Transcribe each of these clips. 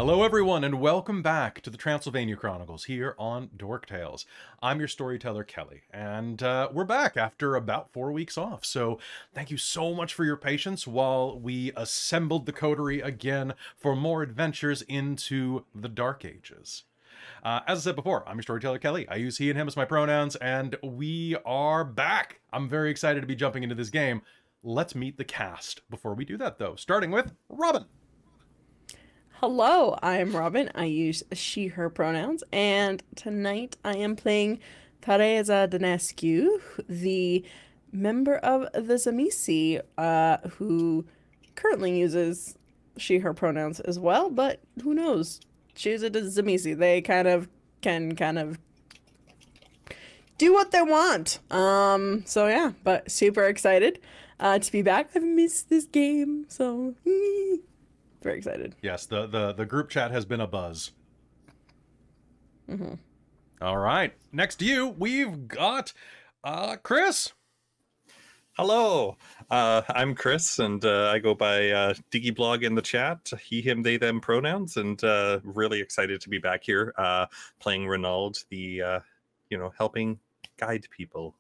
Hello everyone and welcome back to the Transylvania Chronicles here on Dork Tales. I'm your storyteller Kelly, and we're back after about 4 weeks off, so thank you so much for your patience while we assembled the coterie again for more adventures into the Dark Ages. As I said before, I'm your storyteller Kelly. I use he and him as my pronouns, and we are back! I'm very excited to be jumping into this game. Let's meet the cast before we do that though, starting with Robin. Hello, I'm Robin. I use she, her pronouns, and tonight I am playing Tereza Dinescu, the member of the Zamisi, who currently uses she, her pronouns as well, but who knows? Choose it as Zamisi. They can do what they want. So yeah, but super excited to be back. I've missed this game, so very excited. Yes, the group chat has been a buzz. Mm-hmm. All right, next to you, we've got Chris. Hello, I'm Chris, and I go by Blogg in the chat, he, him, they, them pronouns, and really excited to be back here playing Rainald, the, helping guide people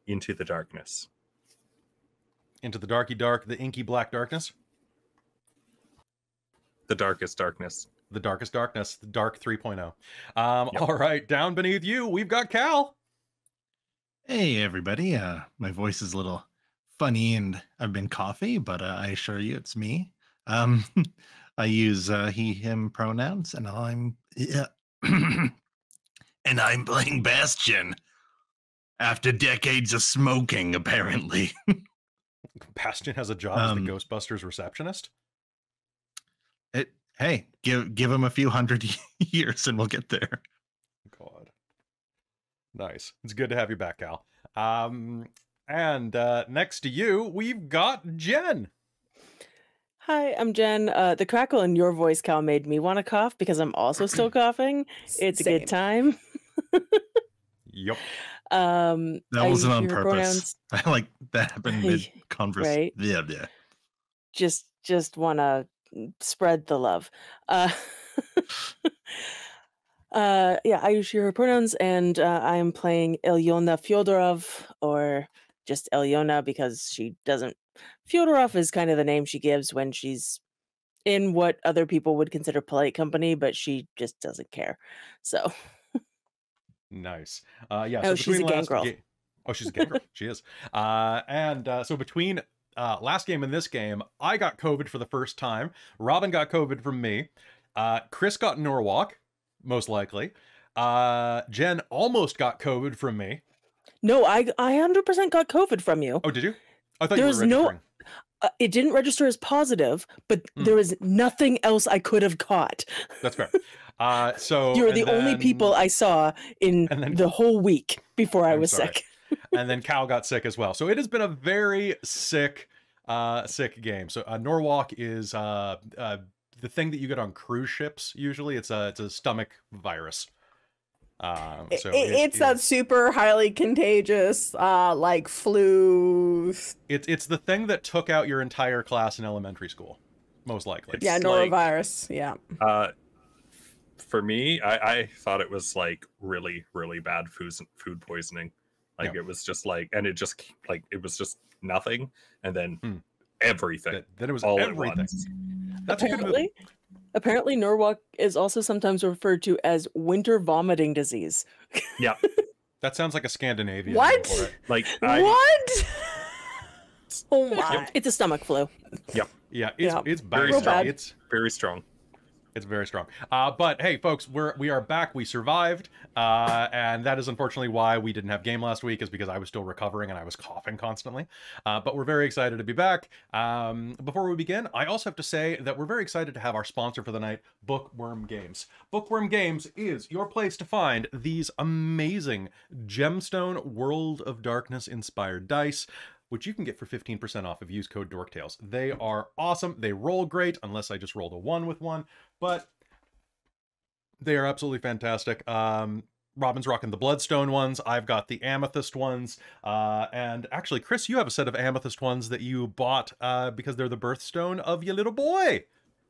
into the darkness. Into the darky dark, the inky black darkness? The darkest darkness. The darkest darkness, the dark 3.0. Yep. All right, down beneath you, we've got Kal. Hey, everybody. My voice is a little funny and I've been coffee, but I assure you it's me. I use he, him pronouns, and I'm and I'm playing Bastien after decades of smoking, apparently. Bastien has a job as the Ghostbusters receptionist? Hey, give him a few hundred years and we'll get there. God. Nice. It's good to have you back, Kal. And next to you, we've got Jen. Hi, I'm Jen. The crackle in your voice, Kal, made me want to cough because I'm also still coughing. It's Same. a good time. Yep. That wasn't on purpose. I like that happened mid-conversation. Right? Yeah. Just want to spread the love. Yeah, I use your pronouns, and I'm playing Alëna Fyodorov, or just Alëna because she doesn't. Fyodorov is kind of the name she gives when she's in what other people would consider polite company, but she just doesn't care. So nice. Yeah. Oh, so she's a gang girl. Oh, she's a gang girl. She is. So between last game and this game, I got COVID for the first time. Robin got COVID from me. Chris got Norwalk, most likely. Jen almost got COVID from me. No, I 100% got COVID from you. Oh, did you? I thought you were registering. It didn't register as positive, but there was nothing else I could have caught. That's fair. So you're the only people I saw in the whole week before I was sick. And then Kal got sick as well. So it has been a very sick game. So Norwalk is the thing that you get on cruise ships. Usually, it's a stomach virus. So it's that super highly contagious, like flu. It's the thing that took out your entire class in elementary school, most likely. Yeah, norovirus. Yeah. For me, I thought it was like really, really bad food poisoning. Like it was just like, and it was just nothing, and then everything. Then it was all everything. That's apparently Norwalk is also sometimes referred to as winter vomiting disease. Yeah. That sounds like a Scandinavian. What? For it. Like what? Oh my! It's a stomach flu. Yep. Yeah. It's very bad. strong. It's very strong. It's very strong. But hey, folks, we are back. We survived, and that is unfortunately why we didn't have game last week, is because I was still recovering and I was coughing constantly. But we're very excited to be back. Before we begin, I also have to say that we're very excited to have our sponsor for the night, Bookwyrm Games. Bookwyrm Games is your place to find these amazing gemstone World of Darkness inspired dice, which you can get for 15% off if you use code DorkTales. They are awesome. They roll great, unless I just rolled a 1 with one, but they are absolutely fantastic. Robin's rocking the Bloodstone ones. I've got the Amethyst ones. And actually, Chris, you have a set of Amethyst ones that you bought because they're the birthstone of your little boy.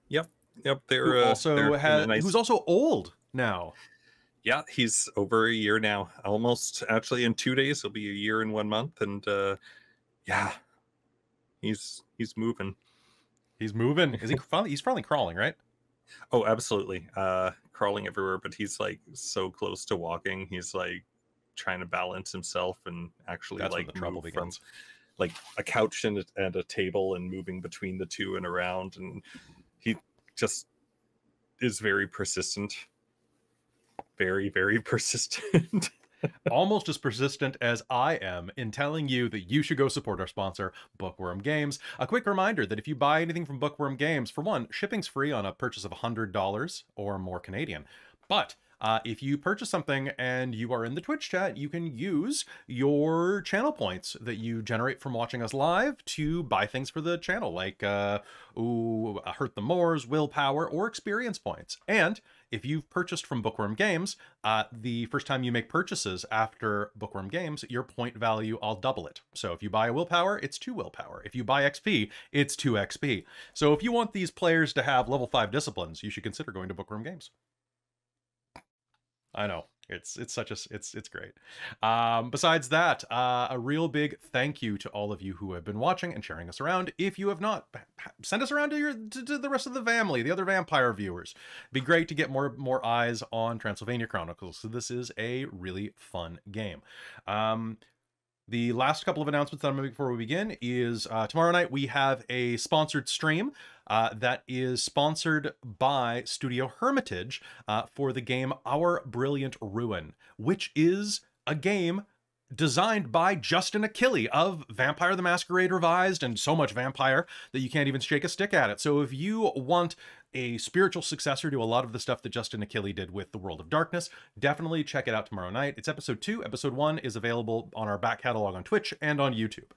Yep. Yep, Who also they're in a nice... who's also old now. Yeah, he's over a year now. Almost, actually, in 2 days, he'll be a year and 1 month, and yeah, he's moving. He's moving. Is he? He's probably crawling, right? Oh, absolutely. Crawling everywhere, but he's like so close to walking. He's like trying to balance himself and actually That's like when the trouble move begins. from like a couch and a table and moving between the two and around. And he just is very persistent. Very, very persistent. Almost as persistent as I am in telling you that you should go support our sponsor, Bookwyrm Games. A quick reminder that if you buy anything from Bookwyrm Games, for one, shipping's free on a purchase of $100 or more Canadian. But if you purchase something and you are in the Twitch chat, you can use your channel points that you generate from watching us live to buy things for the channel, like Hurt the Moors, Willpower, or experience points. And if you've purchased from Bookwyrm Games, the first time you make purchases after Bookwyrm Games, your point value, I'll double it. So if you buy a Willpower, it's 2 Willpower. If you buy XP, it's 2 XP. So if you want these players to have level 5 disciplines, you should consider going to Bookwyrm Games. I know. It's great. Besides that, a real big thank you to all of you who have been watching and sharing us around. If you have not, send us around to the rest of the family, the other vampire viewers. It'd be great to get more eyes on Transylvania Chronicles. So this is a really fun game. The last couple of announcements that I'm making before we begin is tomorrow night we have a sponsored stream that is sponsored by Studio Hermitage for the game Our Brilliant Ruin, which is a game designed by Justin Achille of Vampire the Masquerade Revised and so much Vampire that you can't even shake a stick at it. So if you want a spiritual successor to a lot of the stuff that Justin Achille did with the World of Darkness, definitely check it out tomorrow night. It's episode 2. Episode 1 is available on our back catalog on Twitch and on YouTube.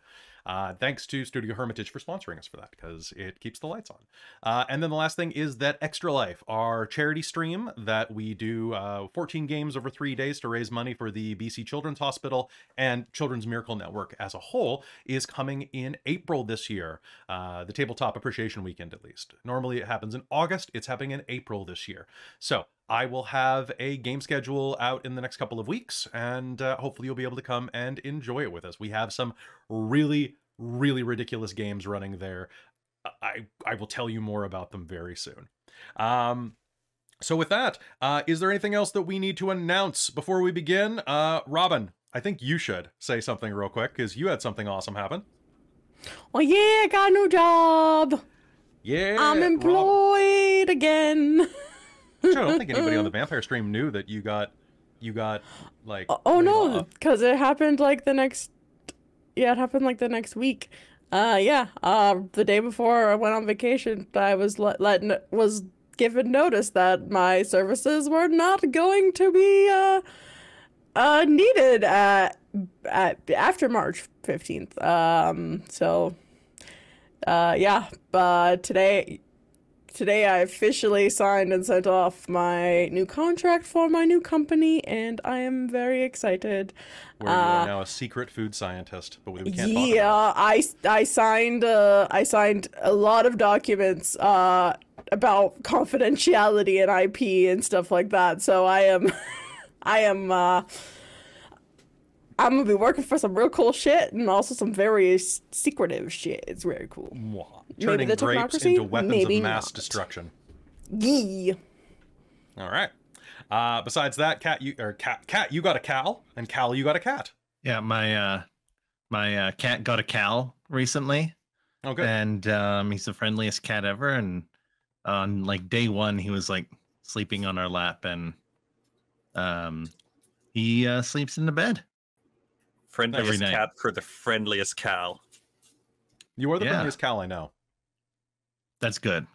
Thanks to Studio Hermitage for sponsoring us for that, because it keeps the lights on. And then the last thing is that Extra Life, our charity stream that we do 14 games over 3 days to raise money for the BC Children's Hospital and Children's Miracle Network as a whole, is coming in April this year. The Tabletop Appreciation Weekend, at least. Normally it happens in August. It's happening in April this year. So I will have a game schedule out in the next couple of weeks, and hopefully you'll be able to come and enjoy it with us. We have some really ridiculous games running there. I will tell you more about them very soon. So with that, is there anything else that we need to announce before we begin? Robin, I think you should say something real quick, because you had something awesome happen. Oh yeah, I got a new job. Yeah, I'm employed again. I don't think anybody on the vampire stream knew that you got like. Oh no, because it happened like the next. Yeah, it happened like the next week. The day before I went on vacation, I was was given notice that my services were not going to be needed after March 15th. But today I officially signed and sent off my new contract for my new company, and I am very excited. Where you are now a secret food scientist, but we can't talk about it. I signed a lot of documents about confidentiality and IP and stuff like that. So I'm gonna be working for some real cool shit and also some very secretive shit. It's very cool. Turning maybe the grapes technocracy, into weapons maybe of mass not. destruction. Yeah. All right. Besides that, Cat, you got a Cal, and Cal, you got a cat. Yeah, my cat got a Cal recently. Okay. And he's the friendliest cat ever. And on like day 1, he was like sleeping on our lap, and he sleeps in the bed. Friendliest night. cat for the friendliest Cal. You are the friendliest Cal I know. That's good.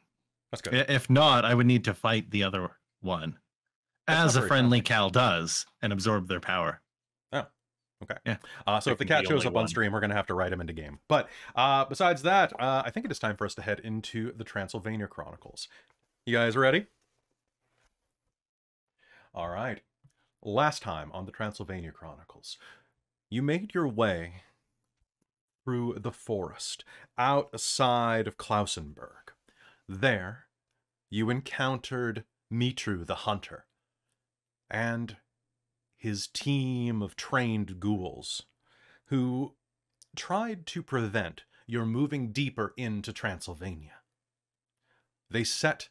That's good. If not, I would need to fight the other one, as a friendly Cal does, and absorb their power. Oh, okay. Yeah. So if the cat shows up on stream, we're going to have to write him into game. But besides that, I think it is time for us to head into the Transylvania Chronicles. You guys ready? All right. Last time on the Transylvania Chronicles, you made your way through the forest outside of Klausenberg. There, you encountered Mitru the Hunter and his team of trained ghouls who tried to prevent your moving deeper into Transylvania. They set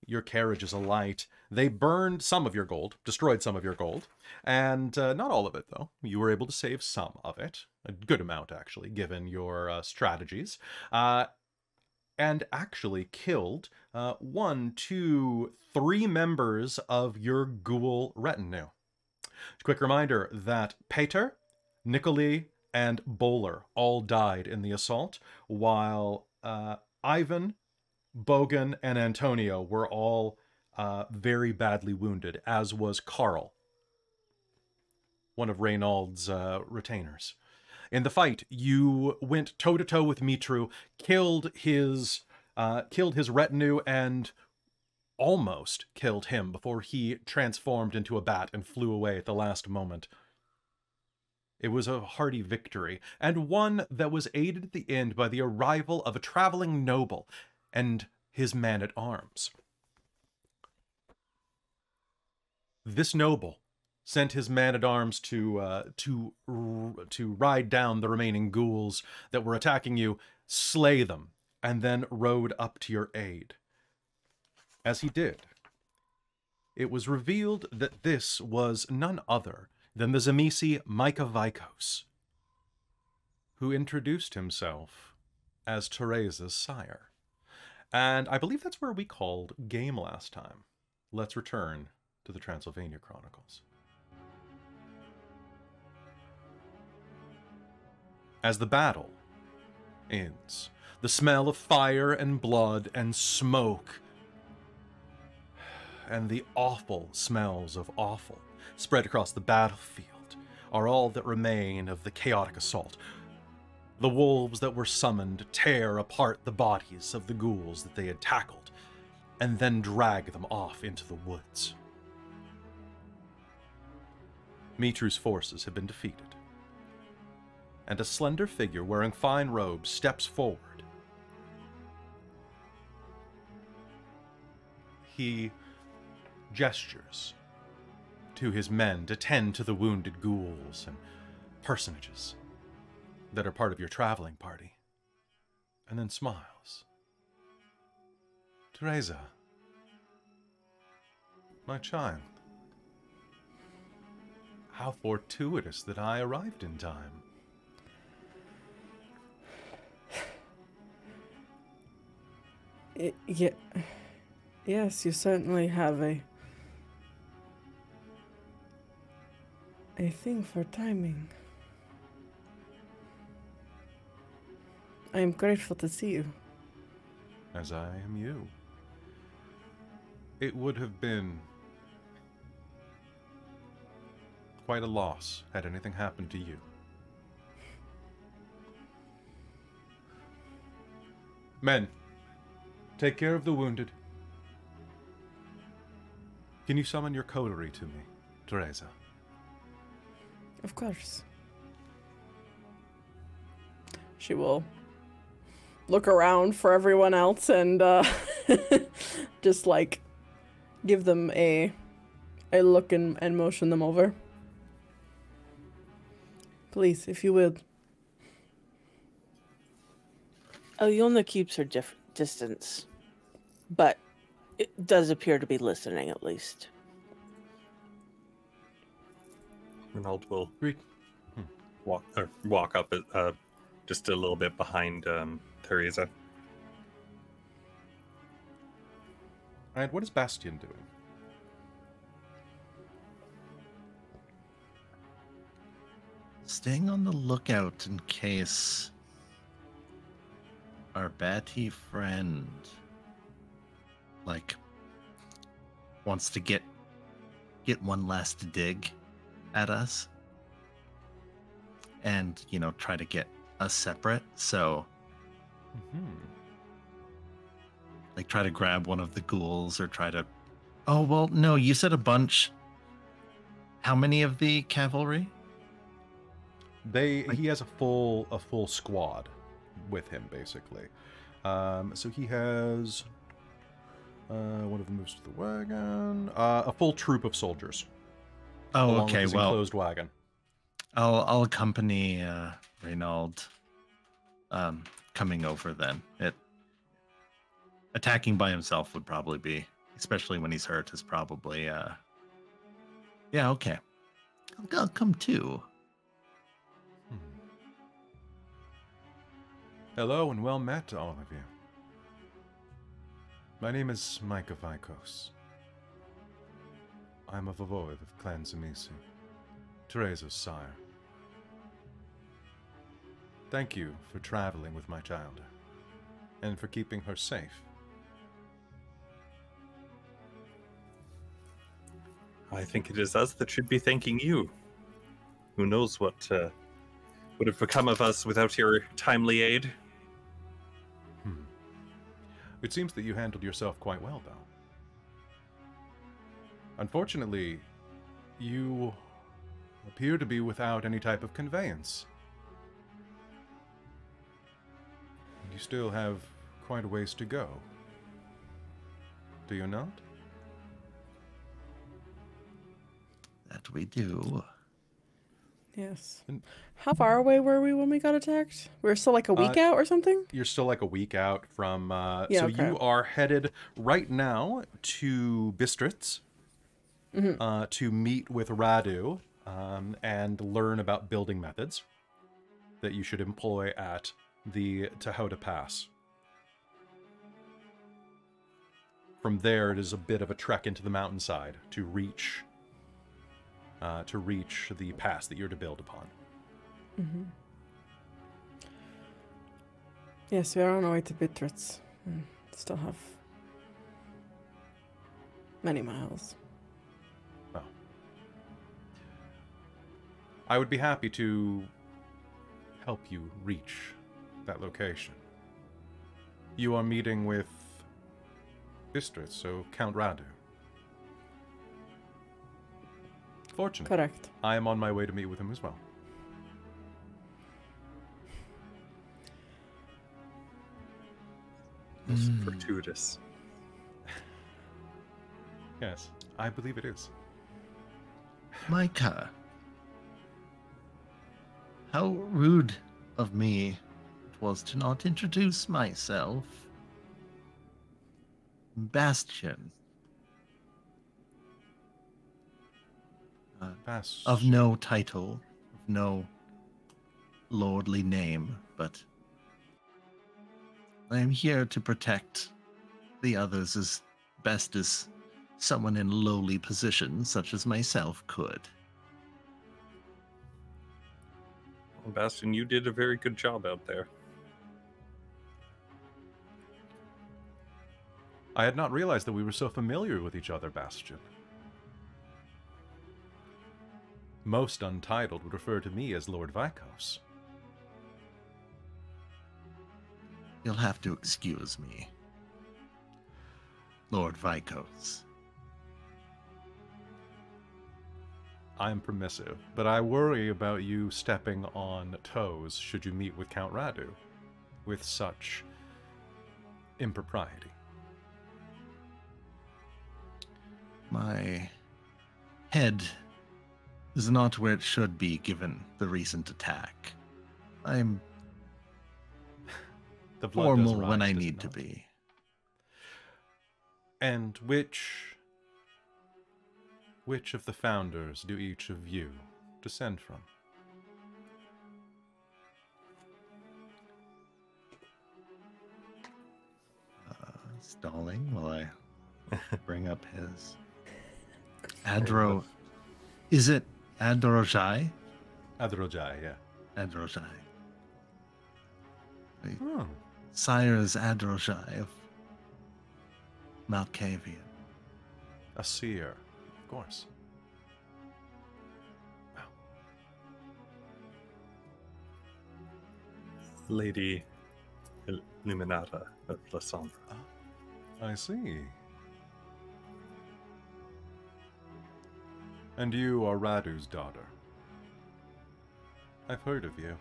your carriages alight. They burned some of your gold, destroyed some of your gold, and not all of it, though. You were able to save some of it, a good amount, actually, given your strategies, and actually killed 1, 2, 3 members of your ghoul retinue. Quick reminder that Peter, Nikolai, and Bowler all died in the assault, while Ivan, Bogan, and Antonio were all very badly wounded, as was Carl, one of Rainald's retainers. In the fight, you went toe-to-toe with Mitru, killed his retinue, and almost killed him before he transformed into a bat and flew away at the last moment. It was a hearty victory, and one that was aided at the end by the arrival of a traveling noble and his man-at-arms. This noble sent his man-at-arms to ride down the remaining ghouls that were attacking you, slay them, and then rode up to your aid. As he did, it was revealed that this was none other than the Tzimisce Micah Vikos, who introduced himself as Tereza's sire. And I believe that's where we called game last time. Let's return to the Transylvania Chronicles. As the battle ends, the smell of fire and blood and smoke and the awful smells of offal spread across the battlefield are all that remain of the chaotic assault. The wolves that were summoned tear apart the bodies of the ghouls that they had tackled, and then drag them off into the woods. Mitru's forces have been defeated, and a slender figure wearing fine robes steps forward. He gestures to his men to tend to the wounded ghouls and personages that are part of your traveling party, and then smiles. Tereza, my child, how fortuitous that I arrived in time. Yes, you certainly have a thing for timing. I am grateful to see you. As I am you. It would have been quite a loss had anything happened to you. Men, take care of the wounded. Can you summon your coterie to me, Tereza? Of course. She will look around for everyone else and just like give them a look and motion them over. Please, if you would. Alëna keeps her distance, but it does appear to be listening at least. Rainald will Great. walk up just a little bit behind Tereza. And what is Bastien doing? Staying on the lookout in case our batty friend wants to get one last dig at us and try to get us separate. So try to grab one of the ghouls or try to no, you said a bunch. How many of the cavalry? He has a full squad with him, basically. So he has One of them moves to the wagon. A full troop of soldiers. Oh, along okay. With his Well, enclosed wagon. I'll accompany Rainald coming over then. Attacking by himself would probably be, especially when he's hurt, is probably yeah, okay. I'll come too. Hello and well met, all of you. My name is Micah Vikos. I'm a Voivod of Clan Zamisi, Tereza's sire. Thank you for traveling with my child, and for keeping her safe. I think it is us that should be thanking you. Who knows what would have become of us without your timely aid? It seems that you handled yourself quite well, though. Unfortunately, you appear to be without any type of conveyance. You still have quite a ways to go. Do you not? That we do. Yes. How far away were we when we got attacked? We were still like a week out or something? You're still like a week out from... Yeah, so okay. you are headed right now to Bistritz to meet with Radu and learn about building methods that you should employ at the Tihuta Pass. From there, it is a bit of a trek into the mountainside to reach the pass that you're to build upon. Mm-hmm. Yes, we are on our way to Bistritz. Still have many miles. Oh. I would be happy to help you reach that location. You are meeting with Bistritz, so Count Radu. Fortunately, Correct. I am on my way to meet with him as well. Most fortuitous. Yes, I believe it is. Micah, how rude of me it was to not introduce myself. Bastien. Pass. Of no title, of no lordly name, but I am here to protect the others as best as someone in lowly position such as myself could. Well, Bastien, you did a very good job out there. I had not realized that we were so familiar with each other, Bastien. Most Untitled would refer to me as Lord Vikos. You'll have to excuse me, Lord Vikos. I'm permissive, but I worry about you stepping on toes should you meet with Count Radu with such impropriety. My head is not where it should be given the recent attack. I'm The blood formal does rise, when I does it need to not? be. And which of the founders do each of you descend from? Stalling while I bring up his Adro. Is it Adrojai? Adrojai, yeah. Adrojai. Oh. Sire's Adrojai of Malkavian. A seer, of course. Wow. Lady Illuminata of La Sombra. I see. And you are Radu's daughter. I've heard of you.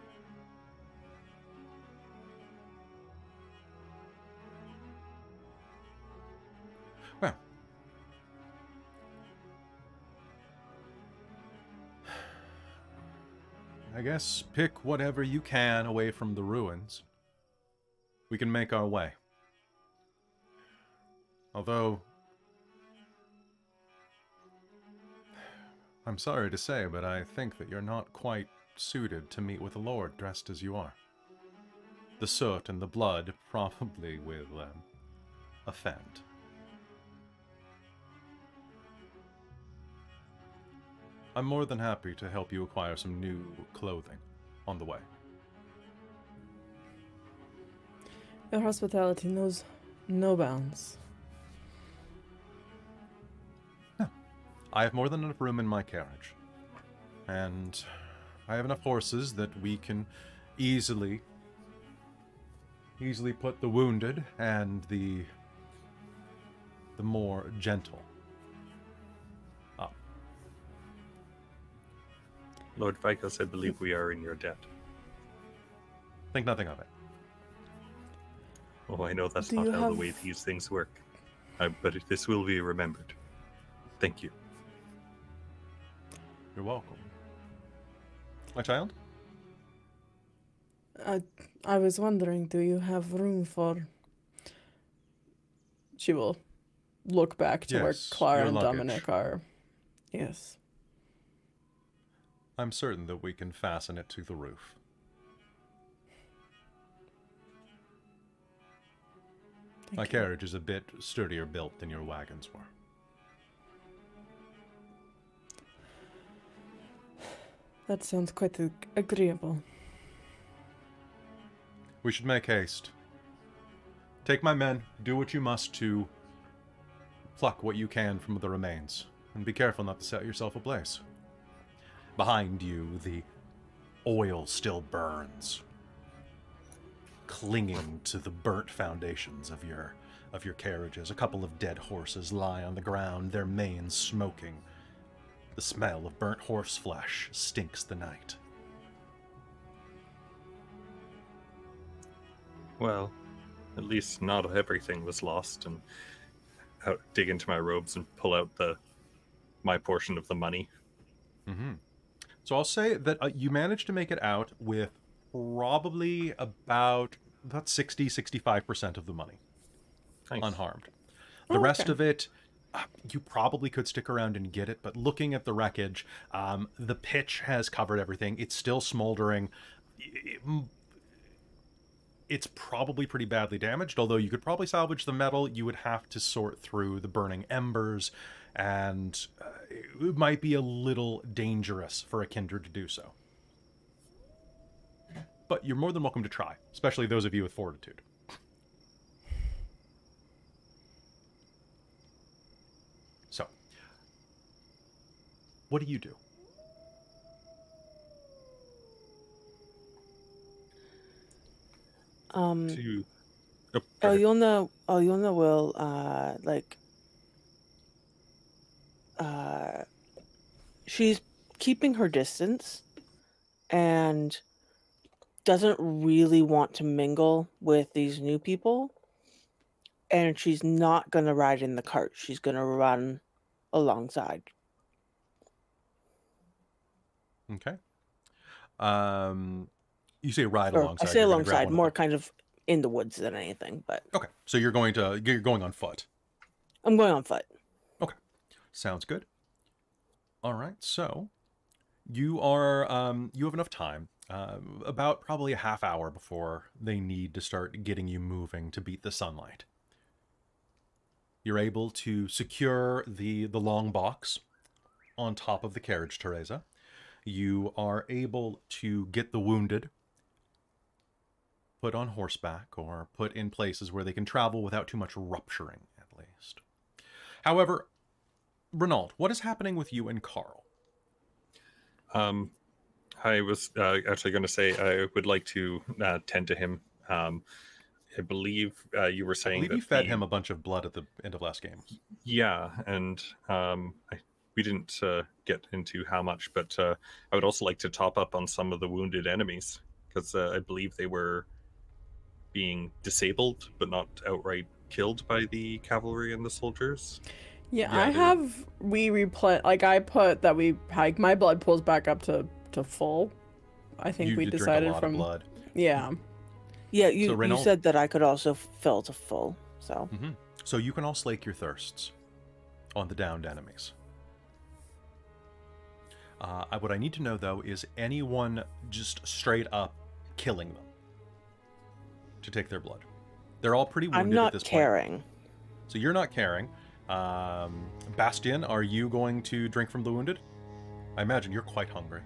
I guess pick whatever you can away from the ruins. We can make our way. Although, I'm sorry to say, but I think that you're not quite suited to meet with a lord dressed as you are. The soot and the blood probably will offend. I'm more than happy to help you acquire some new clothing on the way. Your hospitality knows no bounds. I have more than enough room in my carriage. And I have enough horses that we can easily put the wounded and the more gentle up. Lord Vicos, I believe we are in your debt. Think nothing of it. Oh, I know that's Do not you how have- the way these things work. But this will be remembered. Thank you. You're welcome. My child? I was wondering, do you have room for... She will look back to where Yes, Clara your and luggage. Dominic are. Yes. I'm certain that we can fasten it to the roof. Thank My you. carriage is a bit sturdier built than your wagons were. That sounds quite agreeable. We should make haste. Take my men, do what you must to pluck what you can from the remains, and be careful not to set yourself ablaze. Behind you, the oil still burns, clinging to the burnt foundations of your carriages. A couple of dead horses lie on the ground, their manes smoking. The smell of burnt horse flesh stinks the night. Well, at least not everything was lost, and dig into my robes and pull out my portion of the money. Mm-hmm. So I'll say that you managed to make it out with probably about 60-65% of the money Nice. unharmed. The rest of it, you probably could stick around and get it, but looking at the wreckage, the pitch has covered everything. It's still smoldering. It's probably pretty badly damaged, although you could probably salvage the metal. You would have to sort through the burning embers, and it might be a little dangerous for a kindred to do so. But you're more than welcome to try, especially those of you with fortitude. So, what do you do? To oh, go ahead. Alëna will she's keeping her distance and doesn't really want to mingle with these new people, and she's not gonna ride in the cart. She's gonna run alongside. Okay. You say ride Or alongside. I say you're gonna grab alongside, one of more them. kind of in the woods than anything, but Okay, so you're going on foot. I'm going on foot. Okay, sounds good. All right, so you have enough time, about probably a half hour before they need to start getting you moving to beat the sunlight. You're able to secure the long box on top of the carriage, Tereza. You are able to get the wounded put on horseback or put in places where they can travel without too much rupturing, at least. However, Rainald, what is happening with you and Carl? I was actually going to say I would like to tend to him. I believe you were I saying believe that you fed him a bunch of blood at the end of last game. Yeah, and we didn't get into how much, but I would also like to top up on some of the wounded enemies, because I believe they were being disabled, but not outright killed by the cavalry and the soldiers. Yeah, Yeah, I they have I put that my blood pulls back up to full I think You we did drink decided a lot from of blood. yeah. Yeah, So, you Rainald- said that I could also fill to full. So So you can all slake your thirsts on the downed enemies. What I need to know, though, is anyone just straight up killing them to take their blood. They're all pretty wounded I'm not at this caring. point. So you're not caring. Bastien, are you going to drink from the wounded? I imagine you're quite hungry.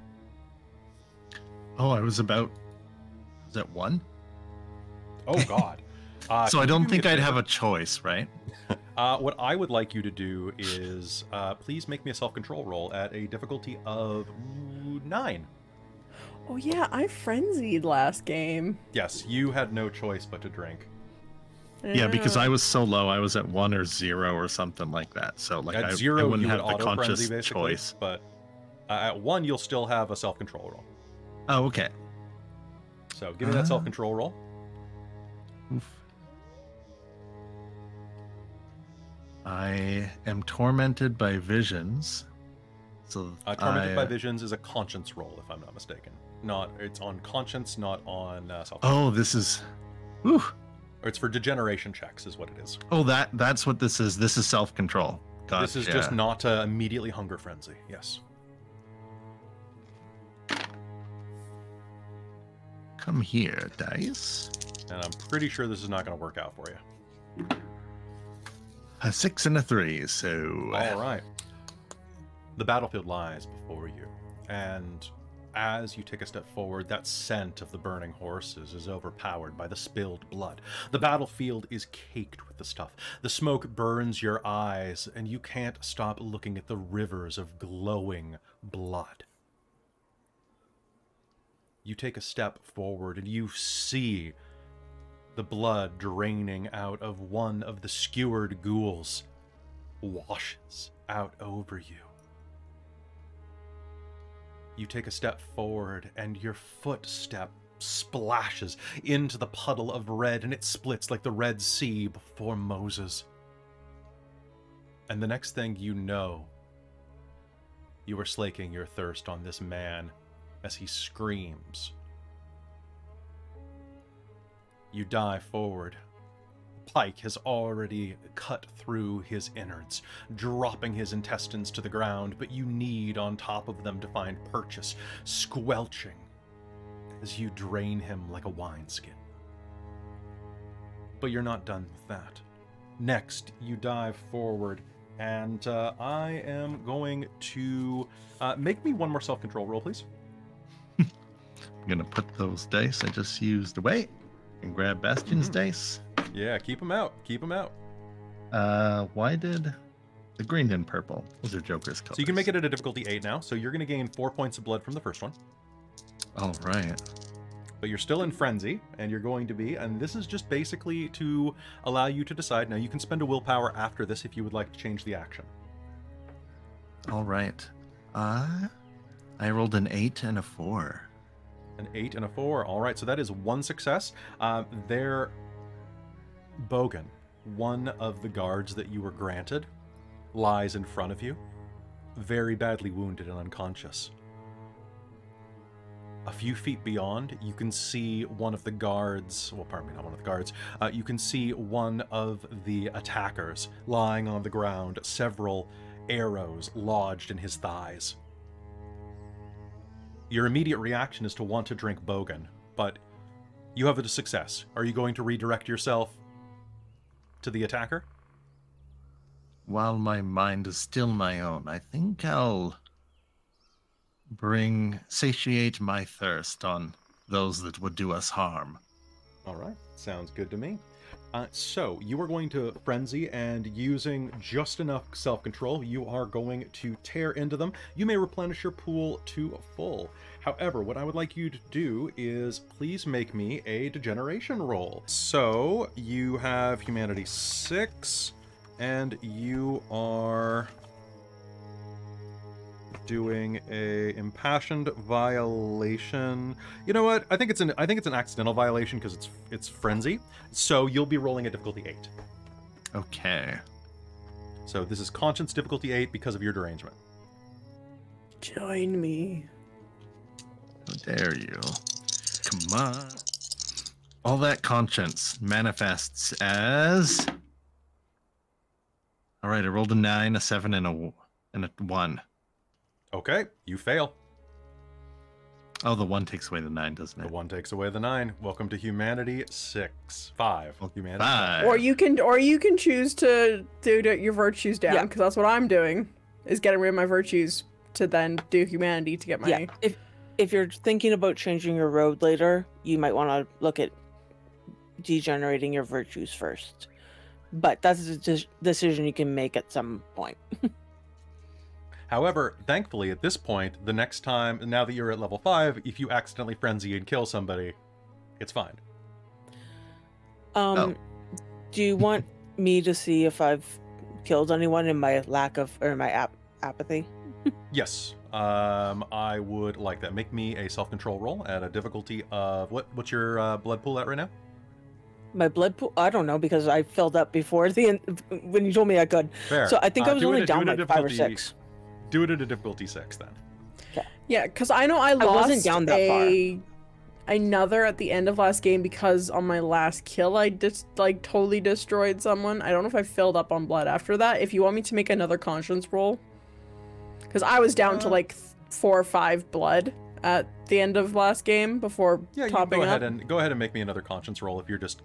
Oh, I was at 1? Oh, God. So can I you don't do me think a I'd favor? have a choice, right? What I would like you to do is please make me a self-control roll at a difficulty of 9. Oh yeah, I frenzied last game. Yes, you had no choice but to drink. Yeah, because I was so low, I was at 1 or 0 or something like that. So like At I 0, wouldn't you have would the auto-frenzy, conscious basically, choice. but at 1, you'll still have a self-control roll. Oh, okay. So give me that self-control roll. Oof. I am tormented by visions. So Tormented by Visions is a conscience roll, if I'm not mistaken. It's on conscience, not on self. Oh, this is. Whew. Or it's for degeneration checks, is what it is. Oh, that's what this is. This is self-control. Gotcha. This is just not to immediately hunger frenzy. Yes. Come here, dice. And I'm pretty sure this is not going to work out for you. A 6 and a 3. So. All right. The battlefield lies before you, and as you take a step forward, that scent of the burning horses is overpowered by the spilled blood. The battlefield is caked with the stuff. The smoke burns your eyes, and you can't stop looking at the rivers of glowing blood. You take a step forward, and you see the blood draining out of one of the skewered ghouls washes out over you. You take a step forward, and your footstep splashes into the puddle of red, and it splits like the Red Sea before Moses. And the next thing you know, you are slaking your thirst on this man as he screams. You dive forward. Pike has already cut through his innards, dropping his intestines to the ground, but you knead on top of them to find purchase, squelching as you drain him like a wineskin. But you're not done with that. Next, you dive forward, and I am going to make me one more self-control roll, please. I'm gonna put those dice I just used away and grab Bastien's dice. Yeah, keep them out. Keep them out. Why did the green and purple? Those are Joker's colors. So you can make it at a difficulty 8 now. So you're going to gain 4 points of blood from the first one. All right. But you're still in frenzy, and you're going to be, and this is just basically to allow you to decide. Now, you can spend a willpower after this if you would like to change the action. All right. I rolled an 8 and a 4. An 8 and a 4. All right, so that is one success. Bogan, one of the guards that you were granted, lies in front of you, very badly wounded and unconscious. A few feet beyond, you can see one of the guards, well, pardon me, not one of the guards, you can see one of the attackers lying on the ground, several arrows lodged in his thighs. Your immediate reaction is to want to drink Bogan, but you have a success. Are you going to redirect yourself to the attacker? While my mind is still my own, I think I'll satiate my thirst on those that would do us harm. All right, sounds good to me. So you are going to frenzy, and using just enough self-control, you are going to tear into them. You may replenish your pool to full. However, what I would like you to do is please make me a degeneration roll. So you have humanity 6, and you are doing a impassioned violation. You know what? I think it's an accidental violation because it's frenzy. So you'll be rolling a difficulty 8. Okay. So this is conscience difficulty 8 because of your derangement. Join me. dare you? Come on. All that conscience manifests as... All right, I rolled a 9, a 7, and a 1. Okay, you fail. Oh, the 1 takes away the 9, doesn't The it? 1 takes away the 9. Welcome to humanity 5. Well, Humanity 5. Or you can choose to do your virtues down, Yeah. because that's what I'm doing, is getting rid of my virtues to then do humanity to get my... Yeah. If you're thinking about changing your road later, you might want to look at degenerating your virtues first. But that's a decision you can make at some point. However, thankfully, at this point, the next time, now that you're at level 5, if you accidentally frenzy and kill somebody, it's fine. Do you want me to see if I've killed anyone in my lack of, or my apathy? Yes, I would like that. Make me a self-control roll at a difficulty of... What's your blood pool at right now? My blood pool? I don't know, because I filled up before the end, when you told me I could. Fair. So I think I was Do it only at- down do it at like 5 or difficulty- 6. Do it at a difficulty 6, then. Yeah, because I know I lost wasn't down that another at the end of last game, because on my last kill I just like totally destroyed someone. I don't know if I filled up on blood after that. If you want me to make another conscience roll, because I was down to like 4 or 5 blood at the end of last game before Yeah, you can topping go up. ahead and make me another conscience roll if you're just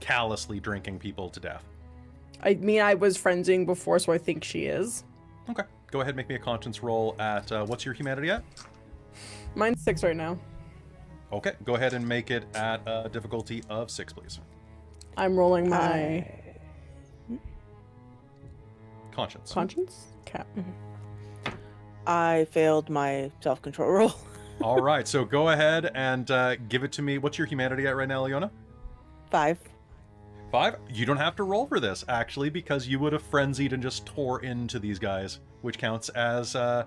callously drinking people to death. I mean, I was frenzying before, so I think she is. Okay, go ahead and make me a conscience roll at what's your humanity at? Mine's 6 right now. Okay, go ahead and make it at a difficulty of 6, please. I'm rolling my Conscience. conscience. Okay. I failed my self-control roll. All right, so go ahead and give it to me. What's your humanity at right now, Alëna? 5. 5? You don't have to roll for this, actually, because you would have frenzied and just tore into these guys, which counts as... I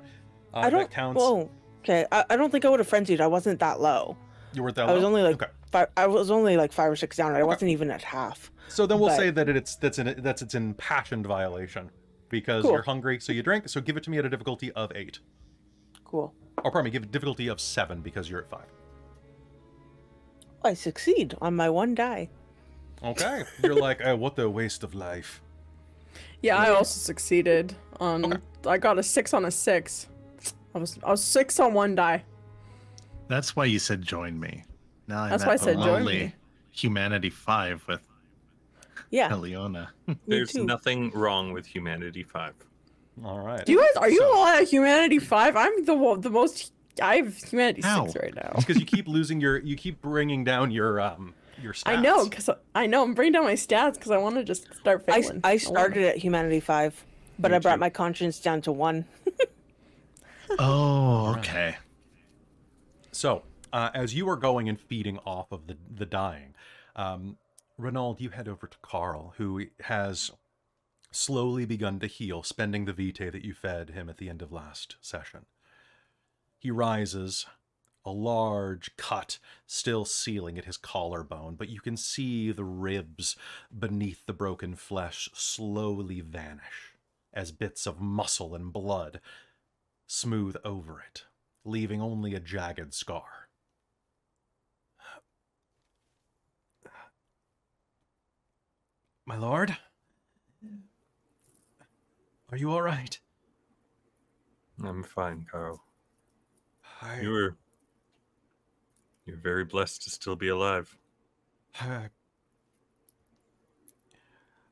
don't... That counts... Whoa. Okay, I don't think I would have frenzied. I wasn't that low. You weren't that I was low? only like... Okay. I was only like 5 or 6 down. I wasn't even at half. So then we'll But- say that it's in passioned violation, because Cool. you're hungry, so you drink. So give it to me at a difficulty of 8. Cool. Or pardon me, give it difficulty of 7 because you're at 5. I succeed on my 1 die. Okay, you're like, oh, what the waste of life. Yeah, I also succeeded on. Okay. I got a 6 on a 6. I was 6 on 1 die. That's why you said join me. Now That's I'm why I at said the join lonely me. Humanity 5 with Yeah. Alëna. There's too. nothing wrong with Humanity 5. All right. Do you guys? Are you all at humanity 5? I'm the most. I have humanity Ow. 6 right now. Because you keep losing you keep bringing down your stats. I know, because I'm bringing down my stats because I want to just start failing. I started at humanity 5, but Me I brought too. my conscience down to 1. Oh, okay. So, as you are going and feeding off of the dying, Rainald, you head over to Carl, who has slowly begun to heal, spending the vitae that you fed him at the end of last session. He rises, a large cut still sealing at his collarbone, but you can see the ribs beneath the broken flesh slowly vanish as bits of muscle and blood smooth over it, leaving only a jagged scar. My lord? Are you all right? I'm fine, Carl. I, You're very blessed to still be alive.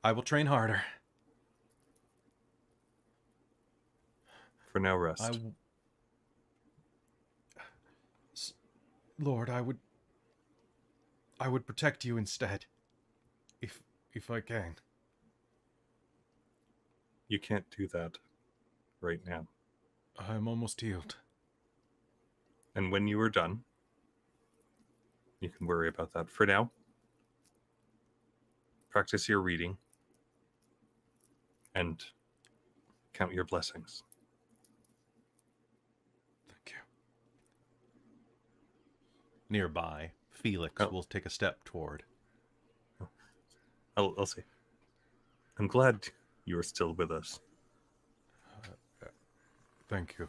I will train harder. For now, rest. Lord, I would protect you instead, if I can. You can't do that right now. I'm almost healed. And when you are done, you can worry about that. For now, practice your reading and count your blessings. Thank you. Nearby, Felix will take a step toward. I'll say, I'm glad you are still with us. Thank you.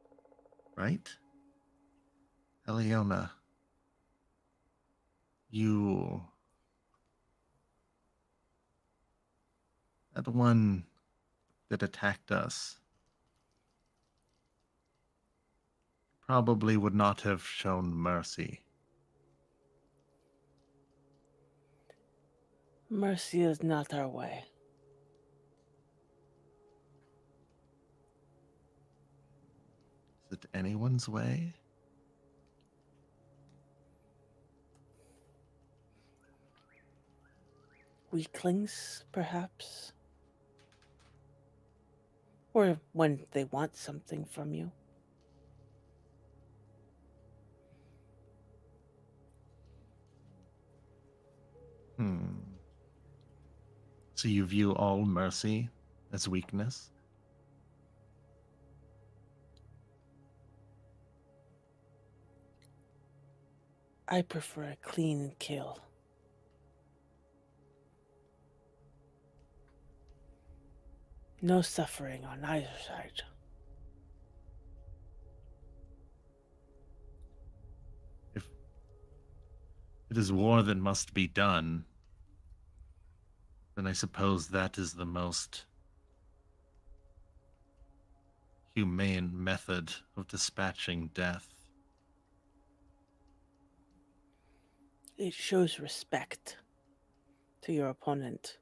right? Alëna, you... That one that attacked us probably would not have shown mercy. Mercy is not our way. Is it anyone's way? Weaklings, perhaps? Or when they want something from you. So you view all mercy as weakness? I prefer a clean kill. No suffering on either side. If it is war that must be done, then I suppose that is the most humane method of dispatching death. It shows respect to your opponent.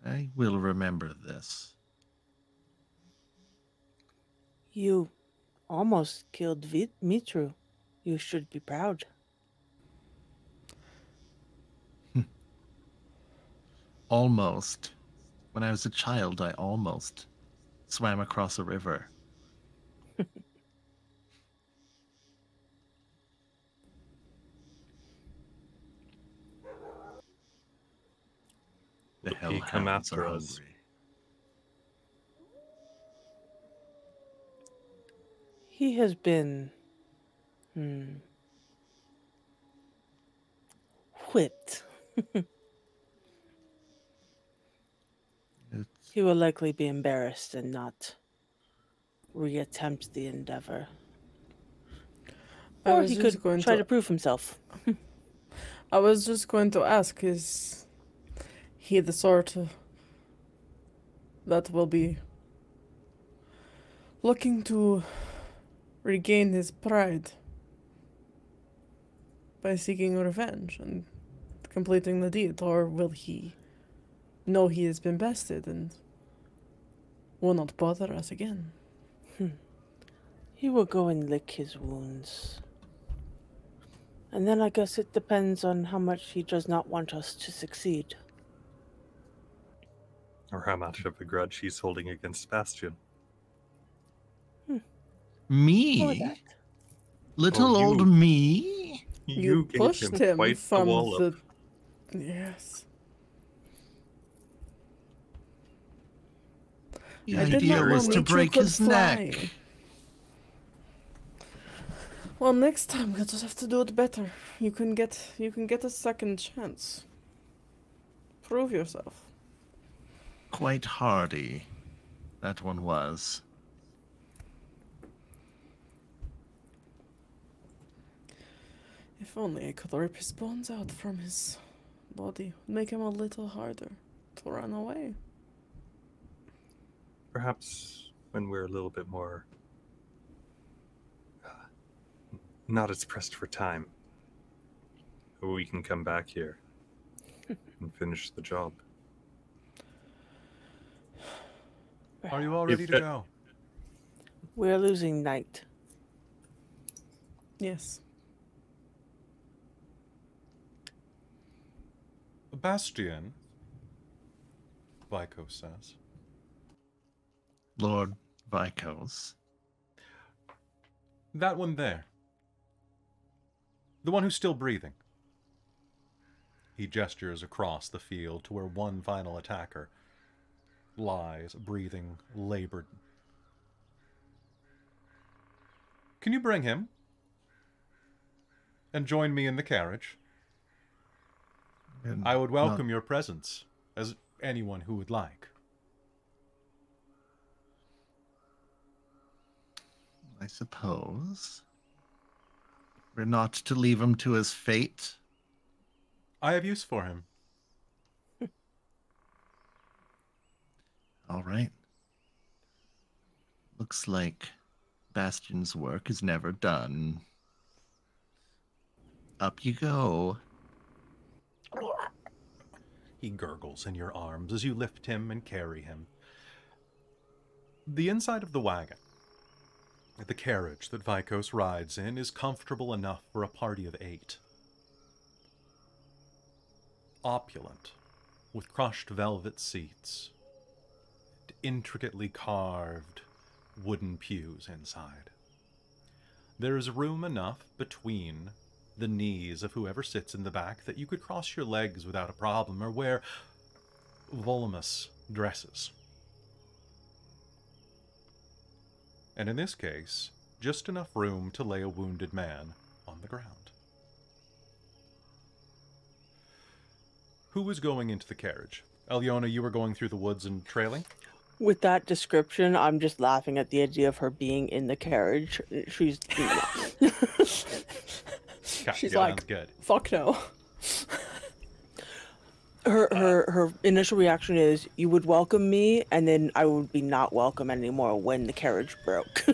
I will remember this. You almost killed Mitru. You should be proud. Almost. When I was a child, I almost swam across a river. The He come hellhounds after are us. hungry. He has been whipped. He will likely be embarrassed and not reattempt the endeavor. Or he could try to prove himself. I was just going to ask, is he the sort that will be looking to regain his pride by seeking revenge and completing the deed, or will he know he has been bested and will not bother us again? He will go and lick his wounds. And then I guess it depends on how much he does not want us to succeed. Or how much of a grudge he's holding against Bastien. Or Me? that. Little Oh, old you. me? You gave pushed him quite the from wallop. the... Yes. The I did idea not know was to Mitru break could his fly. neck. Well, next time we'll just have to do it better. You can get a second chance. Prove yourself. Quite hardy, that one was. If only I could rip his bones out from his body, make him a little harder to run away. Perhaps when we're a little bit more not as pressed for time, we can come back here and finish the job. Are you all ready to go? We're losing night. Yes. Bastien, Vico says. Lord Vicos. That one there. The one who's still breathing. He gestures across the field to where one final attacker lies, breathing, labored. Can you bring him? And join me in the carriage? And I would welcome your presence, as anyone who would like. I suppose we're not to leave him to his fate. I have use for him. All right. Looks like Bastien's work is never done. Up you go. He gurgles in your arms as you lift him and carry him. The inside of the wagon, the carriage that Vikos rides in, is comfortable enough for a party of 8. Opulent, with crushed velvet seats, and intricately carved wooden pews inside. There is room enough between the knees of whoever sits in the back that you could cross your legs without a problem or wear voluminous dresses. And in this case, just enough room to lay a wounded man on the ground. Who was going into the carriage? Alëna, you were going through the woods and trailing? With that description, I'm just laughing at the idea of her being in the carriage. She's She's yeah, like, sounds good. fuck no. her initial reaction is, you would welcome me, and then I would be not welcome anymore when the carriage broke.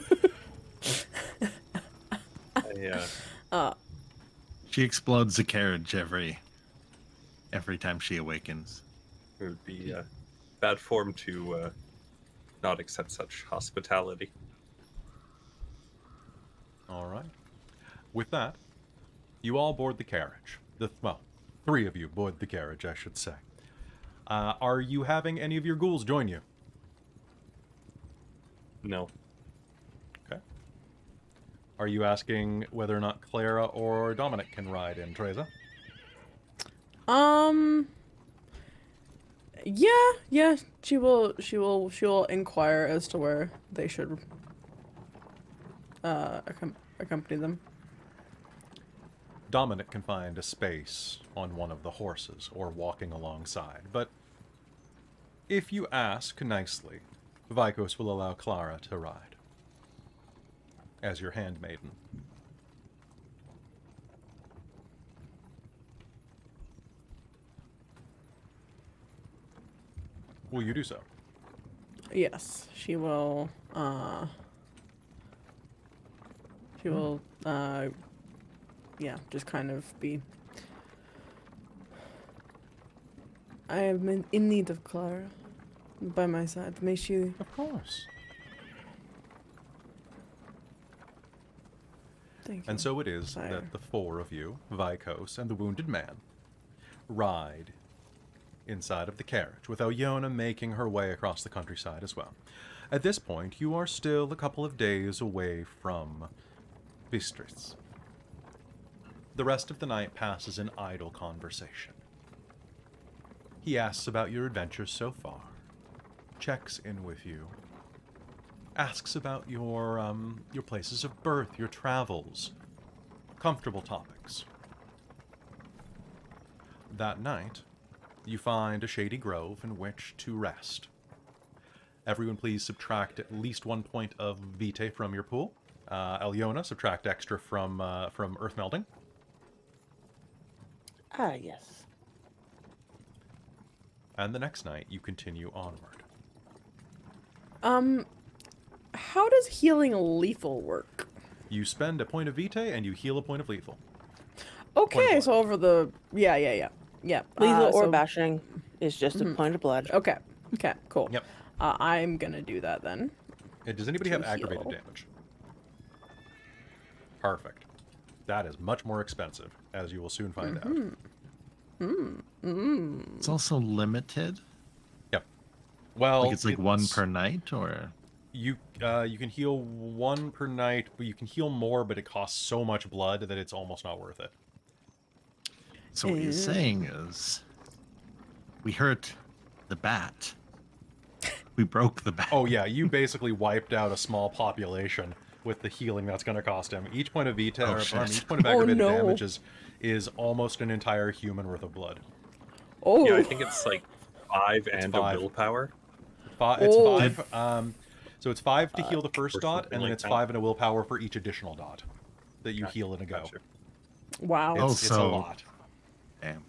She explodes the carriage every time she awakens. It would be bad form to not accept such hospitality. All right. With that, you all board the carriage. Well, 3 of you board the carriage, I should say. Are you having any of your ghouls join you? No. Okay. Are you asking whether or not Clara or Dominic can ride in, Tereza? Yeah, she will inquire as to where they should accompany them. Dominic can find a space on one of the horses or walking alongside, but if you ask nicely, Vikos will allow Clara to ride as your handmaiden. Will you do so? Yes, she will. Yeah, just kind of be. I am in need of Clara by my side. May she. Of course. Thank you. And so it is Sire. that the 4 of you, Vikos and the wounded man, ride inside of the carriage, with Alëna making her way across the countryside as well. At this point, you are still a couple of days away from Bistritz. The rest of the night passes in idle conversation. He asks about your adventures so far, checks in with you, asks about your places of birth, your travels, comfortable topics. That night, you find a shady grove in which to rest. Everyone please subtract at least 1 point of vitae from your pool. Alëna, subtract extra from earth melding. Ah, yes. And the next night, you continue onward. How does healing lethal work? You spend a point of vitae and you heal a point of lethal. Okay, so over the yeah. Lethal or so- bashing is just a point of blood. Okay, cool. Yep. I'm gonna do that then. Does anybody To have aggravated heal. damage? Perfect. That is much more expensive, as you will soon find out. It's also limited. Yep. Well, Like it's like 1 per night, or You can heal 1 per night, but you can heal more, but it costs so much blood that it's almost not worth it. so what he's saying is, we hurt the bat. We broke the bat. Oh yeah, you basically wiped out a small population with the healing that's going to cost him. Each point of vitae, Oh, shit. each point of aggravated no. damage is almost an entire human worth of blood. Oh. Yeah, I think it's like 5 It's and 5. a willpower. It's Oh. 5. So it's 5 to heal the first or dot, something and then like it's that. 5 and a willpower for each additional dot that you heal in a go. Gotcha. Wow. It's a so- lot. Damn.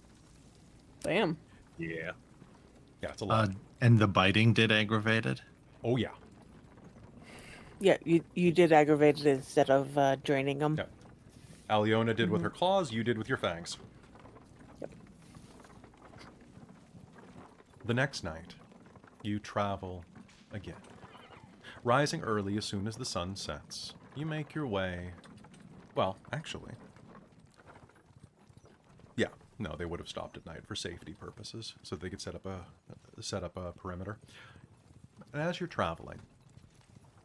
Damn. Yeah. Yeah, it's a lot. And the biting did aggravate it? Oh yeah. Yeah, you did aggravate it instead of draining them. Yeah. Alëna did with her claws, you did with your fangs. Yep. The next night, you travel again. Rising early as soon as the sun sets, you make your way... Well, actually... Yeah, no, they would have stopped at night for safety purposes, so they could set up a perimeter. And as you're traveling,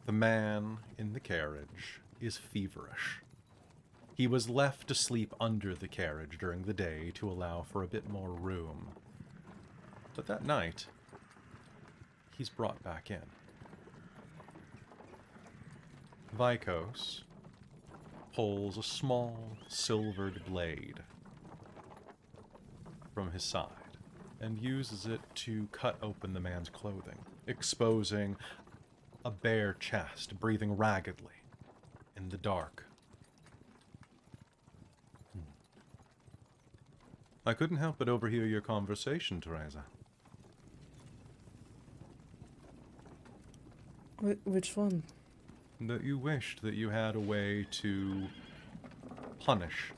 the man in the carriage is feverish. He was left to sleep under the carriage during the day to allow for a bit more room. But that night, he's brought back in. Vikos pulls a small silvered blade from his side and uses it to cut open the man's clothing, exposing a bare chest breathing raggedly in the dark. I couldn't help but overhear your conversation, Tereza. Which one? That you wished that you had a way to punish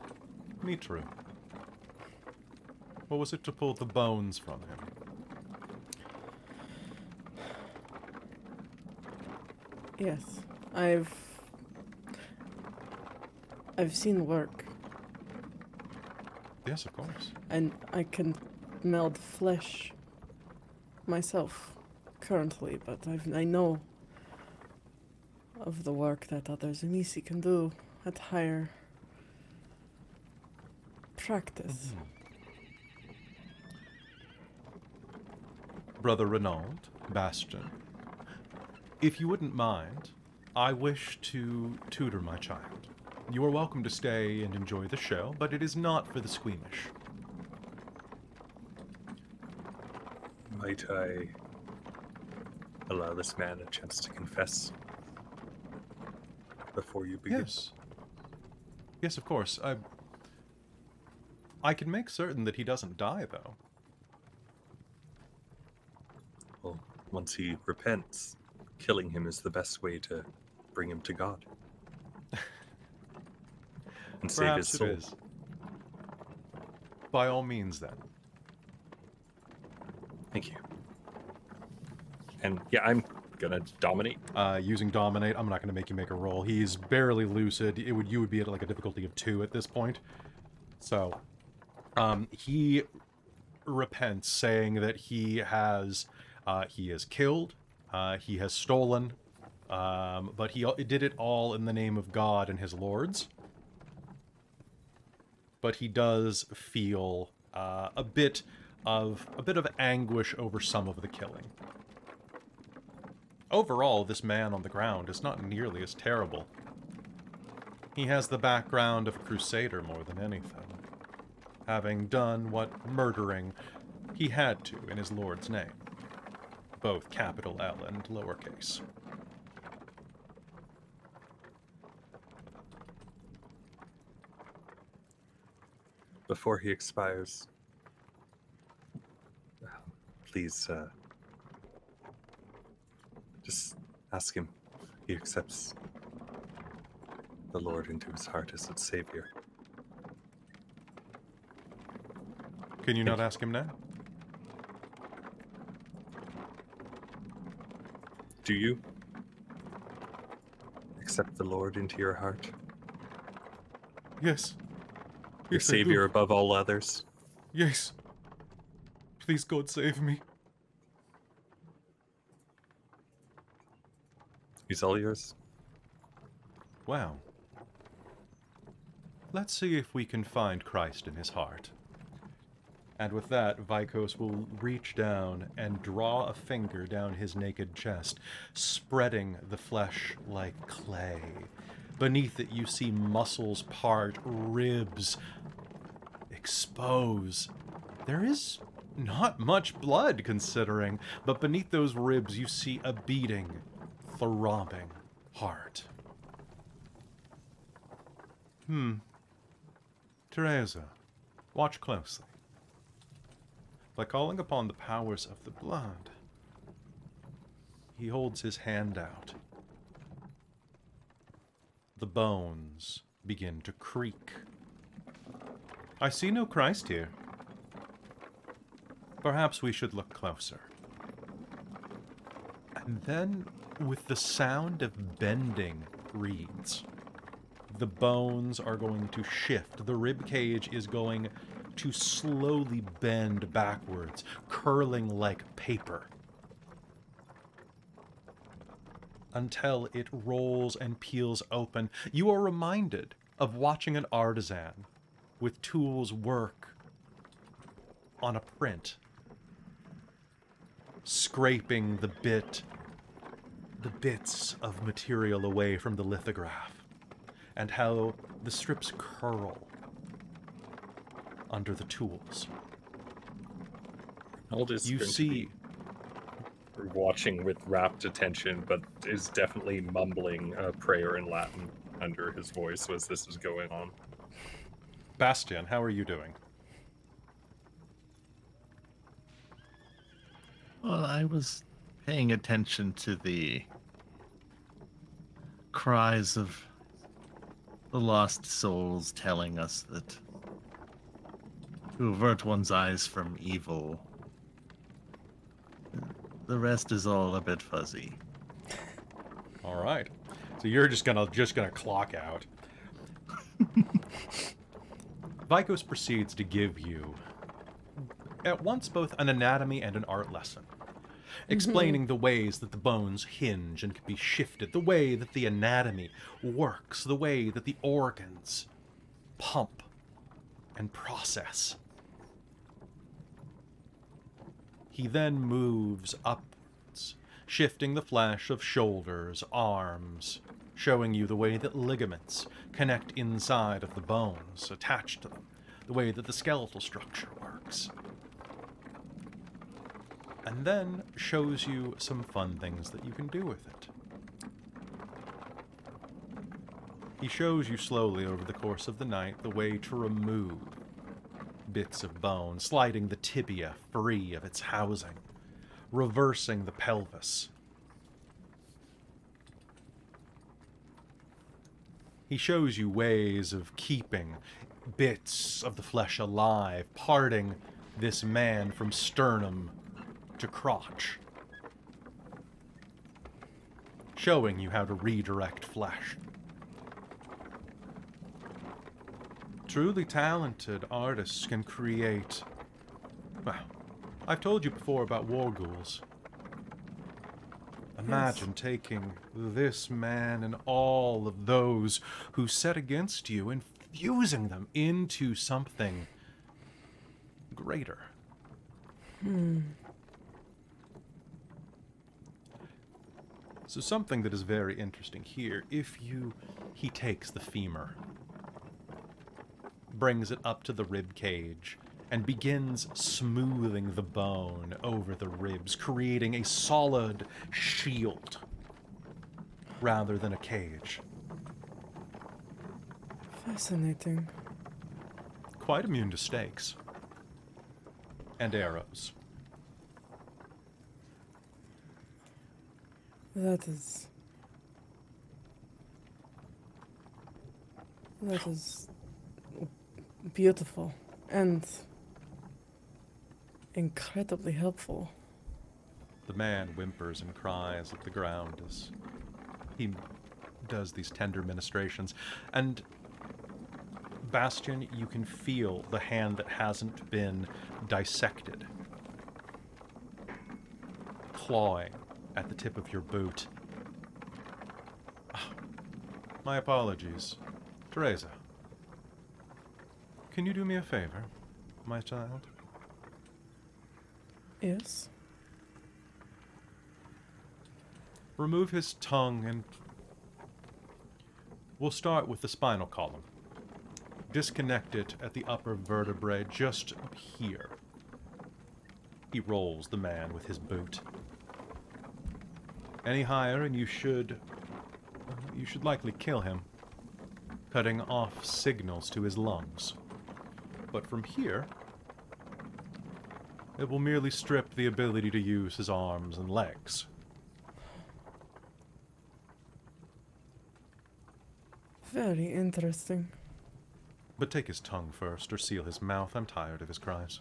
Mitru. Or was it to pull the bones from him? Yes. I've seen the work, Yes, of course. and I can meld flesh myself currently, but I know of the work that other Zamisi can do at higher practice. Brother Rainald, Bastien, if you wouldn't mind, I wish to tutor my child. You are welcome to stay and enjoy the show, but it is not for the squeamish. Might I allow this man a chance to confess before you begin? Yes. Yes, of course. I can make certain that he doesn't die, though. Well, once he repents, killing him is the best way to bring him to God. And save his Perhaps soul. it is. By all means, then. Thank you. And yeah, I'm gonna dominate. Using Dominate, I'm not going to make you make a roll. He's barely lucid. You would be at like a difficulty of 2 at this point. So, he repents, saying that he has killed, he has stolen, but he did it all in the name of God and his lords. But he does feel a bit of anguish over some of the killing. Overall, this man on the ground is not nearly as terrible. He has the background of a crusader more than anything, having done what murdering he had to in his lord's name, both capital L and lowercase. Before he expires, please just ask him if he accepts the Lord into his heart as its savior. Can you not ask him now? Do you accept the Lord into your heart? Yes. Your Yes, I do. savior above all others? Yes. Please, God, save me. He's all yours. Wow. Let's see if we can find Christ in his heart. And with that, Vikos will reach down and draw a finger down his naked chest, spreading the flesh like clay. Beneath it, you see muscles part, ribs expose. There is Not much blood, considering, but beneath those ribs you see a beating, throbbing heart. Tereza, watch closely. By calling upon the powers of the blood, he holds his hand out. The bones begin to creak. I see no Christ here. Perhaps we should look closer. And then, with the sound of bending reeds, the bones are going to shift. The rib cage is going to slowly bend backwards, curling like paper, until it rolls and peels open. You are reminded of watching an artisan with tools work on a print, scraping the bits of material away from the lithograph, and how the strips curl under the tools. You see, watching with rapt attention, but is definitely mumbling a prayer in Latin under his voice as this is going on. Bastien, how are you doing? Well, I was paying attention to the cries of the lost souls telling us that to avert one's eyes from evil, the rest is all a bit fuzzy. All right. So you're just gonna clock out. Vikos proceeds to give you at once both an anatomy and an art lesson, explaining the ways that the bones hinge and can be shifted, the way that the anatomy works, the way that the organs pump and process. He then moves upwards, shifting the flesh of shoulders, arms, showing you the way that ligaments connect inside of the bones attached to them, the way that the skeletal structure works. And then shows you some fun things that you can do with it. He shows you slowly over the course of the night the way to remove bits of bone, sliding the tibia free of its housing, reversing the pelvis. He shows you ways of keeping bits of the flesh alive, parting this man from sternum to crotch, showing you how to redirect flesh. Truly talented artists can create... Well, I've told you before about war ghouls. Imagine taking this man and all of those who set against you and fusing them into something greater. So something that is very interesting here, he takes the femur, brings it up to the rib cage, and begins smoothing the bone over the ribs, creating a solid shield rather than a cage. Fascinating. Quite immune to stakes and arrows. That is beautiful and incredibly helpful. The man whimpers and cries at the ground as he does these tender ministrations. And Bastien, you can feel the hand that hasn't been dissected clawing at the tip of your boot. Oh, my apologies. Tereza, can you do me a favor, my child? Yes. Remove his tongue and we'll start with the spinal column. Disconnect it at the upper vertebrae just here. He rolls the man with his boot. Any higher and you should likely kill him, cutting off signals to his lungs. But from here, it will merely strip the ability to use his arms and legs. Very interesting. But take his tongue first, or seal his mouth. I'm tired of his cries.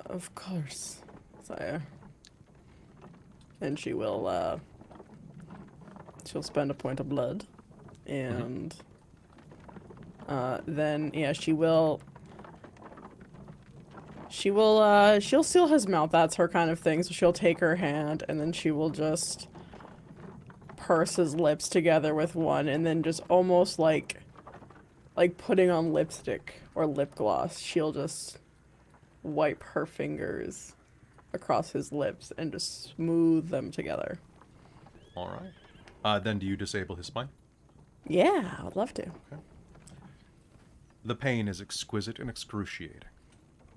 Of course, sire. And she will, she'll spend a point of blood. And, then, yeah, she'll seal his mouth. That's her kind of thing. So she'll take her hand, and then she will just purse his lips together with one, and then just almost like putting on lipstick or lip gloss, she'll just wipe her fingers across his lips and just smooth them together. All right. Then do you disable his spine? Yeah, I would love to. Okay. The pain is exquisite and excruciating.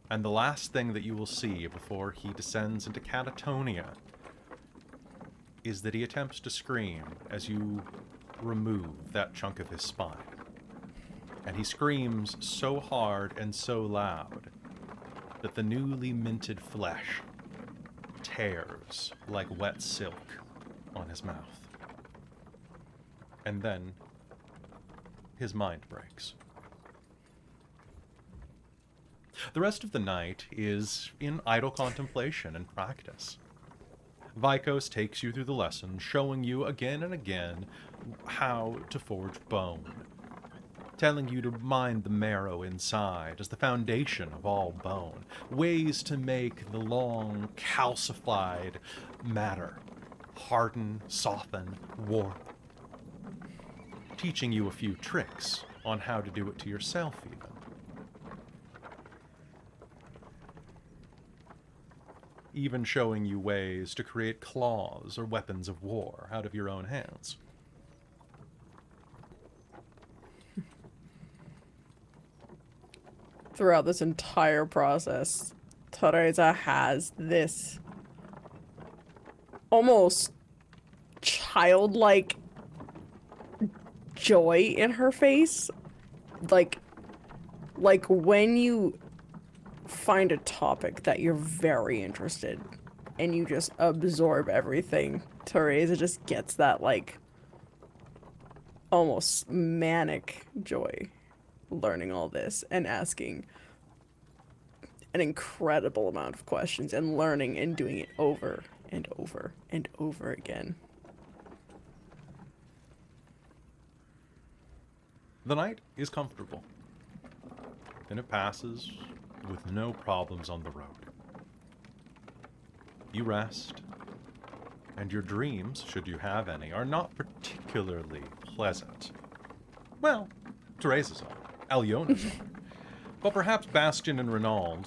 And the last thing that you will see before he descends into catatonia is that he attempts to scream as you remove that chunk of his spine. And he screams so hard and so loud that the newly minted flesh tears like wet silk on his mouth. And then his mind breaks. The rest of the night is in idle contemplation and practice. Vikos takes you through the lesson, showing you again and again how to forge bone, telling you to mind the marrow inside as the foundation of all bone, ways to make the long, calcified matter harden, soften, warp, teaching you a few tricks on how to do it to yourself even. Even showing you ways to create claws or weapons of war out of your own hands. Throughout this entire process, Tereza has this almost childlike joy in her face. Like when you find a topic that you're very interested and you just absorb everything, Tereza just gets that like almost manic joy learning all this and asking an incredible amount of questions and learning and doing it over and over and over again. The night is comfortable, and it passes with no problems on the road. You rest, and your dreams, should you have any, are not particularly pleasant. Well, Tereza's are, Alëna's are, but perhaps Bastien and Rainald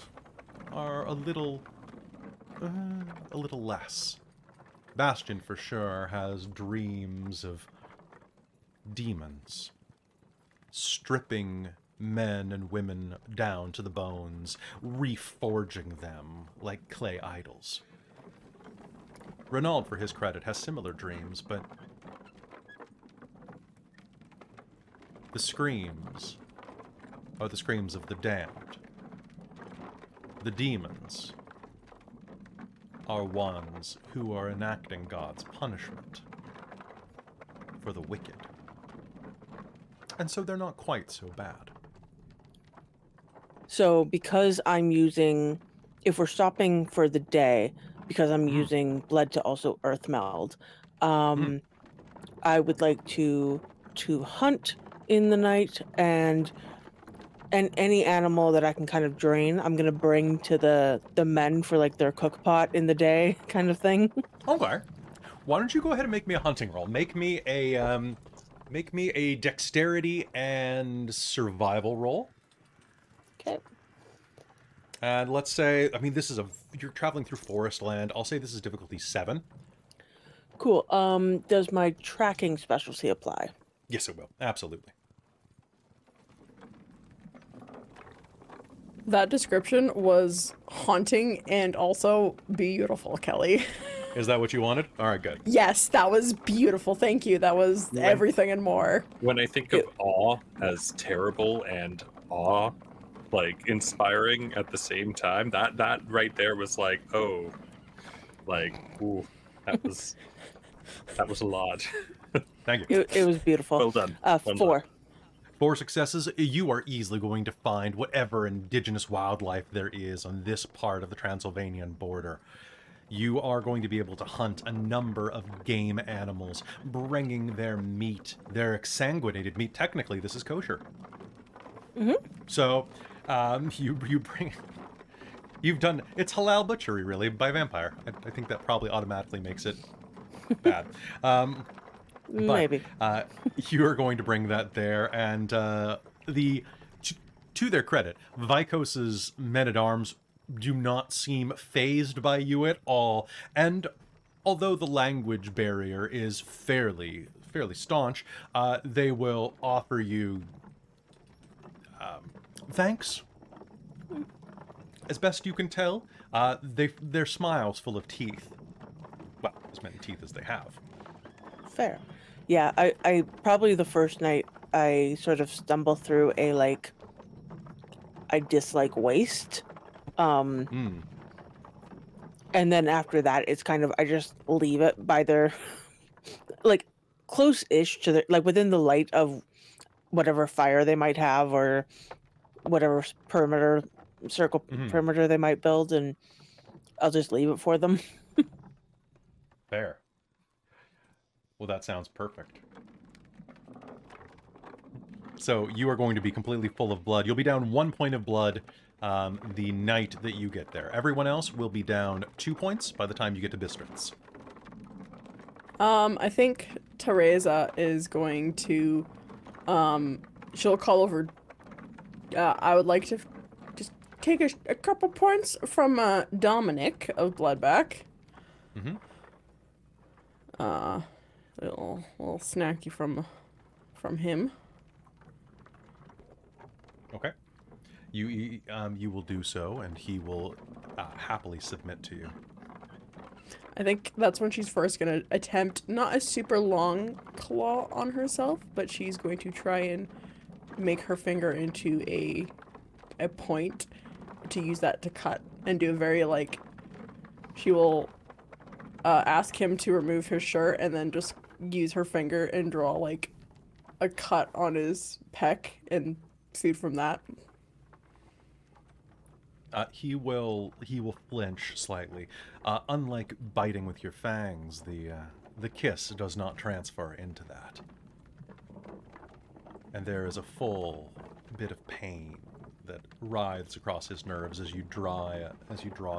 are a little less. Bastien, for sure, has dreams of demons stripping men and women down to the bones, reforging them like clay idols. Rainald, for his credit, has similar dreams, but the screams are the screams of the damned. The demons are ones who are enacting God's punishment for the wicked. And so they're not quite so bad. So because I'm using, if we're stopping for the day, because I'm using blood to also earth meld, I would like to hunt in the night, and any animal that I can kind of drain, I'm gonna bring to the men for like their cook pot in the day kind of thing. Okay. Why don't you go ahead and make me a hunting roll? Make me a dexterity and survival roll. Okay. And let's say, I mean, you're traveling through forest land. I'll say this is difficulty 7. Cool. Does my tracking specialty apply? Yes, it will. Absolutely. That description was haunting and also beautiful, Kelly. Is that what you wanted? All right, good. Yes, that was beautiful. Thank you. That was everything and more. When I think of awe as terrible and awe, like, inspiring at the same time, that right there was like, oh, like, ooh, that was a lot. Thank you. It was beautiful. Well done. Well 4. done. 4 successes, you are easily going to find whatever indigenous wildlife there is on this part of the Transylvanian border. You are going to be able to hunt a number of game animals, bringing their meat, their exsanguinated meat. Technically, this is kosher. Mm-hmm. So, you bring... You've done... It's halal butchery, really, by vampire. I think that probably automatically makes it bad. Maybe. You are going to bring that there, and to their credit, Vikos's men-at-arms do not seem fazed by you at all, and although the language barrier is fairly staunch, they will offer you thanks. As best you can tell, their smiles full of teeth. Well, as many teeth as they have. Fair. Yeah, I probably the first night I sort of stumble through a, like, I dislike waste. And then after that, it's kind of, I just leave it by their, like, close-ish to their, like, within the light of whatever fire they might have or whatever perimeter, circle perimeter they might build, and I'll just leave it for them. Fair. Well, that sounds perfect. So you are going to be completely full of blood. You'll be down 1 point of blood the night that you get there. Everyone else will be down 2 points by the time you get to Bistritz. I think Tereza is going to, she'll call over, I would like to just take a couple points from Dominic of Bloodback. Mm-hmm. Little snacky from him. Okay. You will do so, and he will happily submit to you. I think that's when she's first going to attempt not a super long claw on herself, but she's going to try and make her finger into a point to use that to cut and do a very, like, she will ask him to remove his shirt and then just use her finger and draw, like, a cut on his pec and see from that. He will flinch slightly. Unlike biting with your fangs, the kiss does not transfer into that. And there is a full bit of pain that writhes across his nerves as you draw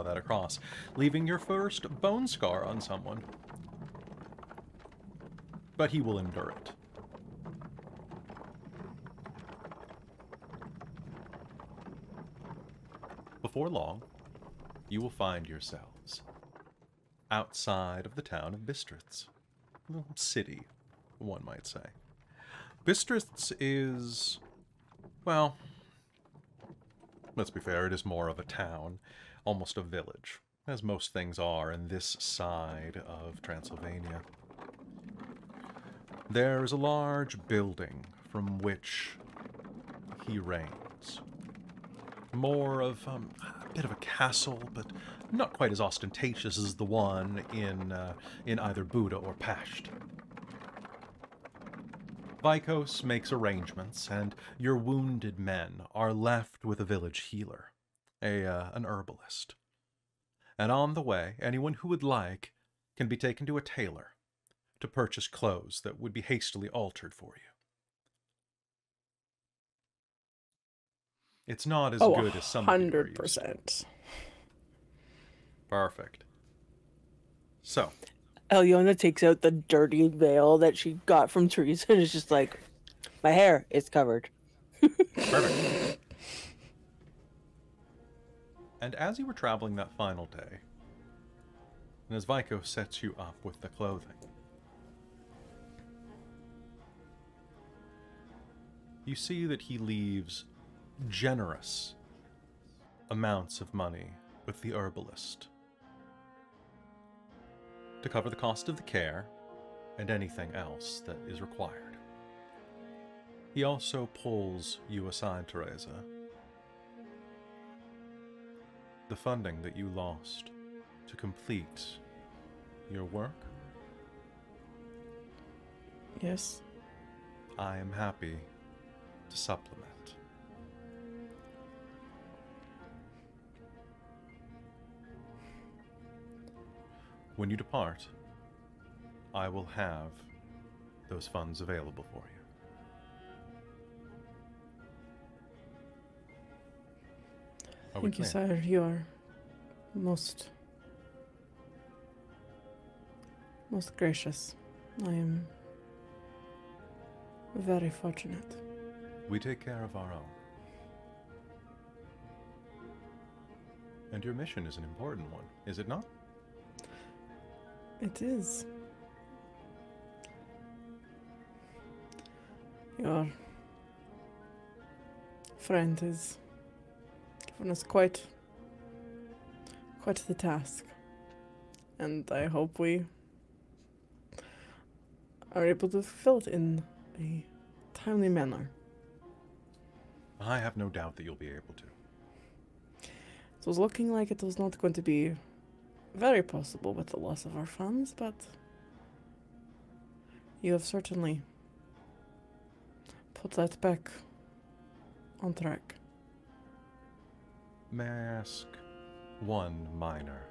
that across, leaving your first bone scar on someone. But he will endure it. Before long, you will find yourselves outside of the town of Bistritz. A little city, one might say. Bistritz is, well, let's be fair, it is more of a town, almost a village, as most things are in this side of Transylvania. There is a large building from which he reigns. More of a bit of a castle, but not quite as ostentatious as the one in either Buda or Pasht. Vikos makes arrangements, and your wounded men are left with a village healer, an herbalist. And on the way, anyone who would like can be taken to a tailor to purchase clothes that would be hastily altered for you. It's not as good as some of you are used to. 100%. Perfect. So, Alëna takes out the dirty veil that she got from Tereza and is just like, my hair is covered. perfect. And as you were traveling that final day, and as Vico sets you up with the clothing, you see that he leaves generous amounts of money with the herbalist to cover the cost of the care and anything else that is required. He also pulls you aside, Tereza. The funding that you lost to complete your work, Yes. I am happy to supplement. When you depart, I will have those funds available for you. Are we Thank you, clear? sire. You are most gracious. I am very fortunate. We take care of our own. And your mission is an important one, is it not? It is. Your friend has given us quite the task, and I hope we are able to fulfill it in a timely manner. I have no doubt that you'll be able to. It was looking like it was not going to be very possible with the loss of our funds, but you have certainly put that back on track. May I ask one minor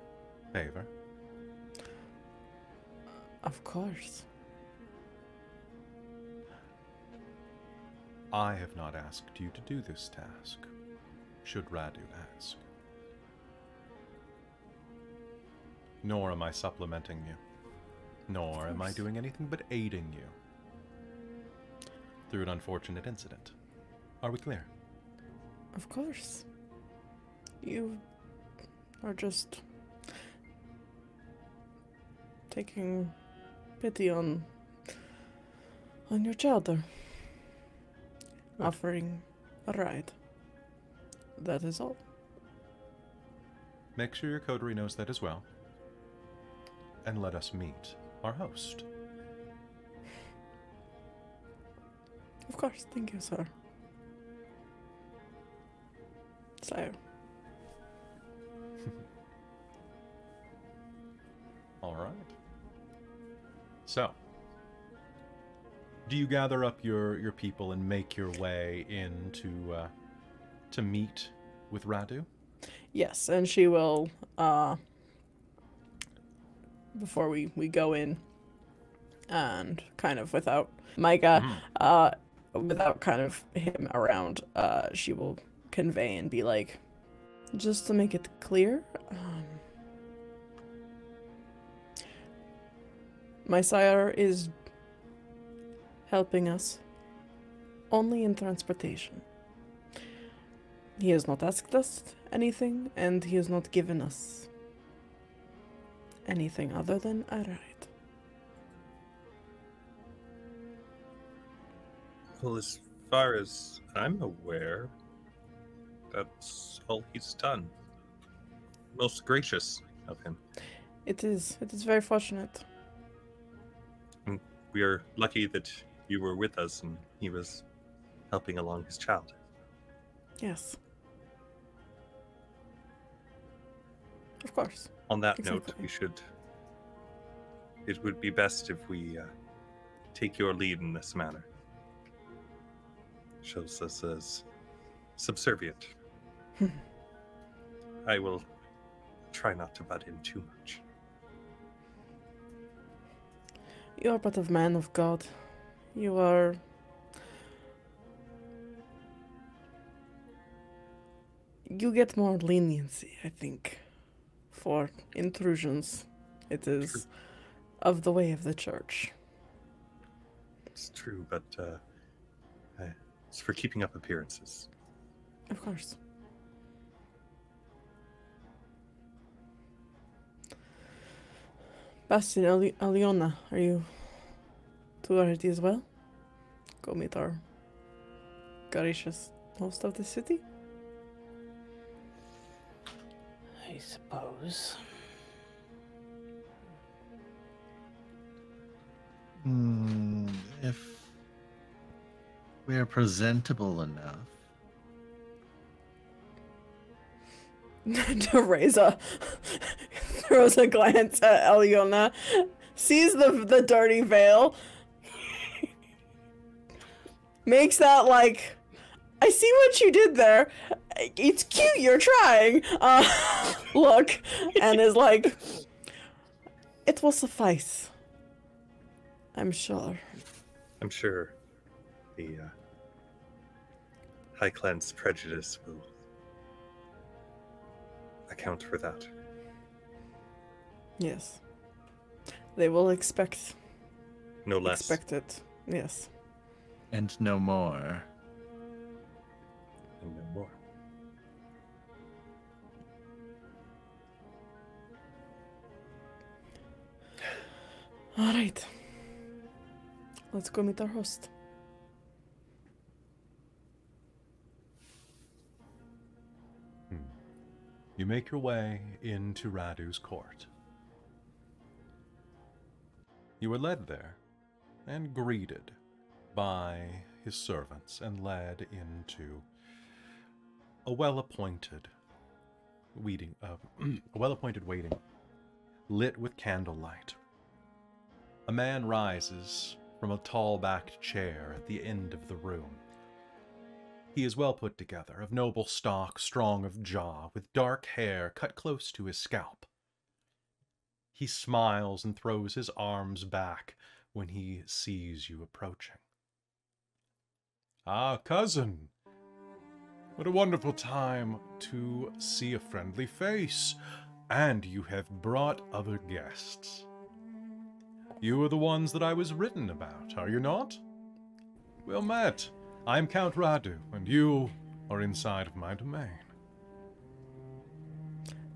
favor? Of course. I have not asked you to do this task, should Radu ask. Nor am I supplementing you. Nor am I doing anything but aiding you through an unfortunate incident. Are we clear? Of course. You are just taking pity on your child there. Offering a ride. That is all. Make sure your coterie knows that as well. And let us meet our host. Of course, thank you, sir. Sire. All right. So, do you gather up your people and make your way in to meet with Radu? Yes, and she will, before we go in, and kind of without Micah, without kind of him around, she will convey and be like, just to make it clear, my sire is helping us only in transportation. He has not asked us anything, and he has not given us anything other than a ride. Well, as far as I'm aware, that's all he's done. Most gracious of him. It is very fortunate. And we are lucky that you were with us and he was helping along his child. Yes. Of course. On that note, Exactly. it would be best if we take your lead in this manner. Shows us as subservient. I will try not to butt in too much. You are but a man of God. You are... You get more leniency, I think, for intrusions. It is of the way of the church. It's true, but it's for keeping up appearances. Of course. Bastien, Alëna, are you two ready as well? Go meet our gracious host of the city? I suppose. If we're presentable enough. Tereza throws a glance at Alëna, sees the dirty veil, makes that like, I see what you did there. It's cute, you're trying. Look, and is like, it will suffice. I'm sure. I'm sure the High Clan's prejudice will account for that. Yes. They will expect. No less. Expect it. Yes. And no more. And no more. All right. Let's go meet our host. You make your way into Radu's court. You are led there and greeted by his servants and led into a well-appointed waiting, lit with candlelight. A man rises from a tall-backed chair at the end of the room. He is well put together, of noble stock, strong of jaw, with dark hair cut close to his scalp. He smiles and throws his arms back when he sees you approaching. Ah, cousin! What a wonderful time to see a friendly face, and you have brought other guests. You are the ones that I was written about, are you not? Well met. I am Count Radu, and you are inside of my domain.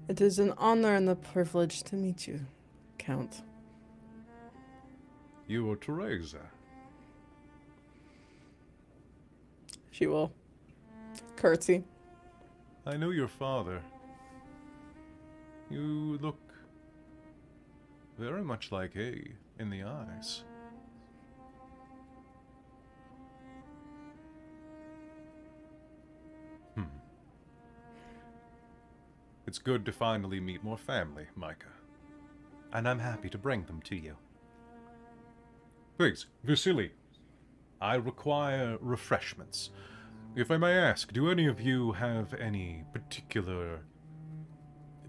It is an honor and a privilege to meet you, Count. You are Tereza. She will curtsy. I know your father. You look very much like A in the eyes. It's good to finally meet more family, Micah. And I'm happy to bring them to you. Please, Vasily, I require refreshments. If I may ask, do any of you have any particular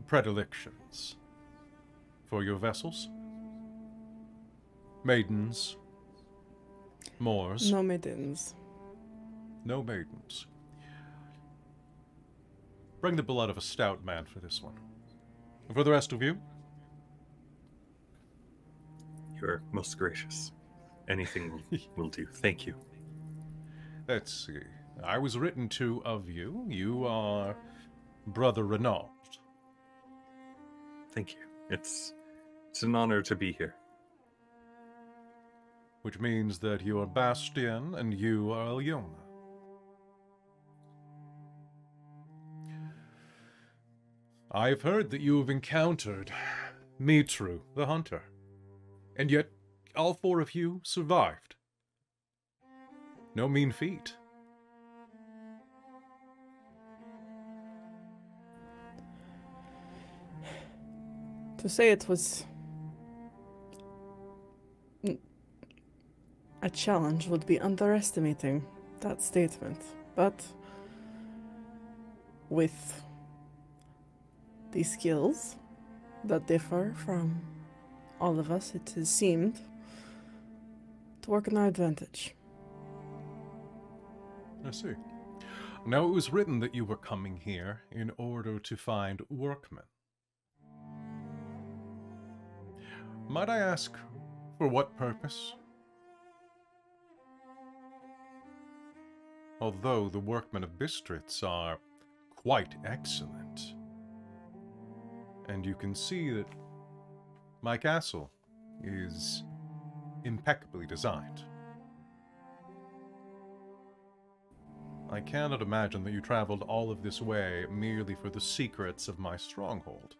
predilections for your vessels? Maidens? Moors? No maidens. No maidens. Bring the blood of a stout man for this one. And for the rest of you? You're most gracious. Anything will do. Thank you. Let's see. I was written to of you. You are Brother Rainald. Thank you. It's an honor to be here. Which means that you are Bastien and you are Alëna. I've heard that you have encountered Mitru, the hunter, and yet all four of you survived. No mean feat. To say it was a challenge would be underestimating that statement, but with the skills that differ from all of us, it has seemed to work in our advantage. I see. Now, it was written that you were coming here in order to find workmen. Might I ask, for what purpose? Although the workmen of Bistritz are quite excellent. And you can see that my castle is impeccably designed. I cannot imagine that you traveled all of this way merely for the secrets of my stronghold.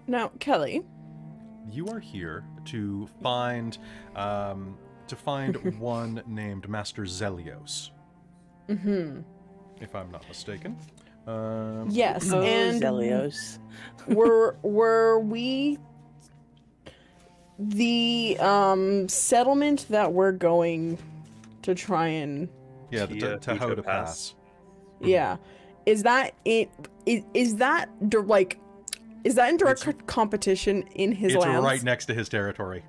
Now, Kelly. You are here to find one named Master Zelios. Mm-hmm. If I'm not mistaken. Yes, and Zelios. were we the settlement that we're going to try and the Tihuta Pass. Yeah, is that it? Is that in direct competition in his lands? It's right next to his territory.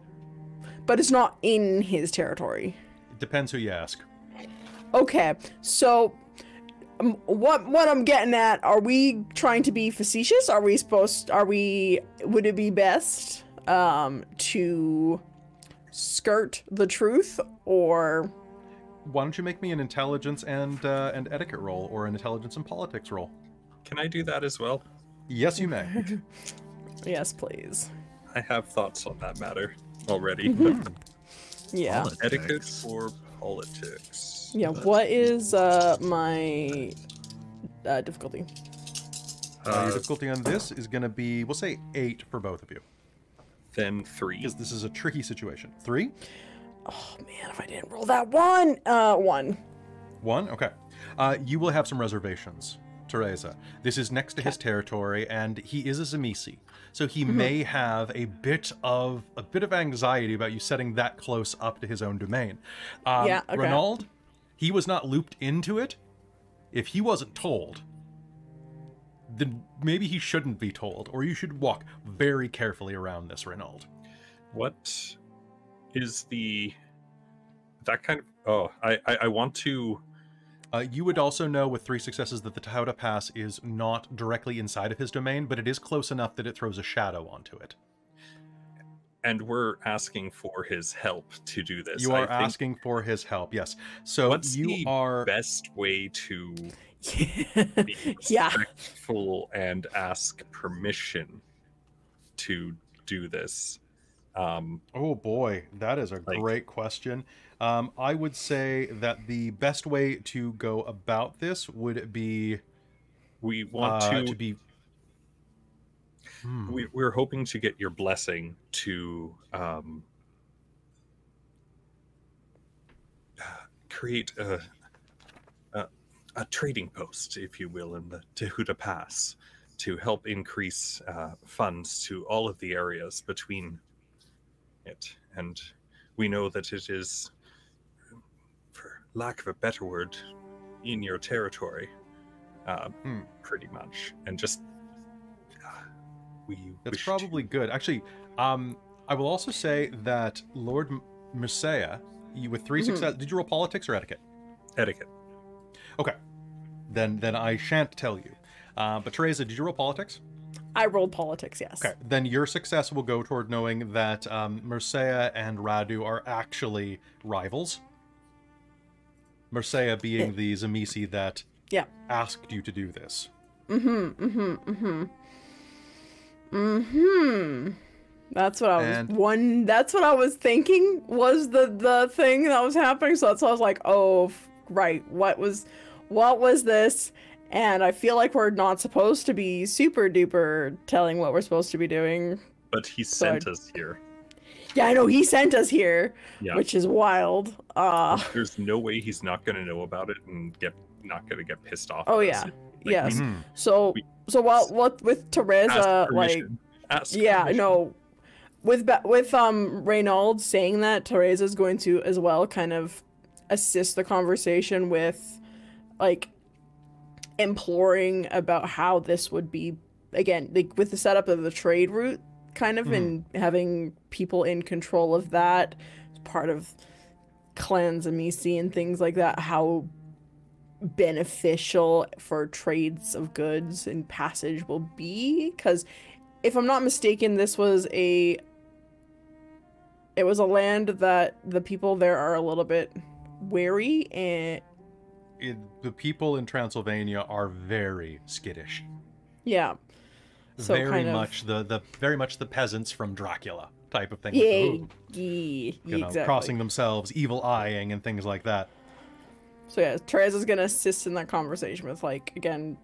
But it's not in his territory. It depends who you ask. Okay, so what I'm getting at, are we trying to be facetious? Would it be best to skirt the truth, or why don't you make me an intelligence and etiquette roll, or an intelligence and politics roll? Can I do that as well? Yes, you may. Yes, please. I have thoughts on that matter already. Yeah. Politics. Etiquette or politics? Yeah, what is my difficulty? Your difficulty on this is going to be, we'll say 8 for both of you. Then 3. Because this is a tricky situation. 3? Oh man, if I didn't roll that one. 1. 1? Okay. You will have some reservations, Tereza. This is next to his territory, and he is a Zamisi, so he may have a bit of anxiety about you setting that close up to his own domain. Yeah, okay. Rainald, he was not looped into it. If he wasn't told, then maybe he shouldn't be told, or you should walk very carefully around this, Rainald. What is that kind of... Oh, I want to... You would also know with 3 successes that the Tihuta Pass is not directly inside of his domain, but it is close enough that it throws a shadow onto it. And we're asking for his help to do this. You are asking for his help, yes. So what's you the are best way to be Yeah. respectful and ask permission to do this? Oh boy, that is a great question. I would say that the best way to go about this would be we want to be. We're hoping to get your blessing to create a trading post, if you will, in the Tihuta Pass to help increase funds to all of the areas between it. And we know that it is, for lack of a better word, in your territory, pretty much. And just That's probably good. Actually, I will also say that Lord Messiah, with 3 success, did you roll politics or etiquette? Etiquette. Okay, then I shan't tell you. But Tereza, did you roll politics? I rolled politics, yes. Okay, then your success will go toward knowing that Messiah and Radu are actually rivals. Messiah being the Zamisi that asked you to do this. That's what that's what I was thinking was the thing that was happening. So that's why I was like, oh, right. What was this? And I feel like we're not supposed to be super duper telling what we're supposed to be doing. But he sent us here. Yeah, I know he sent us here, yeah. Which is wild. There's no way he's not going to know about it and not going to get pissed off. Oh yeah, like, yes. So what with Tereza, with Rainald saying that, Tereza's going to as well kind of assist the conversation with like imploring about how this would be, again, like with the setup of the trade route kind of and having people in control of that as part of clans and Misi and things like that, how beneficial for trades of goods and passage will be. Because if I'm not mistaken, it was a land that the people there are a little bit wary, and the people in Transylvania are very skittish. Yeah. So very much the peasants from Dracula. type of thing. Yay. Like, ooh, Yeah, exactly. crossing themselves, evil eyeing, and things like that. So yeah, Tereza's gonna assist in that conversation with, like, again,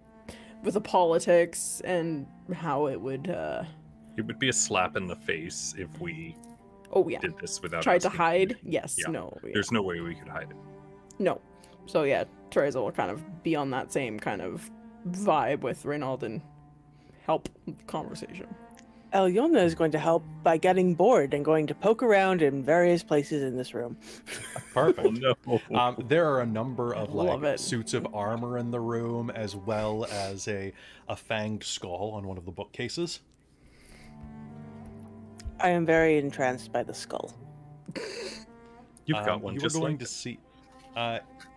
with the politics and how it would, It would be a slap in the face if we oh yeah, did this without tried to asking. hide. Yes, Yeah. no, yeah. There's no way we could hide it. No. So yeah, Tereza will kind of be on that same kind of vibe with Rainald and help the conversation. Alëna is going to help by getting bored and going to poke around in various places in this room. Perfect. Oh, no. There are a number of Love like it. suits of armor in the room, as well as a fanged skull on one of the bookcases. I am very entranced by the skull. You've got one You were just going like to see.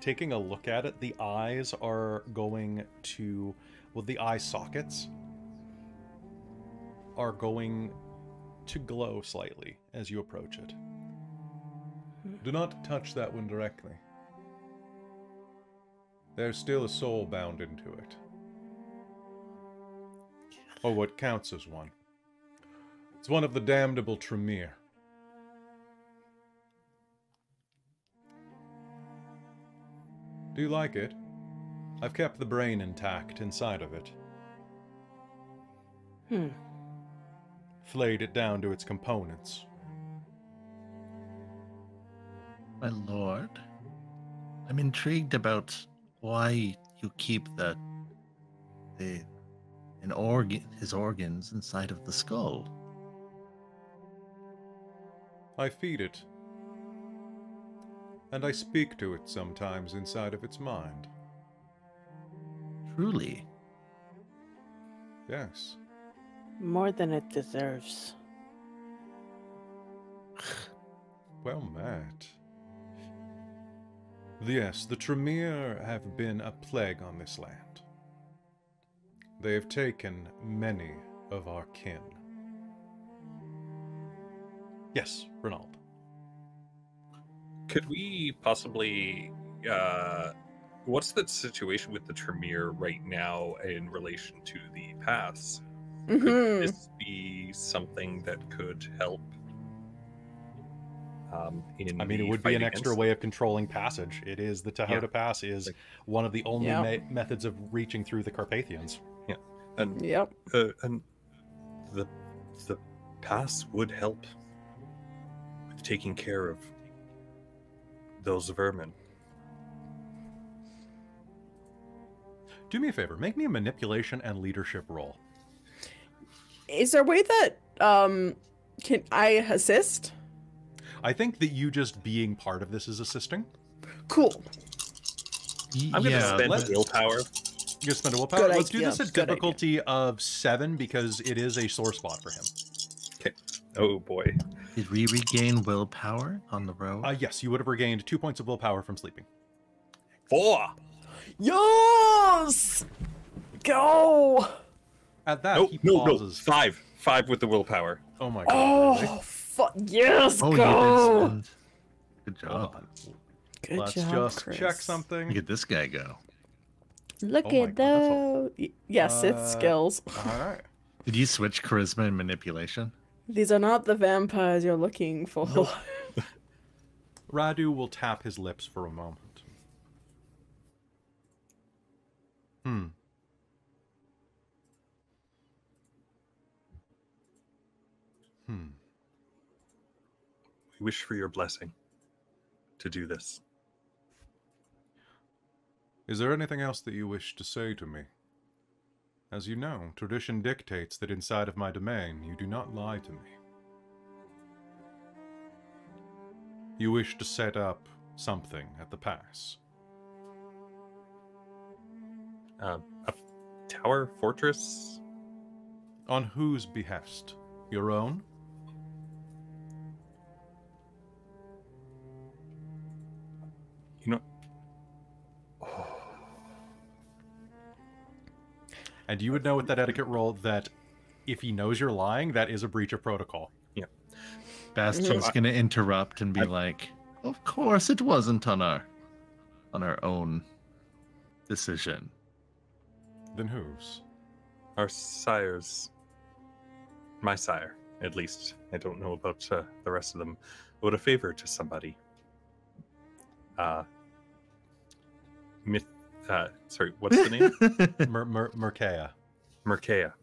Taking a look at it, the eyes are going to, well, the eye sockets are going to glow slightly as you approach it. Do not touch that one directly. There's still a soul bound into it. Or what counts as one. It's one of the damnable Tremere. Do you like it? I've kept the brain intact inside of it. Flayed it down to its components. My lord, I'm intrigued about why you keep his organs inside of the skull. I feed it. And I speak to it sometimes inside of its mind. Truly. Yes. More than it deserves. Well met. Yes, the Tremere have been a plague on this land. They have taken many of our kin. Yes, Rainald. Could we possibly what's the situation with the Tremere right now in relation to the pass? Could this be something that could help in I mean, the it would be fight an extra against- way of controlling passage. It is the Tihuta Pass is Like- one of the only Yep. methods of reaching through the Carpathians. and Yep. and the pass would help with taking care of those vermin. Do me a favor, make me a manipulation and leadership roll. Is there a way that can I assist? I think that you just being part of this is assisting. Cool. I'm going to spend let's- willpower. You spend a willpower. Good Let's do idea, this at good idea. difficulty of 7 because it is a sore spot for him. Oh boy. Did we regain willpower on the road? Yes, you would have regained 2 points of willpower from sleeping. 4. Yes! Go! At that, No, he no, pauses. 5. 5 with the willpower. Oh my god. really? Oh, fuck. Yes, Oh, go! you did spend. Good Hold job. on. Good Let's job, just Chris. check something. Look at this guy go. Look Oh my at God, that's those. Yes, it's skills. Alright. Did you switch charisma and manipulation? These are not the vampires you're looking for. Radu will tap his lips for a moment. We wish for your blessing to do this. Is there anything else that you wish to say to me? As you know, tradition dictates that inside of my domain, you do not lie to me. You wish to set up something at the pass. A tower fortress? On whose behest? Your own? You know, And you would know with that etiquette roll that if he knows you're lying, that is a breach of protocol. Bastien's gonna interrupt and be like, "Of course, it wasn't on our own decision." Then whose? our sires. My sire. At least I don't know about the rest of them. Owed a favor to somebody. Sorry, what's the name? Merkea. Merkea.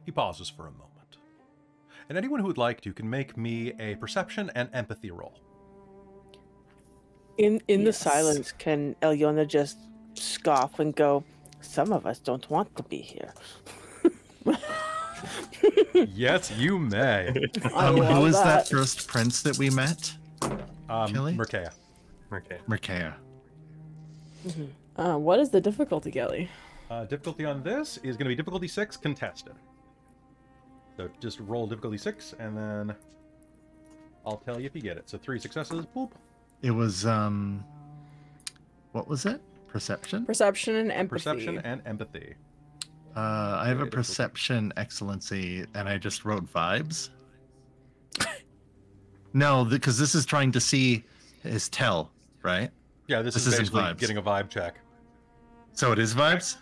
He pauses for a moment. And anyone who would like to can make me a perception and empathy roll. In the Yes. silence, can Alëna just scoff and go, "Some of us don't want to be here." Yes, you may. Who was that first prince that we met? Kelly? Merkea. Merkea. Merkea. What is the difficulty, Kelly? Difficulty on this is going to be difficulty 6, contested. So just roll difficulty 6, and then I'll tell you if you get it. So 3 successes, boop. It was, what was it? Perception? Perception and empathy. Perception and empathy. I have a perception excellency, and I just wrote vibes. No, because this is trying to see his tell, right? Yeah, this is isn't basically vibes. getting a vibe check. So it is vibes?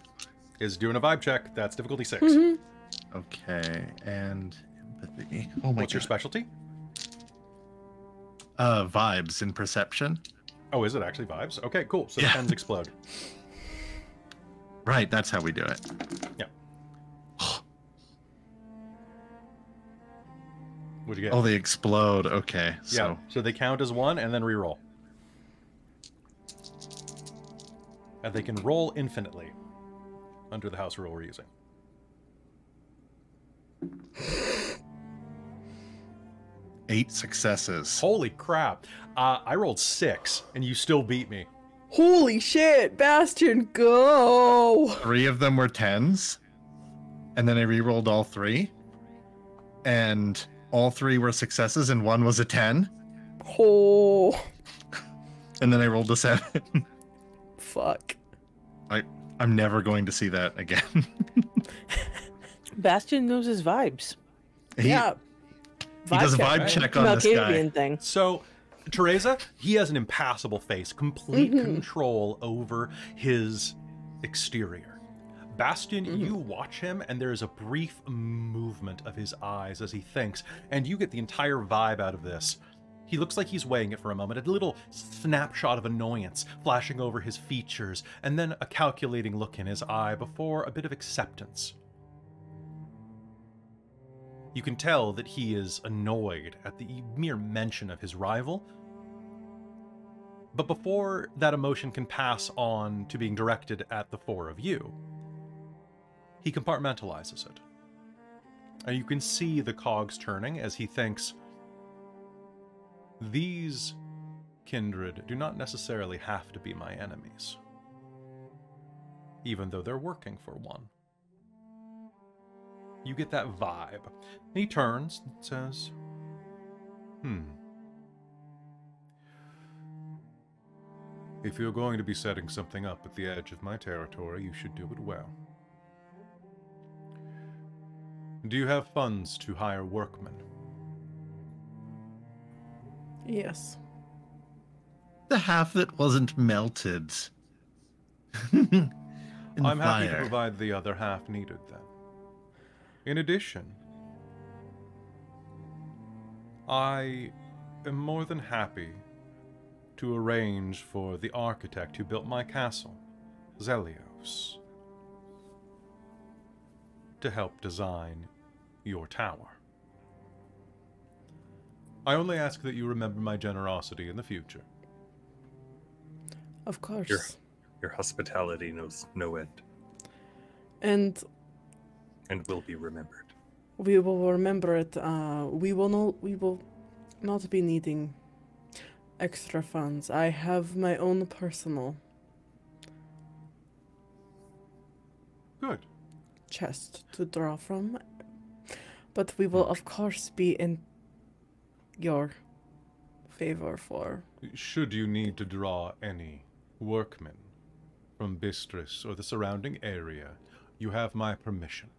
Is doing a vibe check. That's difficulty 6. Okay, and empathy. Oh my What's your God. specialty? Vibes in perception. Oh, is it actually vibes? Okay, cool. So Yeah. the pens explode. Right, that's how we do it. Yeah. What'd you get? Oh, they explode. Okay, yeah. so So they count as 1 and then reroll. And they can roll infinitely under the house rule we're using. eight successes. Holy crap. I rolled 6 and you still beat me. Holy shit, Bastien, go! 3 of them were 10s, and then I re-rolled all 3, and all 3 were successes, and 1 was a 10, Oh, and then I rolled a 7. fuck. I'm never going to see that again. Bastien knows his vibes. He Yeah. does a check, vibe right? check on this guy. Malkavian thing. So, Tereza, he has an impassible face, complete control over his exterior. Bastien, you watch him, and there's a brief movement of his eyes as he thinks, and you get the entire vibe out of this. He looks like he's weighing it for a moment, a little snapshot of annoyance flashing over his features, and then a calculating look in his eye before a bit of acceptance. You can tell that he is annoyed at the mere mention of his rival. But before that emotion can pass on to being directed at the 4 of you, he compartmentalizes it. And you can see the cogs turning as he thinks, these kindred do not necessarily have to be my enemies, even though they're working for one. You get that vibe. And he turns and says, If you're going to be setting something up at the edge of my territory, you should do it well. Do you have funds to hire workmen? Yes. The half that wasn't melted. In I'm happy to fire. provide the other half needed then. In addition, I am more than happy to arrange for the architect who built my castle, Zelios, to help design your tower. I only ask that you remember my generosity in the future. Of course. Your hospitality knows no end And and will be remembered. we will remember it. We will not be needing extra funds. I have my own personal Good. chest to draw from. But we will of course be in your favor for Should you need to draw any workmen from Bistris or the surrounding area, you have my permission.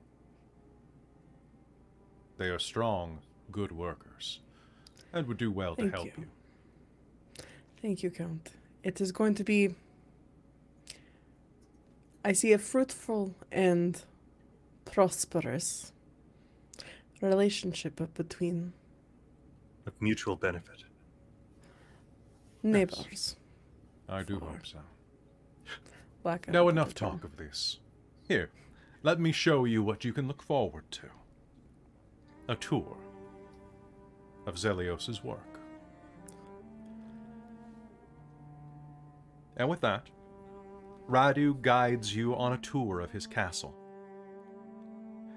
They are strong, good workers, and would do well to Thank help you. you. Thank you, Count. It is going to be I see a fruitful and prosperous relationship between Of mutual benefit. neighbors. I do hope so. Black Now eyed enough children. talk of this. Here, let me show you what you can look forward to. A tour of Zelios's work. And with that, Radu guides you on a tour of his castle.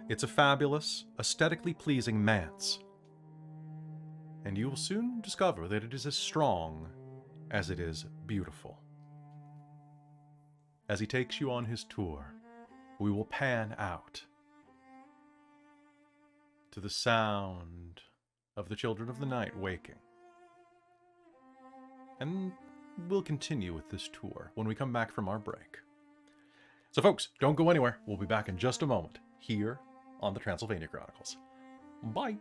It's a fabulous, aesthetically pleasing manse, and you will soon discover that it is as strong as it is beautiful. As he takes you on his tour, we will pan out to the sound of the children of the night waking. And we'll continue with this tour when we come back from our break. So folks, don't go anywhere. We'll be back in just a moment here on the Transylvania Chronicles. Bye.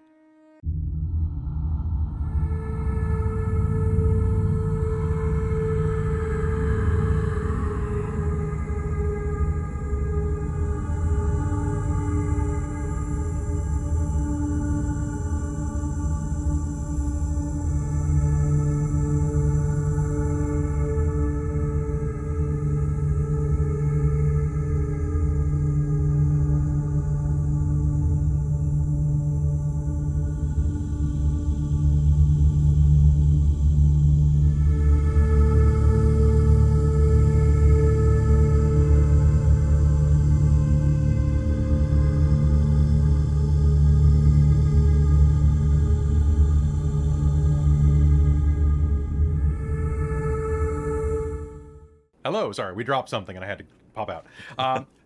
Hello, sorry, we dropped something and I had to pop out.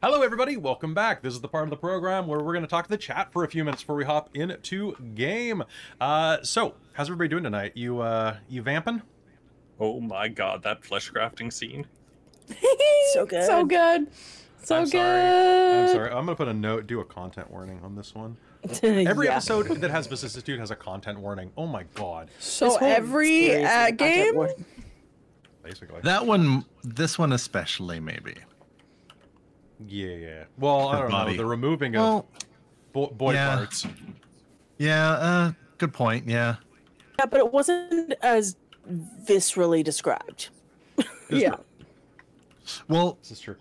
Hello, everybody, welcome back. This is the part of the program where we're going to talk to the chat for a few minutes before we hop into game. So, how's everybody doing tonight? You vamping? Oh my god, that flesh crafting scene. So good. So good. So I'm good. sorry. I'm sorry. I'm going to put a note, do a content warning on this one. Every Yeah. episode that has vicissitude has a content warning. Oh my god. So This whole every series is a content game. warning. Basically. That one, this one especially, maybe. Yeah. Well, I For don't know. body. The removing Well, of boy yeah. parts. Yeah, good point, yeah. Yeah, but it wasn't as viscerally described. Yeah. Well, This is true.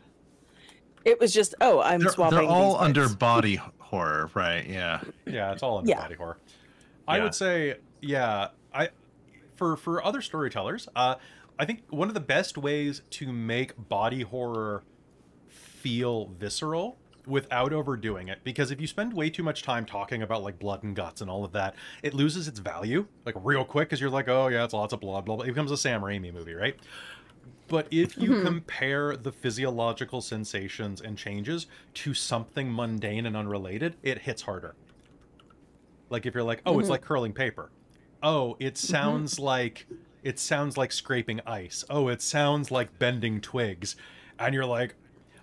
It was just, oh, I'm they're swapping. all these under parts. body horror, right? Yeah. Yeah, it's all under Yeah. body horror. I Yeah. would say, yeah, for other storytellers, I think one of the best ways to make body horror feel visceral without overdoing it, because if you spend way too much time talking about like blood and guts and all of that, it loses its value like real quick, because you're like, oh yeah, it's lots of blood, blah, blah. It becomes a Sam Raimi movie, right? But if you compare the physiological sensations and changes to something mundane and unrelated, it hits harder. Like if you're like, oh, it's like curling paper. Oh, it sounds like scraping ice. Oh, it sounds like bending twigs. And you're like,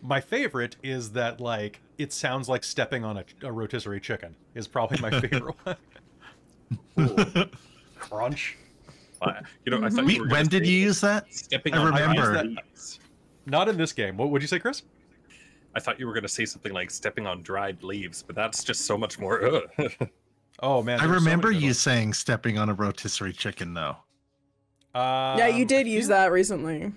my favorite is that like it sounds like stepping on a rotisserie chicken is probably my favorite one. Ooh. Crunch. You know, I thought you were When gonna did say you use that? Stepping I on remember. dried leaves. Not in this game. What would you say, Chris? I thought you were going to say something like stepping on dried leaves, but that's just so much more. Oh man, I there's so remember many good you ones. saying stepping on a rotisserie chicken, though. Yeah, you did I use feel- that recently.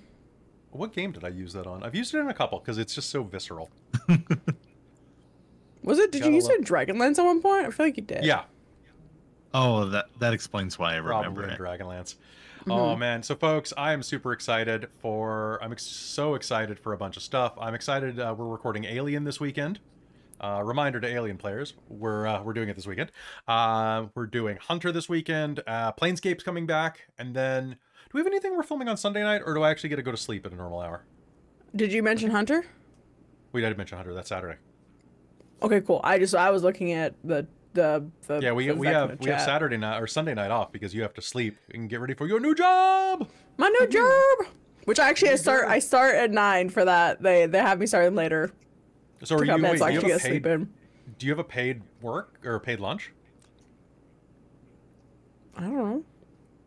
What game did I use that on? I've used it in a couple because it's just so visceral. Was it? Did you Gotta use love- it in Dragonlance at one point? I feel like you did. Yeah, Oh, that explains why I remember probably in it. Dragonlance. Oh man, so folks, I am super excited for. So excited for a bunch of stuff. I'm excited. We're recording Alien this weekend. Reminder to Alien players, we're doing it this weekend. We're doing Hunter this weekend. Planescape's coming back, and then do we have anything we're filming on Sunday night, or do I actually get to go to sleep at a normal hour? Did you mention Hunter? We did mention Hunter. That's Saturday. Okay, cool. I was looking at the Yeah, we the have chat. Saturday night or Sunday night off because you have to sleep and get ready for your new job. My new job, which actually I start at 9 for that. They have me starting later. So are Took you? out meds Wait, so I do you can have get a sleep paid? in. Do you have a paid work or a paid lunch? I don't know.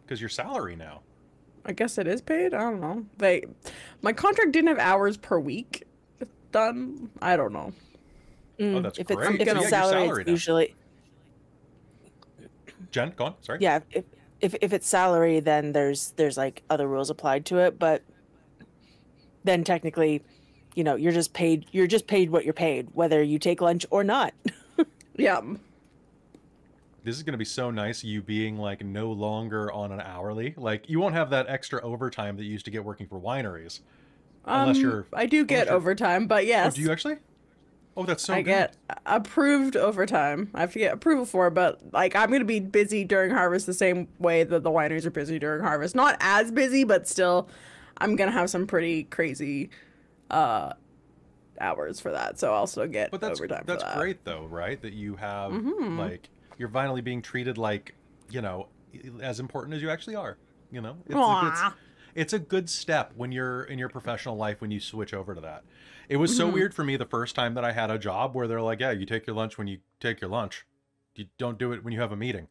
Because your salary now. I guess it is paid. I don't know. My contract didn't have hours per week, done. I don't know. Oh, that's if great. It's, if So you it's got your salary, salary it's now. usually Jen, go on. Sorry. yeah. If it's salary, then there's like other rules applied to it, but then technically, you know, you're just paid what you're paid, whether you take lunch or not. Yeah. This is going to be so nice, you being like no longer on an hourly. Like you won't have that extra overtime that you used to get working for wineries. Unless you're... I do get overtime, but yes. Oh, do you actually? Oh, that's so I good. get approved overtime. I have to get approval for it, but like I'm going to be busy during harvest the same way that the wineries are busy during harvest. Not as busy, but still I'm going to have some pretty crazy hours for that. So I'll still get overtime for that. That's great though, right? That you have like you're finally being treated like, you know, as important as you actually are, you know? It's a good step when you're in your professional life when you switch over to that. It was so weird for me the first time that I had a job where they're like, yeah, you take your lunch when you take your lunch. You don't do it when you have a meeting.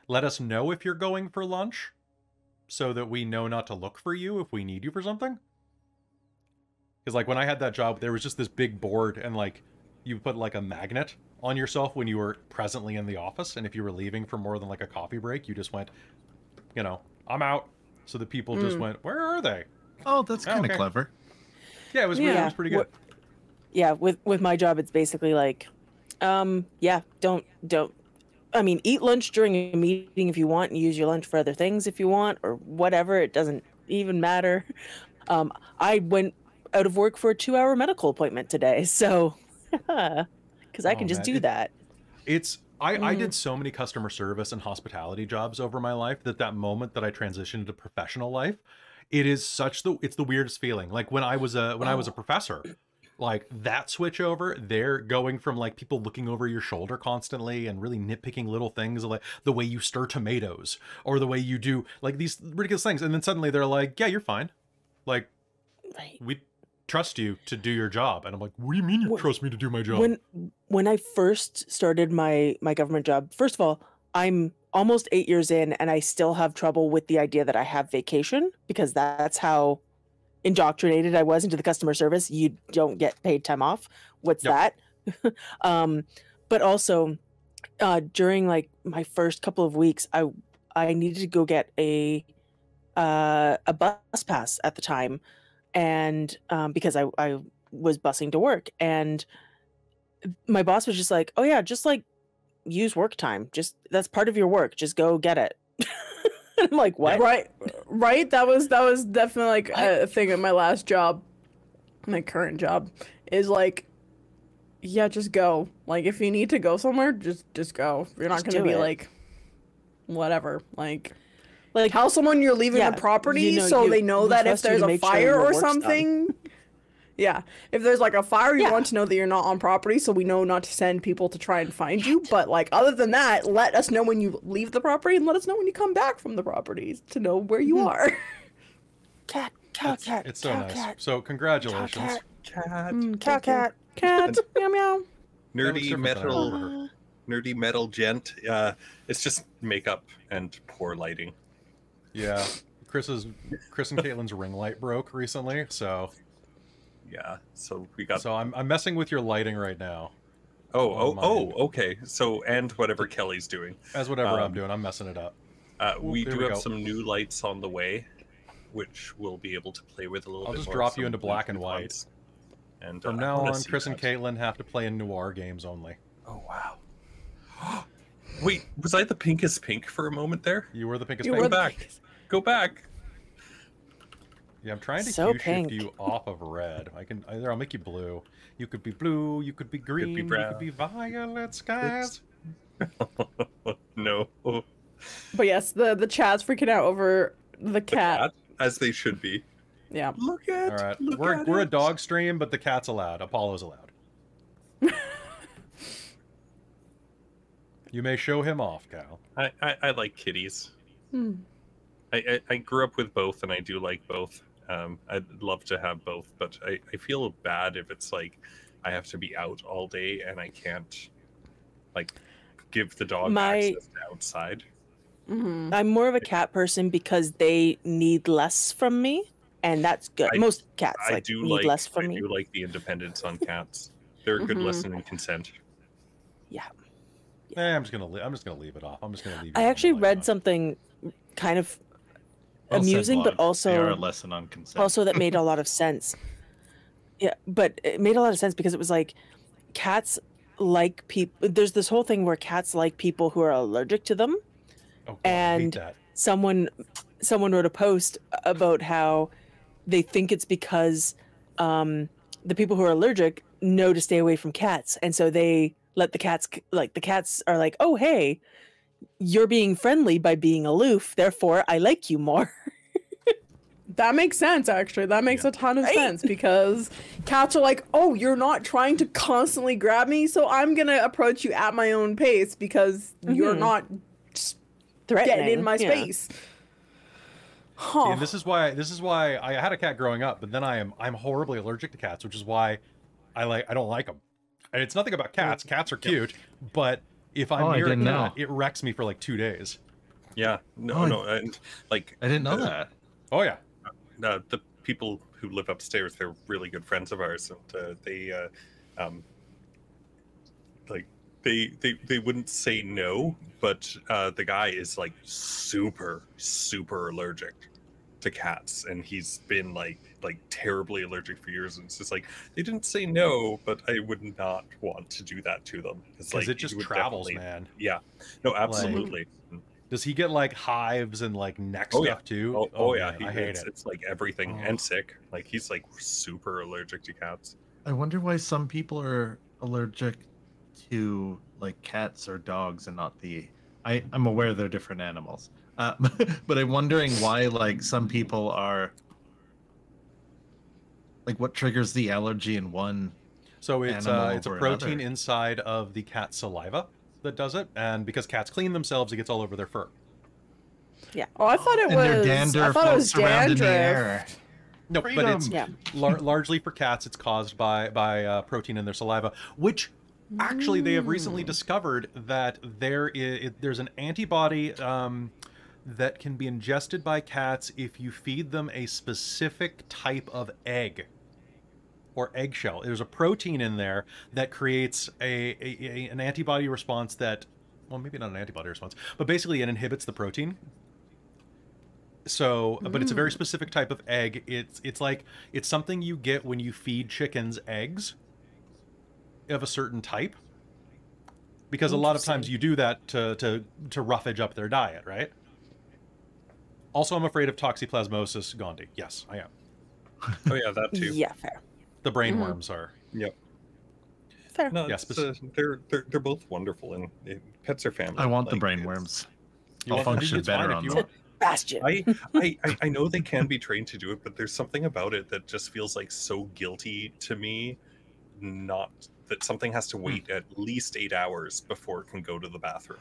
Let us know if you're going for lunch so that we know not to look for you if we need you for something. Because like when I had that job, there was just this big board and like you put like a magnet on yourself when you were presently in the office. And if you were leaving for more than like a coffee break, you just went, you know, I'm out. So the people just went, where are they? Oh, that's kind of clever. Yeah, it was weird. It was pretty good. Yeah, with my job, it's basically like, yeah, don't. I mean, eat lunch during a meeting if you want, and use your lunch for other things if you want, or whatever. It doesn't even matter. I went out of work for a 2-hour medical appointment today, so because I can just do that. I did so many customer service and hospitality jobs over my life that moment that I transitioned to professional life, it's the weirdest feeling. Like when I was a professor, like that switch over, they're going from like people looking over your shoulder constantly and really nitpicking little things like the way you stir tomatoes or the way you do like these ridiculous things. And then suddenly they're like, yeah, you're fine. Like we trust you to do your job. And I'm like, what do you mean you trust me to do my job? When I first started my government job, first of all, I'm almost 8 years in and I still have trouble with the idea that I have vacation because that's how indoctrinated I was into the customer service. You don't get paid time off. What's that? But also during like my first couple of weeks, I needed to go get a bus pass at the time. And because I was busing to work, and my boss was just like, oh yeah, just like use work time. Just that's part of your work. Just go get it. I'm like, what? Right. That was definitely like a thing at my last job. My current job is like, yeah, just go. Like if you need to go somewhere, just go. You're not going to be like, whatever. Like tell someone you're leaving the property so they know that if there's a fire or something. Yeah. If there's like a fire, you want to know that you're not on property so we know not to send people to try and find you. But like other than that, let us know when you leave the property and let us know when you come back from the property to know where you are. Cat. It's so nice. So congratulations. Cat. Meow meow. Nerdy metal gent. It's just makeup and poor lighting. Yeah. Chris and Caitlin's ring light broke recently, so yeah. So we got. So I'm messing with your lighting right now. Okay. So and whatever Kelly's doing. As whatever I'm doing, I'm messing it up. We do have some new lights on the way, which we'll be able to play with a little bit more. I'll just drop you into black and white. And from now on, Chris and Caitlin have to play in noir games only. Oh wow. Wait, was I the pinkest pink for a moment there? You were the pinkest pink. Go back. Yeah, I'm trying to shift you off of red. I'll make you blue. You could be blue, you could be green, you could be violet skies. No. But yes, the chat's freaking out over the cat. As they should be. Yeah. Look at. All right, we're a dog stream, but the cat's allowed. Apollo's allowed. You may show him off, Cal. I like kitties. I grew up with both, and I do like both. I'd love to have both, but I feel bad if it's like I have to be out all day and I can't like give the dog access to outside. I'm more of a cat person because they need less from me. and that's good. Most cats I need less from me. I do like the independence on cats. They're a good lesson in consent. Yeah. I'm just gonna leave it off. I'm just gonna leave. I actually read something kind of amusing, but also they are a lesson on consent. Also that made a lot of sense. Yeah, but it made a lot of sense because it was like cats like people. There's this whole thing where cats like people who are allergic to them. Oh, God, and I hate that. someone wrote a post about how they think it's because the people who are allergic know to stay away from cats, and so they let the cats, like the cats are like, oh hey, you're being friendly by being aloof, therefore I like you more. That makes sense, actually. That makes a ton of sense, because cats are like, oh, you're not trying to constantly grab me, so I'm gonna approach you at my own pace because you're not getting in my space. Huh. See, and this is why I had a cat growing up, but then I'm horribly allergic to cats, which is why I don't like them. And it's nothing about cats. Cats are cute, but if I'm near a cat, it wrecks me for like 2 days. Yeah, no, and like I didn't know that. Oh yeah, the people who live upstairs, they're really good friends of ours, and they wouldn't say no, but the guy is like super allergic to cats, and he's been like terribly allergic for years, and it's just like they didn't say no, but I would not want to do that to them because it just travels, man. Yeah, no, absolutely. Does he get like hives and like neck stuff too? Oh yeah, I hate it. It's like everything and sick. Like he's like super allergic to cats. I wonder why some people are allergic to like cats or dogs and not the. I'm aware they're different animals, but I'm wondering why like some people are. Like what triggers the allergy in one? So it's a protein inside of the cat's saliva that does it, and because cats clean themselves, it gets all over their fur. Yeah. Oh, I thought it was dandruff. No, but it's largely for cats. It's caused by protein in their saliva, which actually they have recently discovered that there's an antibody that can be ingested by cats if you feed them a specific type of egg or eggshell. There's a protein in there that creates an antibody response that, well, maybe not an antibody response, but basically it inhibits the protein. So, but it's a very specific type of egg. It's something you get when you feed chickens eggs of a certain type, because a lot of times you do that to roughage up their diet, right? Also, I'm afraid of toxoplasmosis gondii. Yes, I am. Oh yeah, that too. Yeah, fair. The brain worms are. Yep. Fair. No, they're both wonderful, and pets are family. I want the brain worms. I'll function better on them. Bastien. I know they can be trained to do it, but there's something about it that just feels like so guilty to me. Not that something has to wait at least 8 hours before it can go to the bathroom.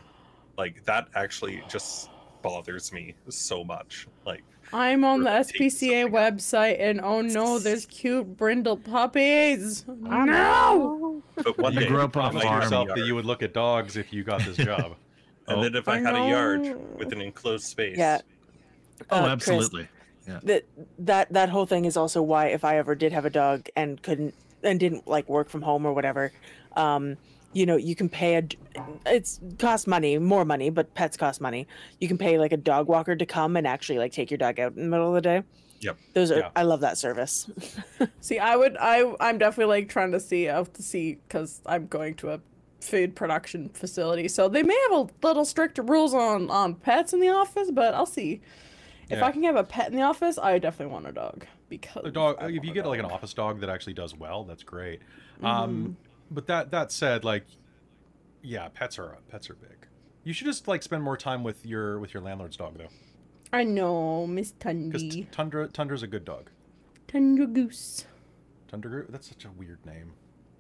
Like that actually just bothers me so much. Like I'm on the SPCA website, and oh no, there's cute brindle puppies. No. But one day, grew up on a farm. Yourself that you would look at dogs if you got this job. And then if I had a yard with an enclosed space. Yeah. Oh, absolutely. Chris, that whole thing is also why if I ever did have a dog and didn't like work from home or whatever, you can pay it's costs more money, but pets cost money. You can pay like a dog walker to come and actually like take your dog out in the middle of the day. Yep. I love that service. See, I'm definitely like trying to see because I'm going to a food production facility, so they may have a little stricter rules on pets in the office, but I'll see. If I can have a pet in the office, I definitely want a dog, because a dog, if you get like an office dog that actually does well, that's great. But that said, like, yeah, pets are big. You should just like spend more time with your landlord's dog, though. I know, Miss Tundy. Because Tundra's a good dog. Tundra Goose. Tundra Goose? That's such a weird name.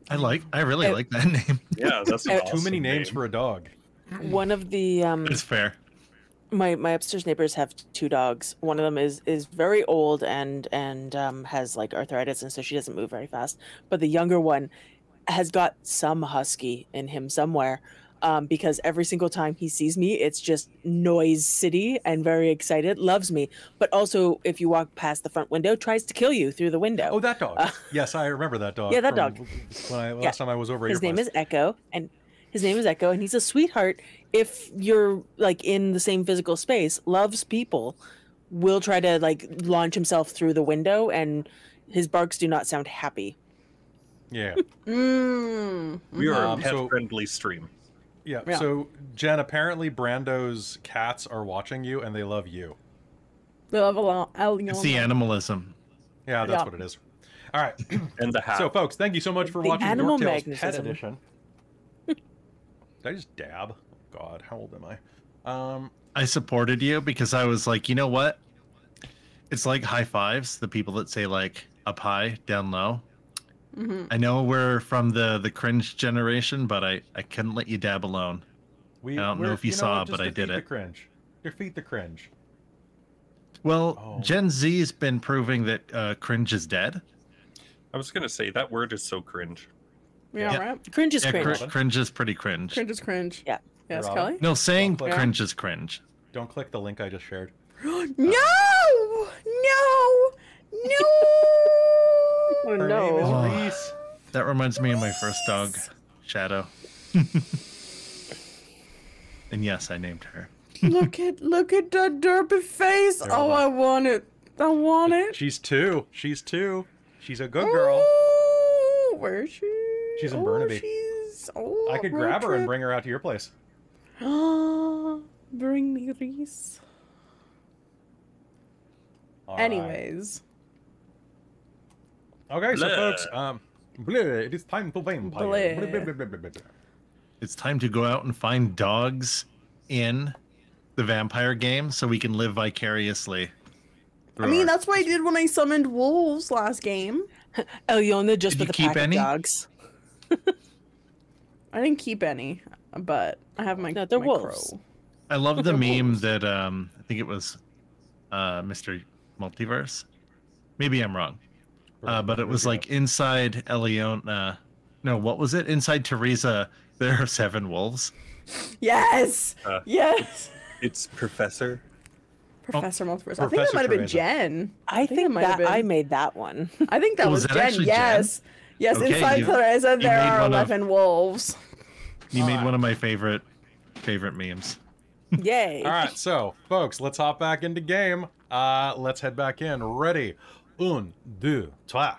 I really like that name. Yeah, that's awesome too many names for a dog. One of the it's fair. My upstairs neighbors have 2 dogs. One of them is very old and has like arthritis, and so she doesn't move very fast. But the younger one has got some husky in him somewhere. because every single time he sees me, it's just noise city and very excited, loves me. But also, if you walk past the front window, tries to kill you through the window. Oh, that dog. Yes, I remember that dog. Yeah, that from dog. Last time I was over His your name place. is Echo, and he's a sweetheart. If you're like in the same physical space, loves people, will try to like launch himself through the window, and his barks do not sound happy. Yeah. We are a So- pet-friendly stream. Yeah. Yeah. So, Jen, apparently Brando's cats are watching you and they love you. They love Alëna. It's the animalism. Yeah, that's Yeah. what it is. All right. And the hat. So, folks, thank you so much for The watching animal Dork Tales Pet magnetism. Edition. Did I just dab? God, how old am I? I supported you because I was like, you know what? It's like high fives, the people that say like up high, down low. I know we're from the cringe generation, but I couldn't let you dab alone. I don't know if you saw, what? but Just I did defeat the it. cringe. Defeat the cringe. Well, Oh. Gen Z's been proving that cringe is dead. I was going to say, that word is so cringe. Yeah, Yeah. right? Cringe is Yeah, cringe. cringe is pretty cringe. Cringe is cringe. Yeah. Yes, You're Kelly? No, saying Don't click. cringe is cringe. Don't click the link I just shared. No! No! No! Oh, Her no. name is Oh. Reese. That reminds me of my first dog, Shadow. And yes, I named her. Look at that derpy face. There, Oh, hold on. I want it. I want it. She's two. She's two. She's a good girl. Oh, where is she? She's in Burnaby. I could grab her and bring her out to your place. Bring me Reese. All right. Anyways. Okay, so Bleh. folks, bleh, it is time for vampire. Bleh. Bleh, bleh, bleh, bleh, bleh, bleh. It's time to go out and find dogs in the vampire game so we can live vicariously. I mean, that's what I did when I summoned wolves last game. Alëna just Did with you a keep pack any? of dogs. I didn't keep any, but I have my, No, they're my wolves. crow. I love the They're meme wolves. that I think it was Mr. Multiverse. Maybe I'm wrong. But it was like inside Alëna. No, what was it? Inside Tereza, there are 7 wolves. Yes! Uh, Yes! It's Professor. Professor Multiverse. I think Professor that might have been Tereza. Jen. I think it might have that I been. made that one. I think that Oh, was was that Jen. actually Jen? Yes. Yes, Okay, inside you- Tereza, you there made are one of- 11 wolves. You made Alright. one of my favorite memes. Yay. All right, so folks, let's hop back into game. Let's head back in. Ready? Un, deux, trois.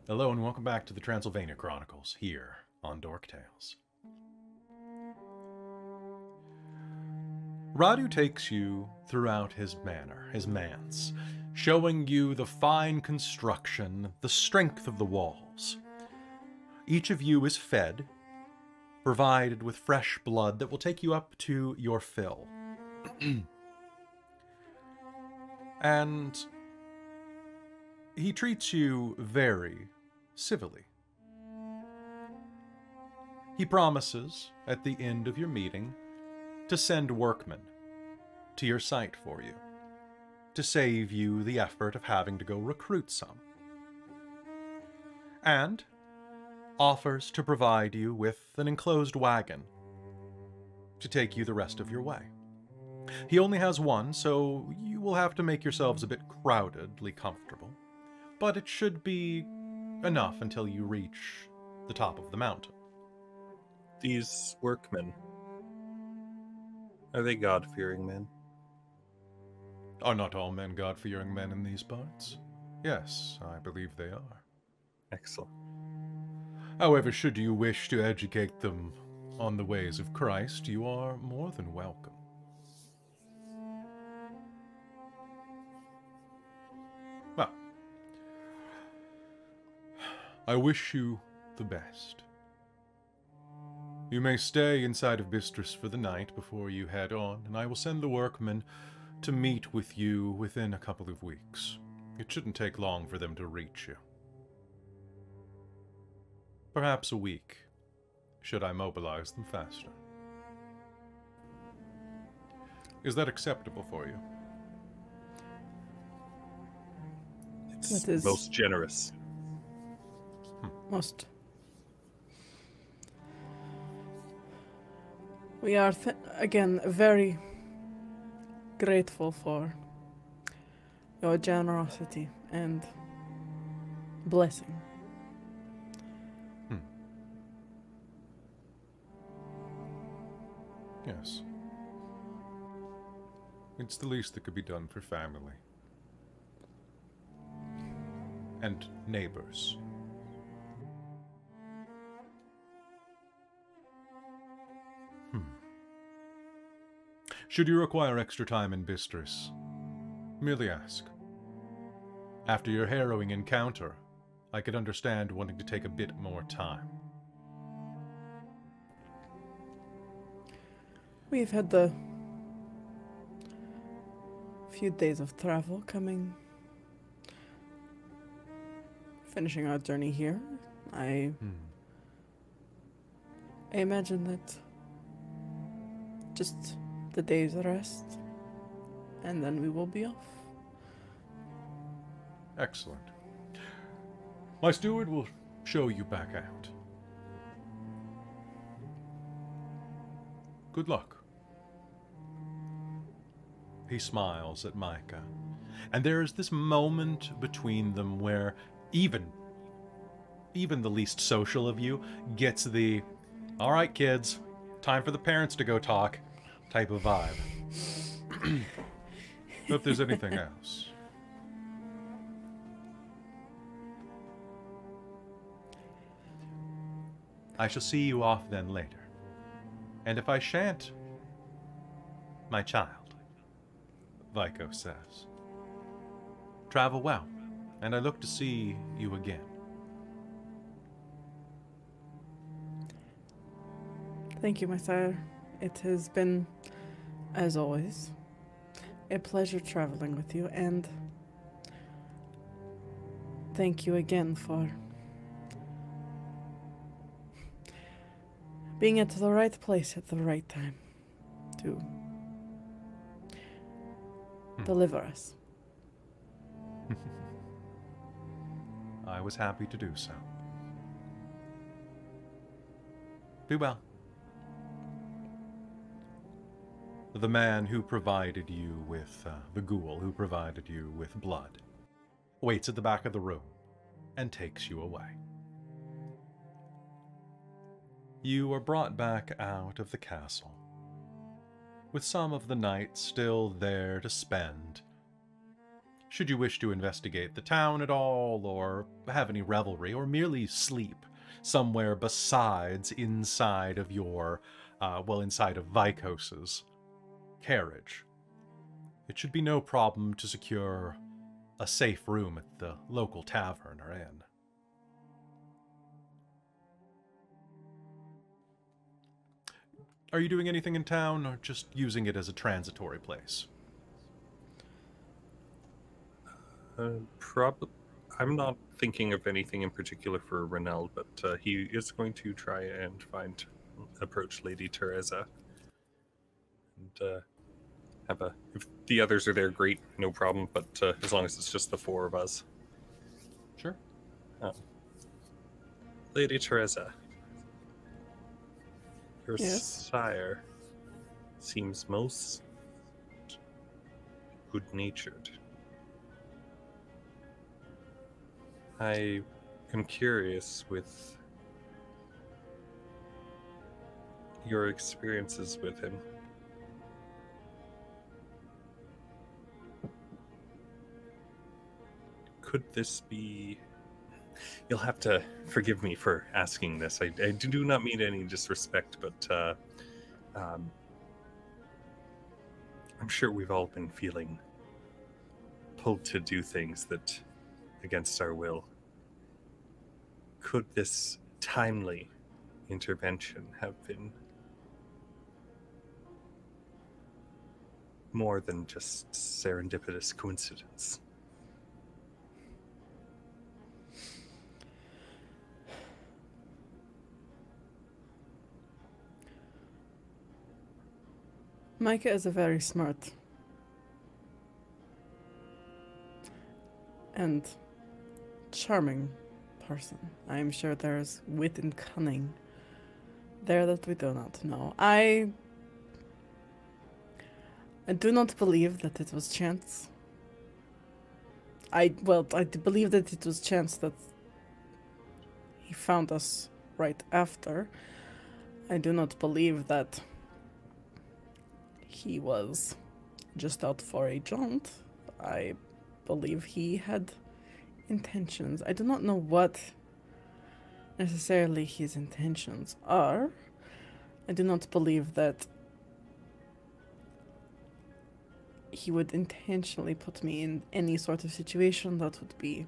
Hello and welcome back to the Transylvania Chronicles here on Dork Tales. Radu takes you throughout his manor, his manse, showing you the fine construction, the strength of the walls. Each of you is fed, provided with fresh blood that will take you up to your fill. And he treats you very civilly. He promises, at the end of your meeting, to send workmen to your site for you, to save you the effort of having to go recruit some. And offers to provide you with an enclosed wagon to take you the rest of your way. He only has one, so you will have to make yourselves a bit crowdedly comfortable, but it should be enough until you reach the top of the mountain. These workmen. Are they God-fearing men? Are not all men God-fearing men in these parts? Yes, I believe they are. Excellent. However, should you wish to educate them on the ways of Christ, you are more than welcome. Well, I wish you the best. You may stay inside of Bistris for the night before you head on, and I will send the workmen to meet with you within a couple of weeks. It shouldn't take long for them to reach you. Perhaps a week, should I mobilize them faster. Is that acceptable for you? It's That is- most generous. Most. We are, again, very grateful for your generosity and blessing. Yes. It's the least that could be done for family. And neighbors. Should you require extra time in Bistris, merely ask. After your harrowing encounter, I could understand wanting to take a bit more time. We've had the few days of travel finishing our journey here. I imagine that just the day's rest, and then we will be off. Excellent. My steward will show you back out. Good luck. He smiles at Micah, and there is this moment between them where even the least social of you gets the, all right, kids, time for the parents to go talk type of vibe. If there's anything else. I shall see you off then later. And if I shan't, my child, Vico says. Travel well, and I look to see you again. Thank you, my sire. It has been, as always, a pleasure traveling with you, and thank you again for being at the right place at the right time to deliver us. I was happy to do so. Be well. The man who provided you with, the ghoul who provided you with blood, waits at the back of the room and takes you away. You are brought back out of the castle, with some of the night still there to spend. Should you wish to investigate the town at all, or have any revelry, or merely sleep somewhere besides inside of your, inside of Vicos's carriage, it should be no problem to secure a safe room at the local tavern or inn. Are you doing anything in town, or just using it as a transitory place? I'm not thinking of anything in particular for Rainald, but he is going to try and approach Lady Tereza. And if the others are there, great, no problem, but as long as it's just the four of us. Sure. Lady Tereza, your Yes? sire seems most good-natured. I am curious with your experiences with him. Could this be... You'll have to forgive me for asking this. I do not mean any disrespect, but I'm sure we've all been feeling pulled to do things that against our will. Could this timely intervention have been more than just serendipitous coincidence? Micah is a very smart and charming person. I am sure there is wit and cunning there that we do not know. I I do not believe that it was chance. I believe that it was chance that he found us right after. I do not believe that he was just out for a jaunt. I believe he had intentions. I do not know what necessarily his intentions are. I do not believe that he would intentionally put me in any sort of situation that would be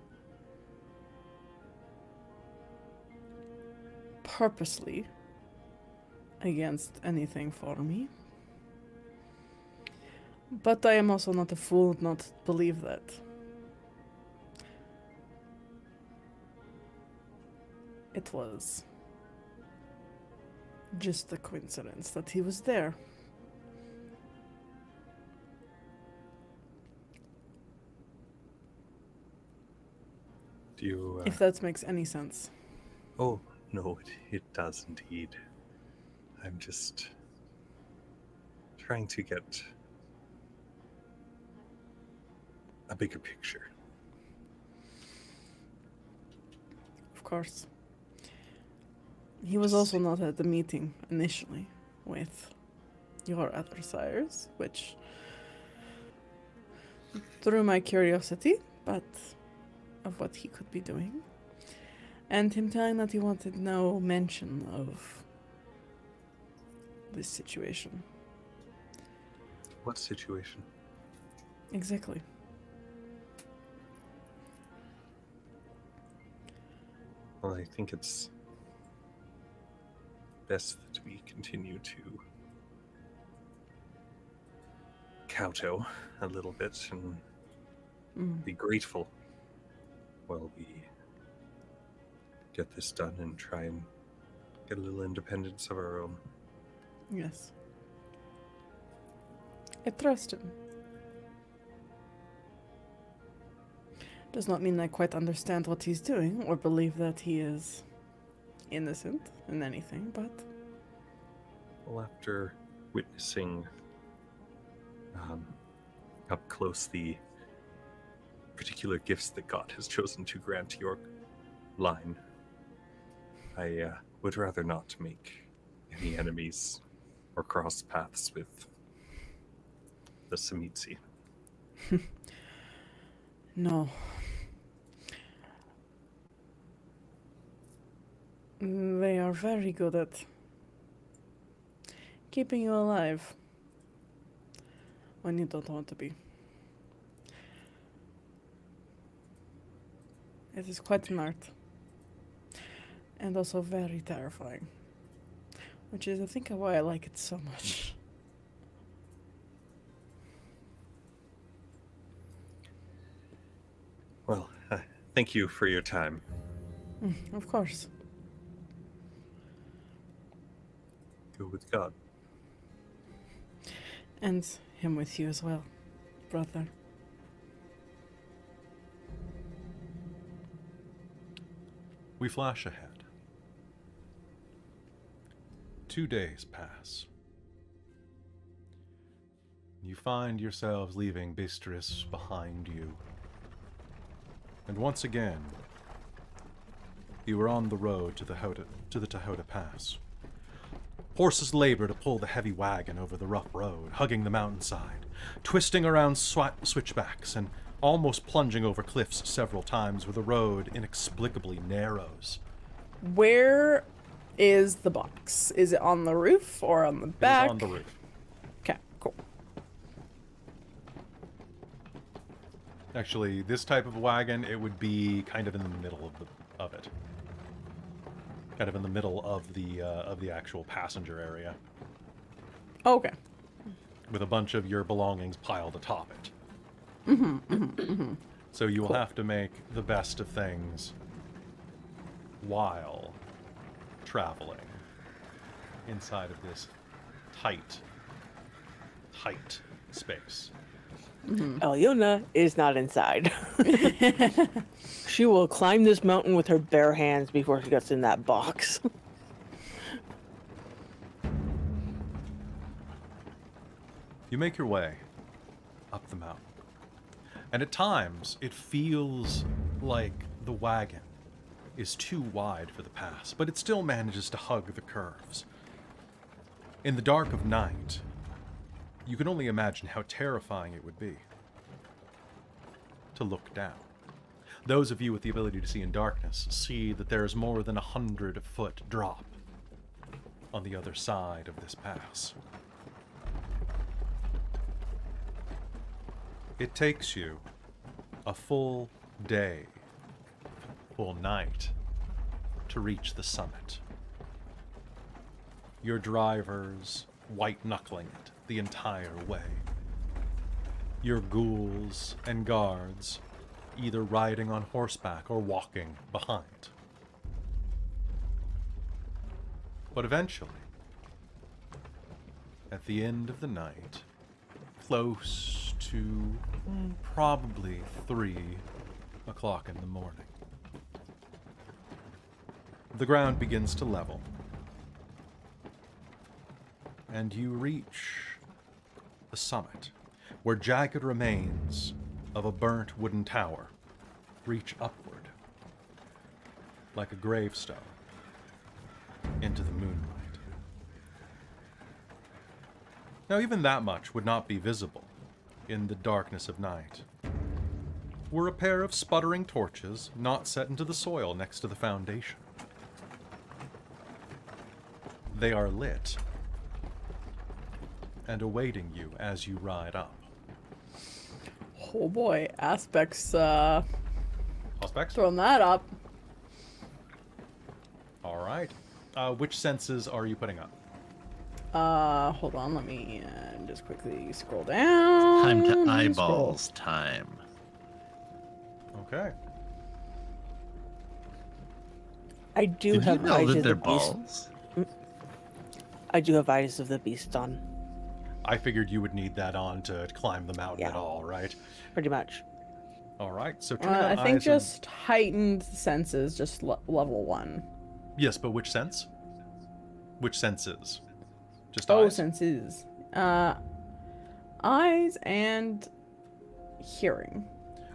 purposely against anything for me. But I am also not a fool not to believe that. It was just a coincidence that he was there. Do you... If that makes any sense. Oh, no, it does indeed. I'm just trying to get a bigger picture. Of course. He was also not at the meeting initially with your other sires, which drew my curiosity, but of what he could be doing. And him telling that he wanted no mention of this situation. What situation? Exactly. Well, I think it's best that we continue to kowtow a little bit and be grateful while we get this done and try and get a little independence of our own. Yes. I trust him. Does not mean I quite understand what he's doing or believe that he is innocent in anything, but... Well, after witnessing up close the particular gifts that God has chosen to grant your line, I would rather not make any enemies or cross paths with the Samitsi. No. They are very good at keeping you alive when you don't want to be. It is quite an art. And also very terrifying. Which is, I think, why I like it so much. Well, thank you for your time. Of course. Go with God. And him with you as well, brother. We flash ahead. 2 days pass. You find yourselves leaving Bistris behind you. And once again, you are on the road to the Tihuta Pass. Horses labor to pull the heavy wagon over the rough road, hugging the mountainside, twisting around switchbacks and almost plunging over cliffs several times where the road inexplicably narrows. Where is the box? Is it on the roof or on the back? It is on the roof. Okay, cool. Actually, this type of wagon, it would be kind of in the middle of it. Kind of in the middle of the actual passenger area. Okay. With a bunch of your belongings piled atop it. So you will Cool. have to make the best of things while traveling inside of this tight space. Alëna is not inside. She will climb this mountain with her bare hands before she gets in that box. You make your way up the mountain. And at times, it feels like the wagon is too wide for the pass, but it still manages to hug the curves. In the dark of night, you can only imagine how terrifying it would be to look down. Those of you with the ability to see in darkness see that there is more than 100-foot drop on the other side of this pass. It takes you a full day, full night, to reach the summit. Your drivers white-knuckling it the entire way. Your ghouls and guards either riding on horseback or walking behind. But eventually, at the end of the night, close to probably 3 o'clock in the morning, the ground begins to level, and you reach the summit, where jagged remains of a burnt wooden tower reach upward like a gravestone into the moonlight. Now, even that much would not be visible in the darkness of night, were a pair of sputtering torches not set into the soil next to the foundation. They are lit and awaiting you as you ride up. Oh boy, aspects, Aspects? throwing that up. Alright. Which senses are you putting up? Hold on, let me just quickly scroll down. Time to Scroll. eyeballs time. Okay. I do Did you have know Eyes that of they're the Beast. balls? I do have Eyes of the Beast on, I figured you would need that on to climb the mountain at Yeah. all, right? pretty much. Alright, so turn on I think eyes just heightened senses, just level 1. Yes, but which sense? Which senses? Just Oh, eyes? senses. Eyes and hearing.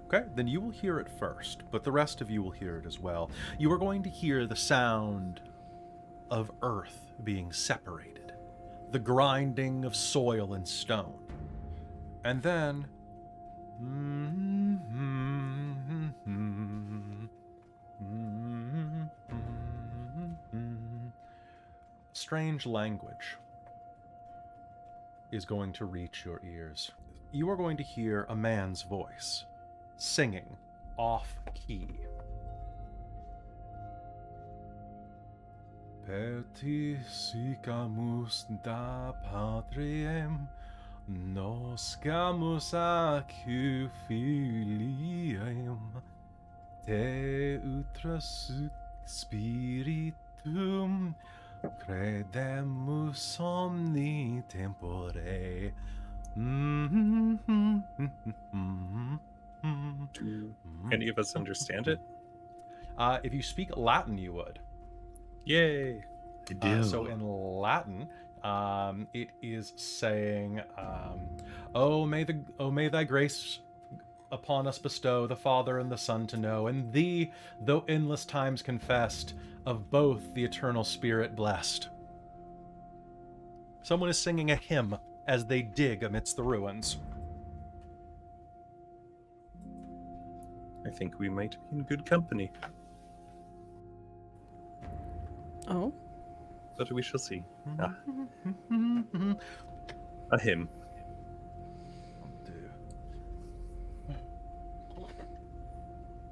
Okay, then you will hear it first, but the rest of you will hear it as well. You are going to hear the sound of earth being separated, the grinding of soil and stone, and then strange language is going to reach your ears. You are going to hear a man's voice singing off key. Petisicamus da patriem, noscamus acu filium, te utras spiritum, credemus omni tempore. Do any of us understand it? If you speak Latin, you would. Yay! I do. So in Latin, it is saying, "Oh, may thy grace upon us bestow, the Father and the Son to know, and thee, though endless times confessed, of both the eternal Spirit blessed." Someone is singing a hymn as they dig amidst the ruins. I think we might be in good company, Oh. but we shall see. A hymn.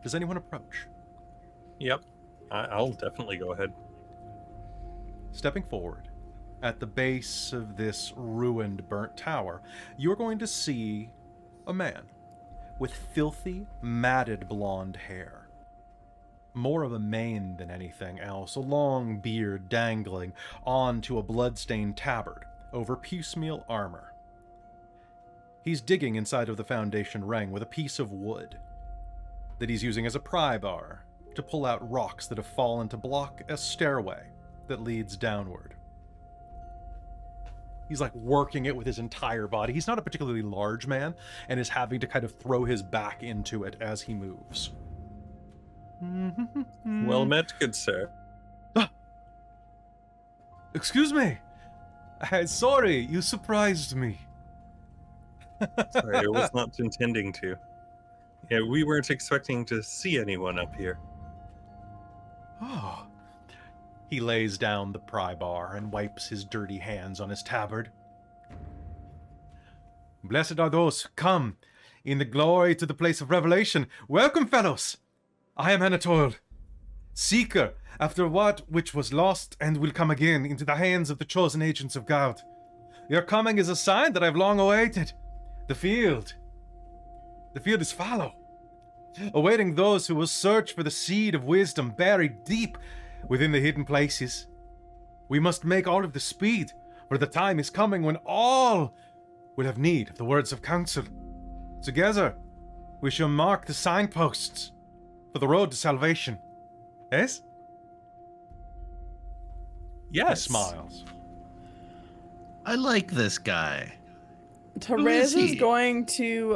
Does anyone approach? Yep. I'll definitely go ahead. Stepping forward, at the base of this ruined, burnt tower, you're going to see a man with filthy, matted blonde hair. More of a mane than anything else, a long beard dangling onto a blood-stained tabard over piecemeal armor. He's digging inside of the Foundation ring with a piece of wood that he's using as a pry bar to pull out rocks that have fallen to block a stairway that leads downward. He's like working it with his entire body. He's not a particularly large man and is having to kind of throw his back into it as he moves. Well met, good sir. Excuse me. Sorry, you surprised me. Sorry, I was not intending to. Yeah, we weren't expecting to see anyone up here. Oh. He lays down the pry bar and wipes his dirty hands on his tabard. Blessed are those come in the glory to the place of revelation. Welcome, fellows. I am Anatole, seeker after what which was lost and will come again into the hands of the chosen agents of God. Your coming is a sign that I've long awaited. The field is fallow, awaiting those who will search for the seed of wisdom buried deep within the hidden places. We must make all of the speed, for the time is coming when all will have need of the words of counsel. Together, we shall mark the signposts for the road to salvation. Yes? Yes. He smiles. I like this guy. Tereza's going to,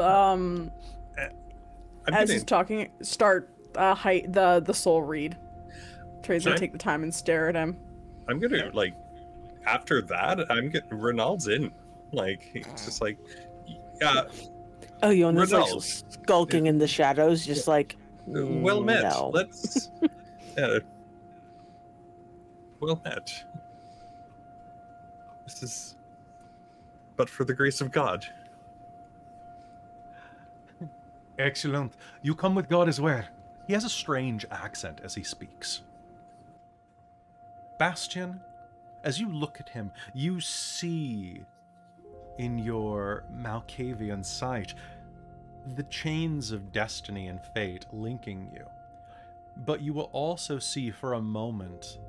as he's talking, start the soul read. Tereza take the time and stare at him. I'm gonna, like, after that, I'm getting Rainald's in. Like, he's just like, Elyona's like skulking in the shadows, just like, well met. No. Let's, well met. This is, but for the grace of God. Excellent. You come with God as well. He has a strange accent as he speaks. Bastien, as you look at him, you see in your Malkavian sight the chains of destiny and fate linking you. But you will also see for a moment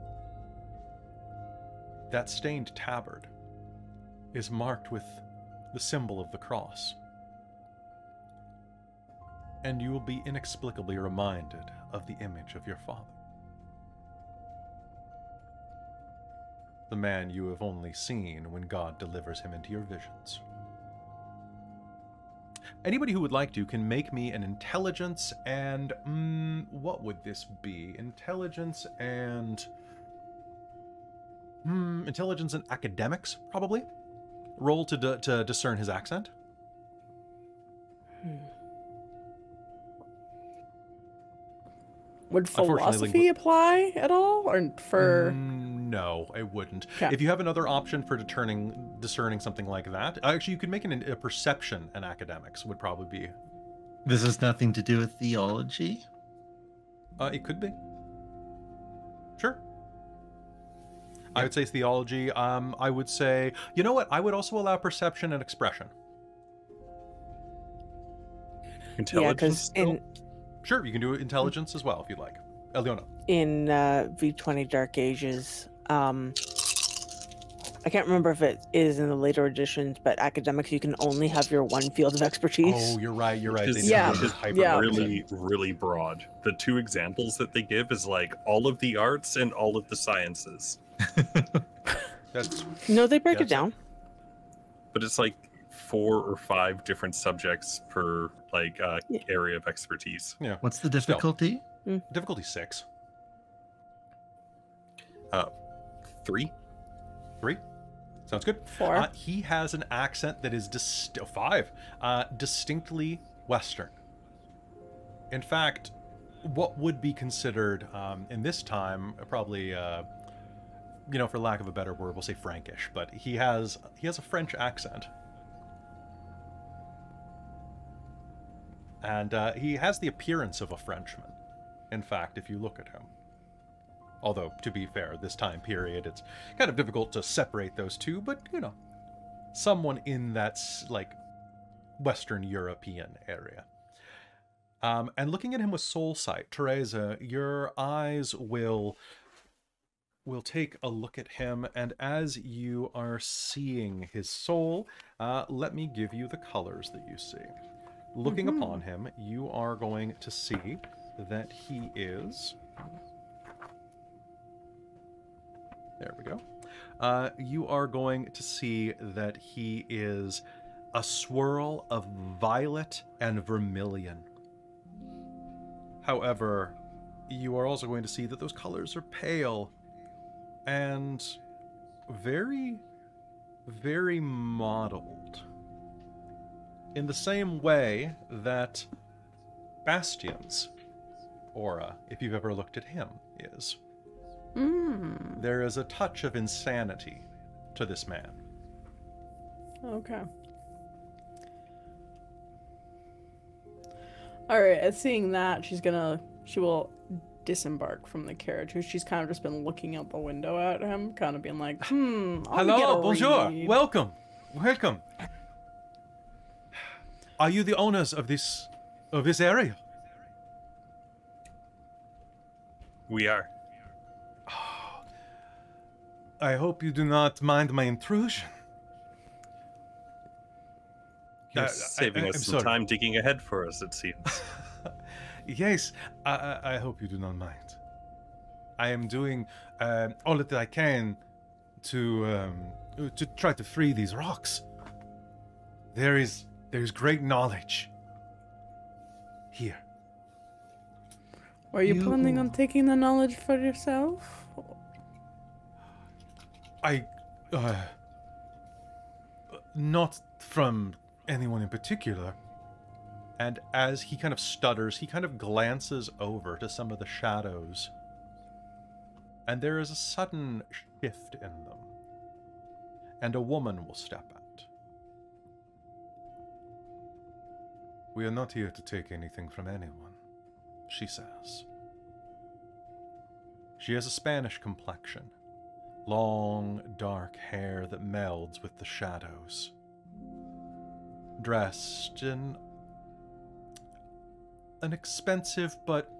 that stained tabard is marked with the symbol of the cross. And you will be inexplicably reminded of the image of your father. The man you have only seen when God delivers him into your visions. Anybody who would like to can make me an intelligence and... what would this be? Intelligence and... intelligence and academics, probably? Roll to discern his accent. Would philosophy apply at all? Or for... No, it wouldn't. Okay. If you have another option for discerning something like that, actually, you could make a perception and academics would probably be. This has nothing to do with theology? It could be. Sure. I would say theology. I would say, you know what? I would also allow perception and expression. Intelligence. Yeah, because Sure, you can do intelligence as well if you'd like. Alëna. in V20 Dark Ages, I can't remember if it is in the later editions, but academics, you can only have your one field of expertise. Oh, you're right. You're right. Which is, Yeah. which is Yeah. really, really broad. The two examples that they give is like all of the arts and all of the sciences. That's No, they break it Yes. down. But it's like 4 or 5 different subjects per like Yeah. area of expertise. yeah. What's the difficulty? Difficulty 6. 3. 3. Sounds good. 4. He has an accent that is 5. Distinctly Western. In fact, what would be considered in this time probably, for lack of a better word, we'll say Frankish. But he has a French accent, and he has the appearance of a Frenchman. In fact, if you look at him. Although, to be fair, this time period, it's kind of difficult to separate those two, but, someone in that, like, Western European area. And looking at him with soul sight, Tereza, your eyes will take a look at him, and as you are seeing his soul, let me give you the colors that you see. Looking upon him, you are going to see that he is... There we go. you are going to see that he is a swirl of violet and vermilion. However, you are also going to see that those colors are pale and very, very mottled. In the same way that Bastien's aura, if you've ever looked at him, is. There is a touch of insanity to this man. Okay. Alright, seeing that, she will disembark from the carriage. She's kind of just been looking out the window at him, kind of being like, I'll get Hello, a bonjour, read. welcome. Are you the owners of this area? We are. I hope you do not mind my intrusion. You're saving I'm us some sorry. time digging ahead for us, it seems. Yes, I hope you do not mind. I am doing all that I can to try to free these rocks. There is great knowledge here. Are you planning on taking the knowledge for yourself? Not from anyone in particular. And as he kind of stutters, he kind of glances over to some of the shadows. And there is a sudden shift in them. And a woman will step out. We are not here to take anything from anyone, she says. She has a Spanish complexion. Long, dark hair that melds with the shadows. Dressed in an expensive but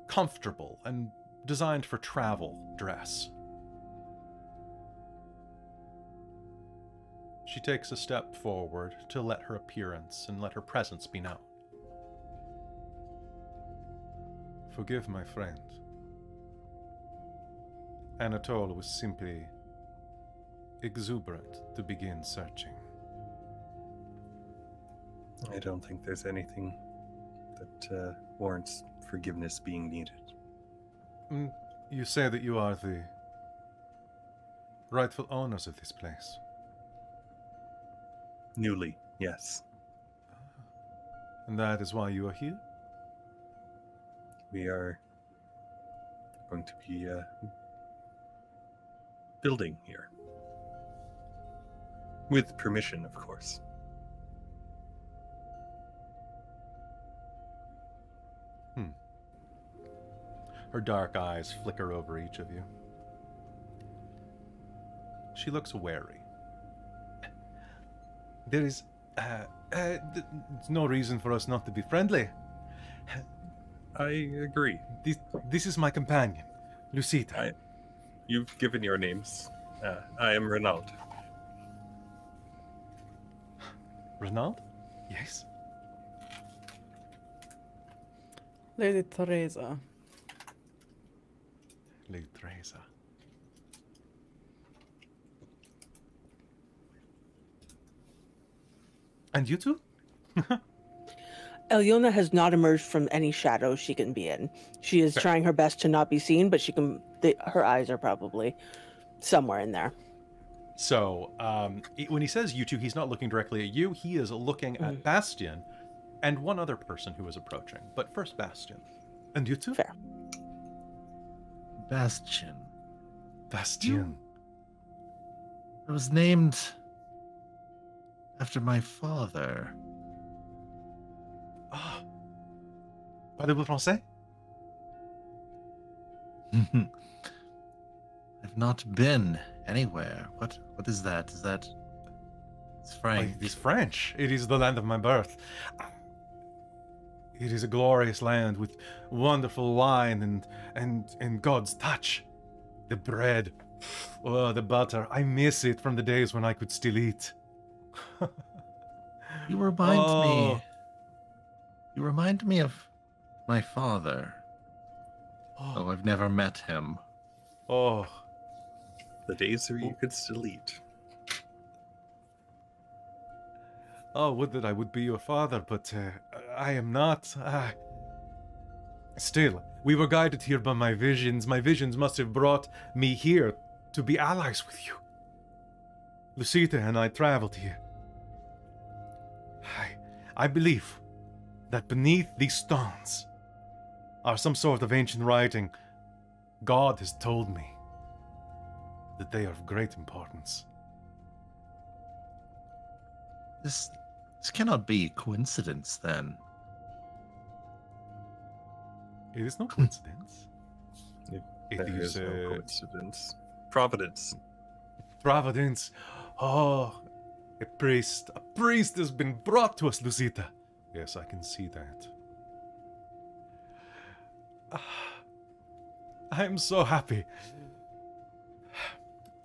comfortable and designed for travel dress. She takes a step forward to let her appearance and let her presence be known. Forgive my friend. Anatole was simply exuberant to begin searching. I don't think there's anything that warrants forgiveness being needed. You say that you are the rightful owners of this place. Newly, yes. And that is why you are here? We are going to be building here. With permission, of course. Her dark eyes flicker over each of you. She looks wary. There is no reason for us not to be friendly. I agree. This is my companion, Lucita. You've given your names. I am Rainald. Rainald? Yes. Lady Tereza. Lady Tereza. And you two? Alëna has not emerged from any shadows she can be in. She is trying her best to not be seen, but she can. Her eyes are probably somewhere in there. So, when he says you two, he's not looking directly at you. He is looking at Bastien and one other person who is approaching. But first, Bastien. And you two? Fair. Bastien. Bastien. I was named after my father. Ah. Parlez-vous français? I've not been anywhere. What is that? It's French. It is French. It is the land of my birth. It is a glorious land with wonderful wine and God's touch. The bread, the butter. I miss it from the days when I could still eat. You remind me. You remind me of my father. Oh, I've never met him. Oh, The days where you could still eat. Oh, would that I would be your father, but I am not. Still, we were guided here by my visions. My visions must have brought me here to be allies with you. Lucita and I traveled here. I believe that beneath these stones are some sort of ancient writing. God has told me that they are of great importance. This cannot be coincidence, then. It is no coincidence. There is no coincidence. Providence. Providence. Oh, a priest has been brought to us, Lucita. Yes, I can see that. I am so happy.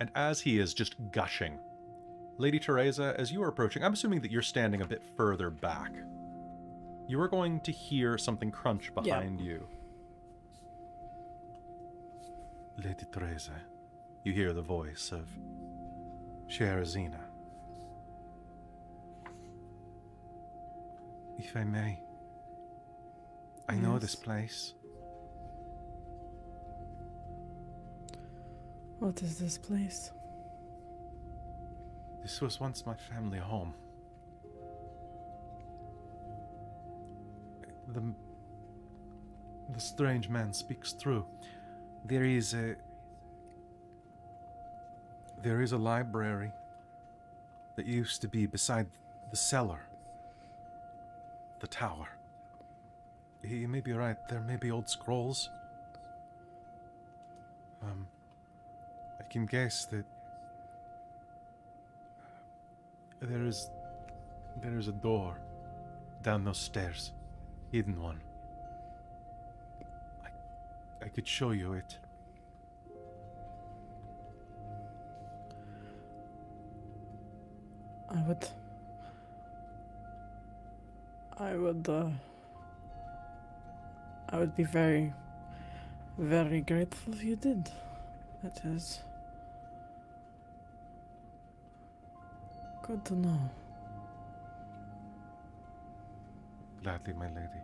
And as he is just gushing, Lady Tereza, as you are approaching, I'm assuming that you're standing a bit further back. You are going to hear something crunch behind you. Lady Tereza, you hear the voice of Sherazina. If I may, I know this place. What is this place? This was once my family home. The strange man speaks true. There is a library that used to be beside the cellar, the tower. He may be right. There may be old scrolls. I can guess that there is a door down those stairs, hidden one. I could show you it. I would be very, very grateful if you did. That is good to know. Gladly, my lady,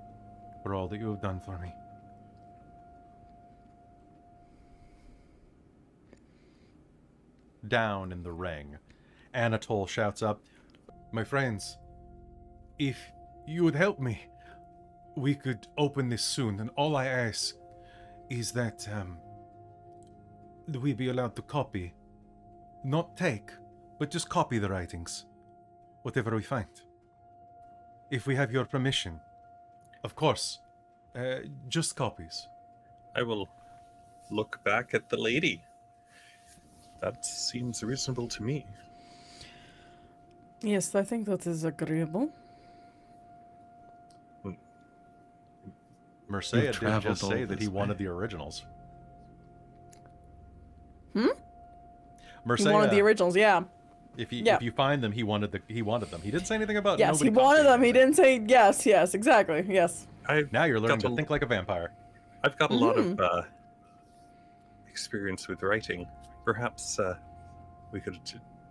for all that you have done for me. Down in the ring, Anatole shouts up, "My friends, if you would help me, we could open this soon, and all I ask is that we be allowed to copy. Not take, but just copy the writings, whatever we find. If we have your permission. Of course, just copies." I will look back at the lady. That seems reasonable to me. Yes, I think that is agreeable. Mercia did just say that he wanted the originals. Mercia, He wanted the originals, yeah. If you find them, he wanted them. He didn't say anything about Yes, he nobody wanted them. copying He anything. didn't say yes, exactly, yes. Now you're learning got to think like a vampire. I've got a lot of experience with writing. Perhaps we could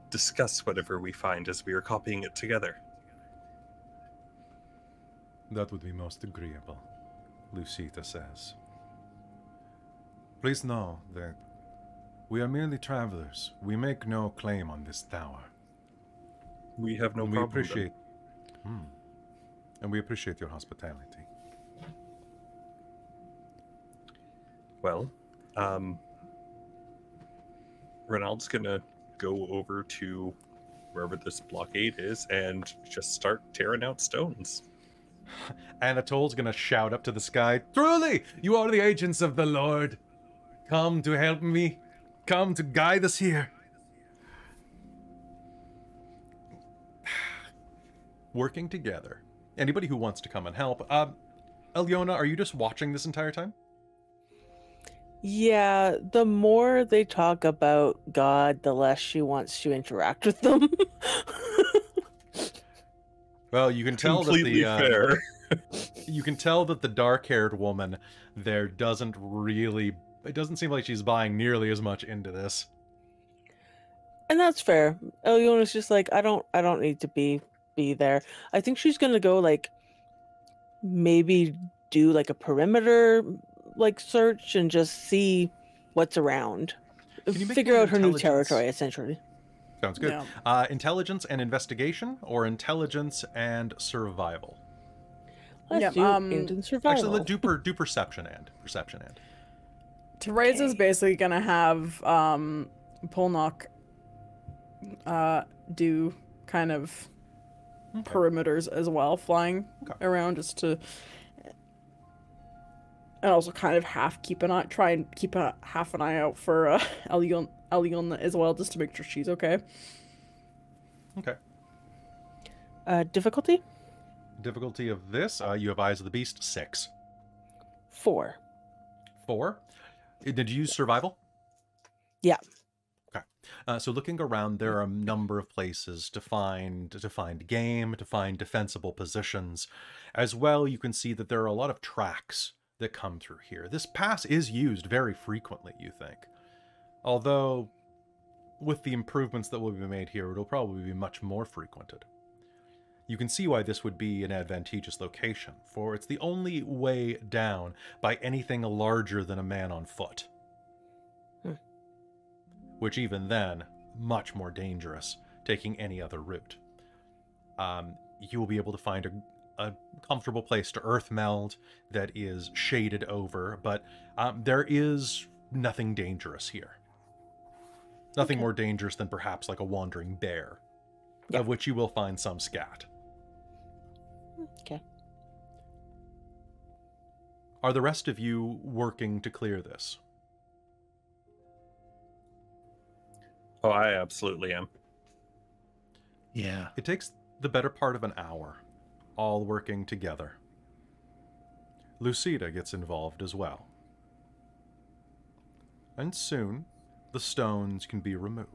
discuss whatever we find as we are copying it together. That would be most agreeable, Lucita says. Please know that we are merely travelers. We make no claim on this tower. We have no And problem. we appreciate your hospitality. Well, Rainald's gonna go over to wherever this blockade is and just start tearing out stones. Anatole's gonna shout up to the sky, "Truly, you are the agents of the Lord. Come to help me. Come to guide us here." Working together. Anybody who wants to come and help. Alëna, are you just watching this entire time? Yeah, the more they talk about God, the less she wants to interact with them. Well, you can tell Completely that fair. you can tell that the dark-haired woman there doesn't seem like she's buying nearly as much into this. And that's fair. Elyona's just like, I don't need to be there. I think she's gonna go like maybe do like a perimeter like search and just see what's around. Can you make Figure me an out her new intelligence- territory, essentially. Sounds good. Yeah. Intelligence and investigation, or intelligence and survival? Let's Yeah, do instant survival. Actually, do perception and. Tereza's basically gonna have Polnock do kind of perimeters as well, flying around just to, and also kind of try and keep half an eye out for Alëna as well, just to make sure she's okay. Okay. Difficulty? Difficulty of this, you have Eyes of the Beast, 6. 4. 4. Did you use survival? Yeah. Okay. So looking around, there are a number of places to find game, to find defensible positions. As well, you can see that there are a lot of tracks that come through here. This pass is used very frequently, you think. Although, with the improvements that will be made here, it'll probably be much more frequented. You can see why this would be an advantageous location, for it's the only way down by anything larger than a man on foot. Which even then, much more dangerous, taking any other route. You will be able to find a comfortable place to earth meld that is shaded over, but there is nothing dangerous here. Nothing more dangerous than perhaps like a wandering bear, of which you will find some scat. Okay. Are the rest of you working to clear this? Oh, I absolutely am. Yeah. It takes the better part of an hour, all working together. Lucida gets involved as well. And soon, the stones can be removed.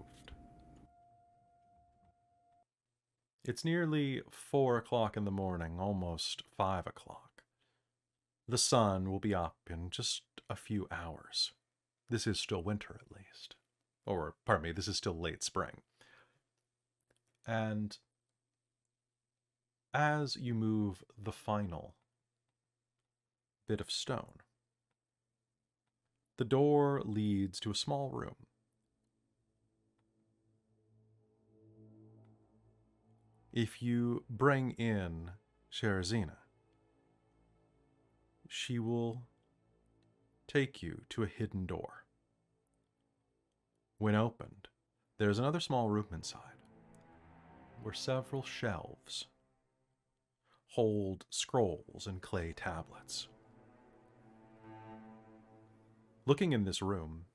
It's nearly 4 o'clock in the morning, almost 5 o'clock. The sun will be up in just a few hours. This is still winter, at least. Or, pardon me, this is still late spring. And as you move the final bit of stone, the door leads to a small room. If you bring in Sherazina, she will take you to a hidden door. When opened, there's another small room inside, where several shelves hold scrolls and clay tablets. Looking in this room,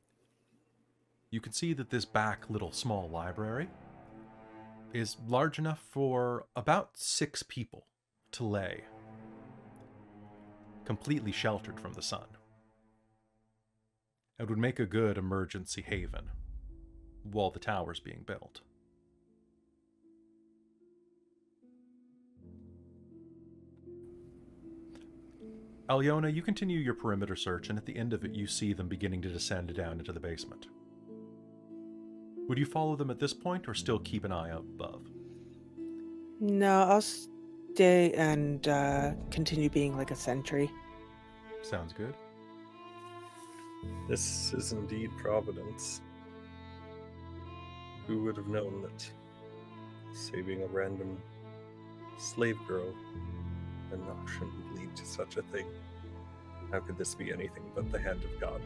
you can see that this back little small library is large enough for about 6 people to lay, completely sheltered from the sun. It would make a good emergency haven while the tower's being built. Alëna, you continue your perimeter search, and at the end of it you see them beginning to descend down into the basement. Would you follow them at this point, or still keep an eye out above? No, I'll stay and continue being like a sentry. Sounds good. This is indeed Providence. Who would have known that saving a random slave girl and auction would lead to such a thing? How could this be anything but the hand of God?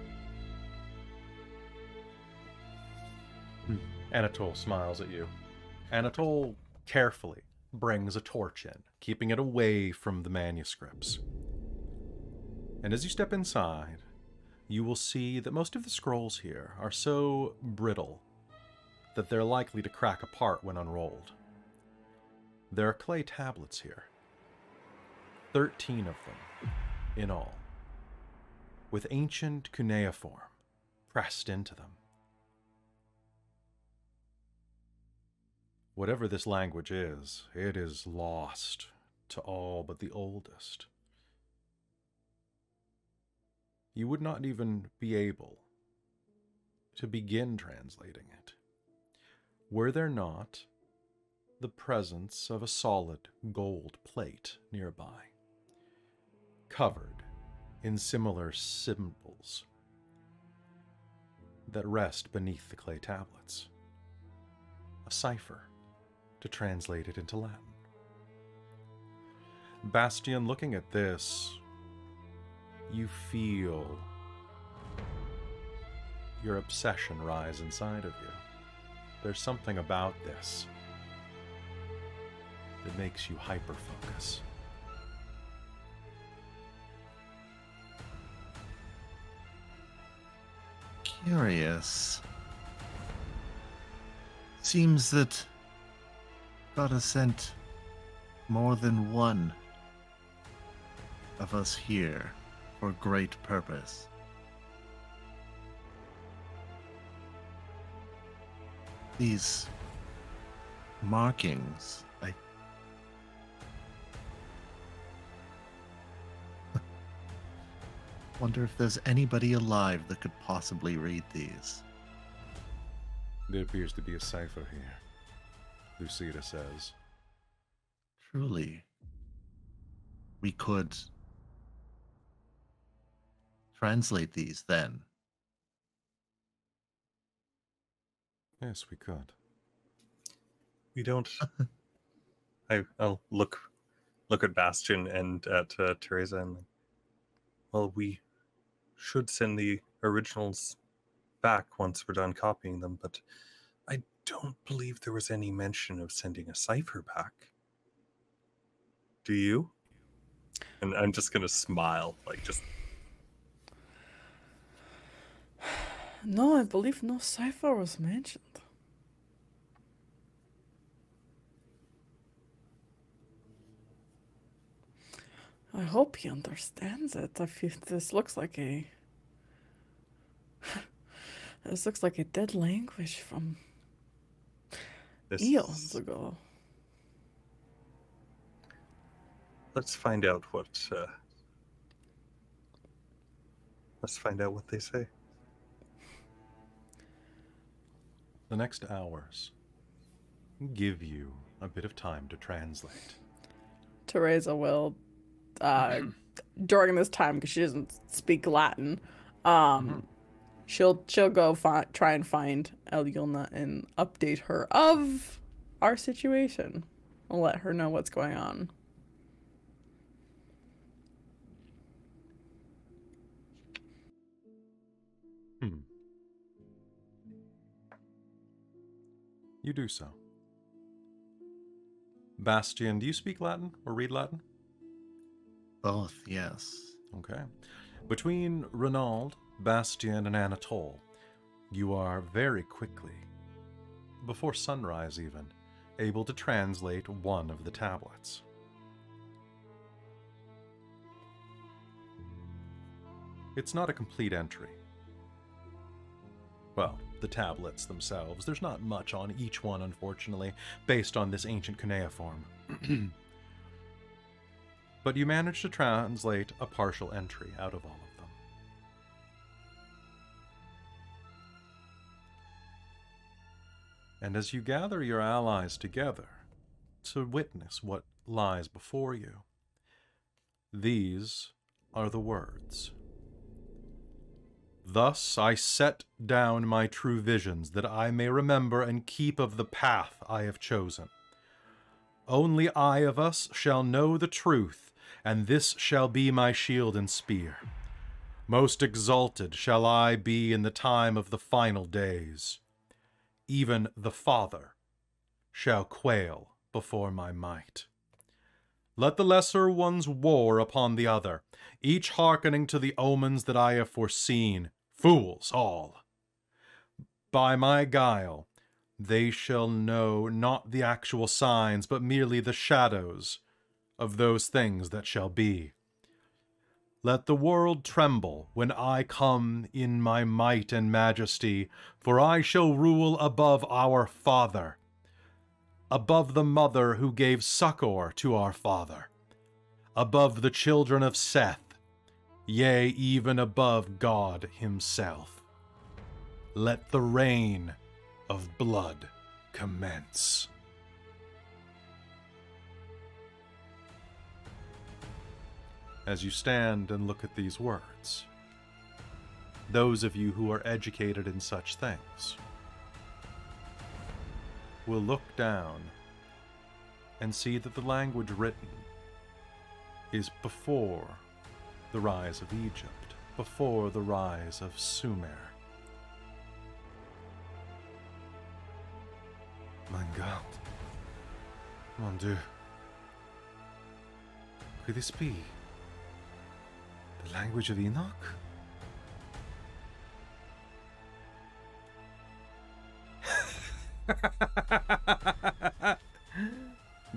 Anatole smiles at you. Anatole carefully brings a torch in, keeping it away from the manuscripts. And as you step inside, you will see that most of the scrolls here are so brittle that they're likely to crack apart when unrolled. There are clay tablets here, 13 of them in all, with ancient cuneiform pressed into them. Whatever this language is, it is lost to all but the oldest. You would not even be able to begin translating it. were there not the presence of a solid gold plate nearby, covered in similar symbols that rest beneath the clay tablets. A cipher to translate it into Latin. Bastien, looking at this, you feel your obsession rise inside of you. There's something about this that makes you hyper-focus. Curious. Seems that God has sent more than one of us here for great purpose. These markings, I wonder if there's anybody alive that could possibly read these. There appears to be a cipher here, Lucida says. Truly, we could translate these then. Yes, we could. We don't. I'll look at Bastien and at Tereza and well, we should send the originals back once we're done copying them, but I don't believe there was any mention of sending a cipher back. Do you? And I'm just gonna smile, like just. No, I believe no cipher was mentioned. I hope he understands it. I feel this looks like a this looks like a dead language from eons ago. Let's find out what. Let's find out what they say. The next hours give you a bit of time to translate. Tereza will, during this time, because she doesn't speak Latin, she'll go try and find Alëna and update her of our situation. I'll let her know what's going on. You do so. Bastien, do you speak Latin or read Latin? Both, yes. Okay. Between Rainald, Bastien, and Anatole, you are very quickly, before sunrise even, able to translate one of the tablets. It's not a complete entry. Well, the tablets themselves, there's not much on each one, unfortunately, based on this ancient cuneiform. But you managed to translate a partial entry out of all of them. And as you gather your allies together to witness what lies before you, these are the words. Thus I set down my true visions, that I may remember and keep of the path I have chosen. Only I of us shall know the truth, and this shall be my shield and spear. Most exalted shall I be in the time of the final days. Even the Father shall quail before my might. Let the lesser ones war upon the other, each hearkening to the omens that I have foreseen. Fools all! By my guile, they shall know not the actual signs, but merely the shadows of those things that shall be. Let the world tremble when I come in my might and majesty, for I shall rule above our father, above the mother who gave succor to our father, above the children of Seth, yea, even above God himself. Let the rain of blood commence. As you stand and look at these words, those of you who are educated in such things will look down and see that the language written is before the rise of Egypt, before the rise of Sumer. Mein Gott. Mon Dieu. Could this be the language of Enoch?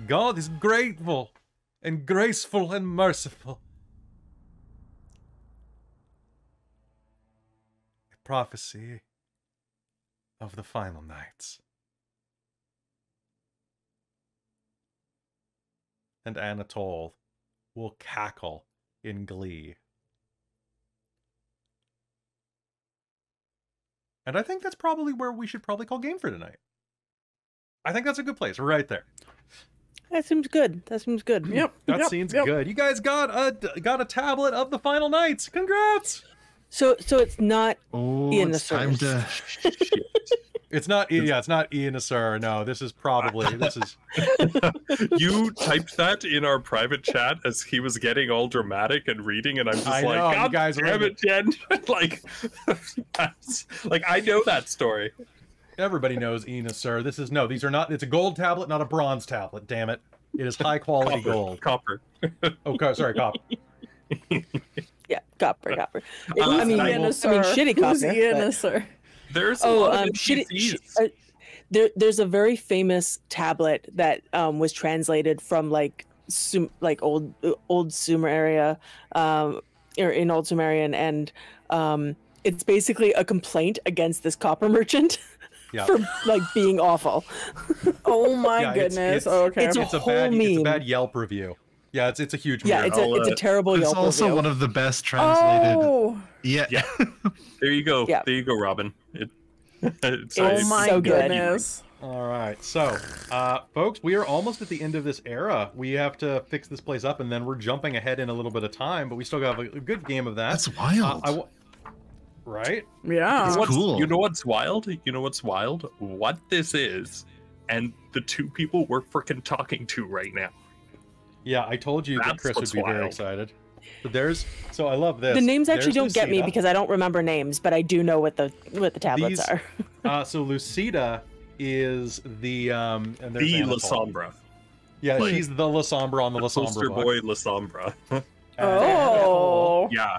God is grateful and graceful and merciful. A prophecy of the final nights. And Anatole will cackle in glee. And I think that's probably where we should probably call game for tonight. I think that's a good place, right there. That seems good. That seems good. Yep. That seems good. You guys got a tablet of the final nights. Congrats! So it's not Ian the it's time to... It's not. Yeah, it's not Ian Asur. No, this is probably. This is. You typed that in our private chat as he was getting all dramatic and reading, and I'm just I like, know, you God guys damn it, Jen! like I know that story. Everybody knows Ian Asur. This is no. These are not. It's a gold tablet, not a bronze tablet. Damn it! It is high quality gold. Copper. Oh, sorry, copper. Yeah, copper. Shitty Who's copper. Ian but- Asur? There's a lot of NPCs. There's a very famous tablet that was translated from like old Sumer area, or in Old Sumerian, and it's basically a complaint against this copper merchant Yeah. for like being awful. Oh my Yeah, goodness. it's- okay. it's a It's a whole bad. It's a meme. bad Yelp review. Yeah, it's a huge. Yeah, meme. it's a terrible It's Yelp also review. one of the best translated. Oh, Yeah. Yeah. There you go. Yeah. There you go, Robin. It's oh my so good. goodness. All right, so, folks, we are almost at the end of this era. We have to fix this place up, and then we're jumping ahead in a little bit of time, but we still got a good game of that. That's wild. Right? Yeah. It's cool. You know what's wild? You know what's wild? What this is, and the two people we're freaking talking to right now. Yeah, I told you that That's Chris would what's be very wild. excited. But so I love this. The names actually There's don't get me Lucida. because I don't remember names, but I do know what the tablets These- are. So Lucida is the and there's The La Anatole. Sombra. Yeah, Like, she's the La Sombra on the La Sombra Poster book. boy La Sombra. Oh. Yeah.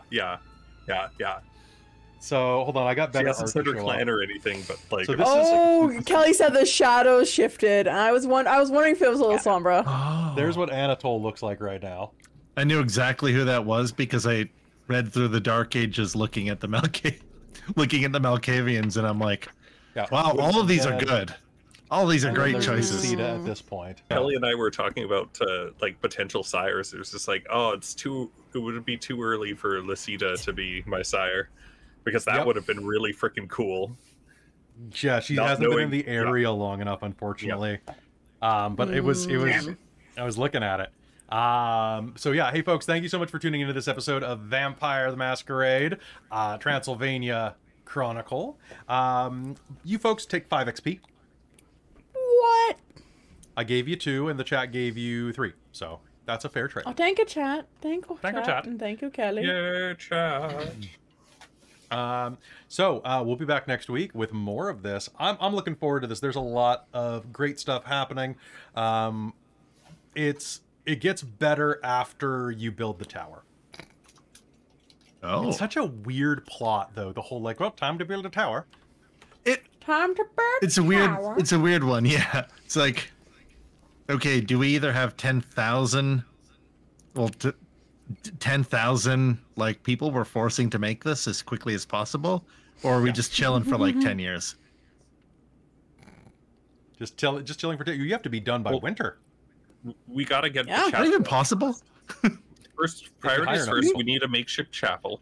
So hold on, I got She better hasn't art said to her show clan up. or anything, but like, So this Oh, Kelly said the shadows shifted. I was wondering if it was a little Sombra. Oh. There's what Anatole looks like right now. I knew exactly who that was because I read through the Dark Ages looking at the Malkavians, and I'm like, Yeah. wow, all of these are And- good. All these are and then great there's choices. Lucida at this point. Kelly and I were talking about like potential sires. It was just like, oh, it would be too early for Lucida to be my sire, because that Yep. would have been really freaking cool. Yeah, she Not hasn't been in knowing- the area long enough, unfortunately. But it was. I was looking at it. So yeah, hey folks, thank you so much for tuning into this episode of Vampire the Masquerade, Transylvania Chronicle. You folks take 5 XP. What? I gave you 2, and the chat gave you 3. So that's a fair trade. Oh, thank you, chat. Thank you, Thank you, chat. And thank you, Kelly. Yeah, chat. So we'll be back next week with more of this. I'm looking forward to this. There's a lot of great stuff happening. It gets better after you build the tower. Oh, It's such a weird plot, though. The whole like, well, time to build a tower. Time to burn. it's a weird one. Yeah, it's like, okay, do we either have 10,000? Well, 10,000 like people we're forcing to make this as quickly as possible, or are we just chilling for like 10 years? Just chilling for you have to be done by Well, winter. We gotta get Yeah. the Not chapel. even possible. First, hire priorities enough first. people. We need a makeshift chapel.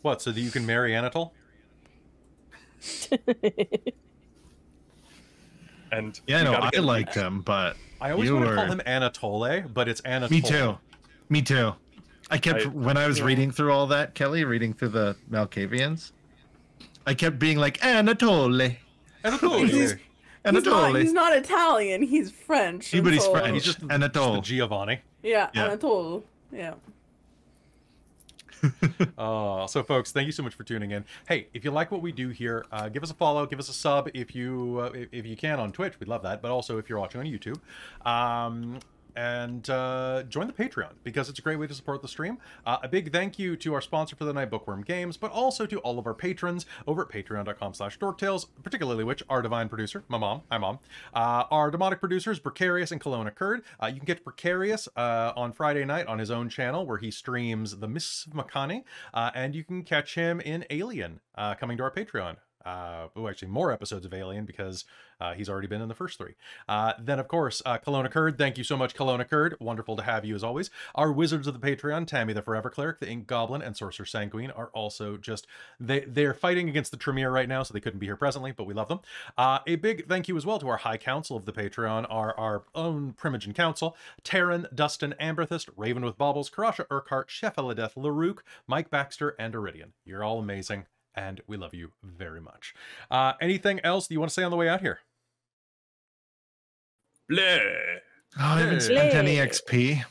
What? So that you can marry Anatole? And Yeah, we no, gotta I get liked him, but I always you want to were... call him Anatole, but it's Anatole. Me too. Me too. I kept when I was reading through all that, Kelly, reading through the Malkavians, I kept being like Anatole. Anatole. He's not Italian. He's French. But he's so- French. He's just Anatole. the Giovanni. Yeah, Yeah. Anatole. Yeah. So folks, thank you so much for tuning in. Hey, if you like what we do here, give us a follow, give us a sub if you can on Twitch. We'd love that. But also if you're watching on YouTube, and join the Patreon because it's a great way to support the stream. A big thank you to our sponsor for the night, Bookwyrm Games, but also to all of our patrons over at patreon.com/dorktales, particularly which our divine producer, my mom, hi mom, our demonic producers, Precarious and Kelowna Curd. You can get Precarious on Friday night on his own channel where he streams The Mists of Makani, and you can catch him in Alien coming to our Patreon. Actually more episodes of Alien because he's already been in the first 3. Then of course, Kelowna Curd, thank you so much, Kelowna Curd. Wonderful to have you as always. Our wizards of the Patreon, Tammy the Forever Cleric, the Ink Goblin, and Sorcerer Sanguine are also just, they're fighting against the Tremere right now, so they couldn't be here presently, but we love them. A big thank you as well to our High Council of the Patreon, our own Primogen Council, Taryn, Dustin, Amberthist, Raven with Baubles, Karasha Urquhart, Chef Eladeth, Larouk, Mike Baxter, and Iridian. You're all amazing. And we love you very much. Anything else that you want to say on the way out here? Bleh. Oh, I haven't spent any XP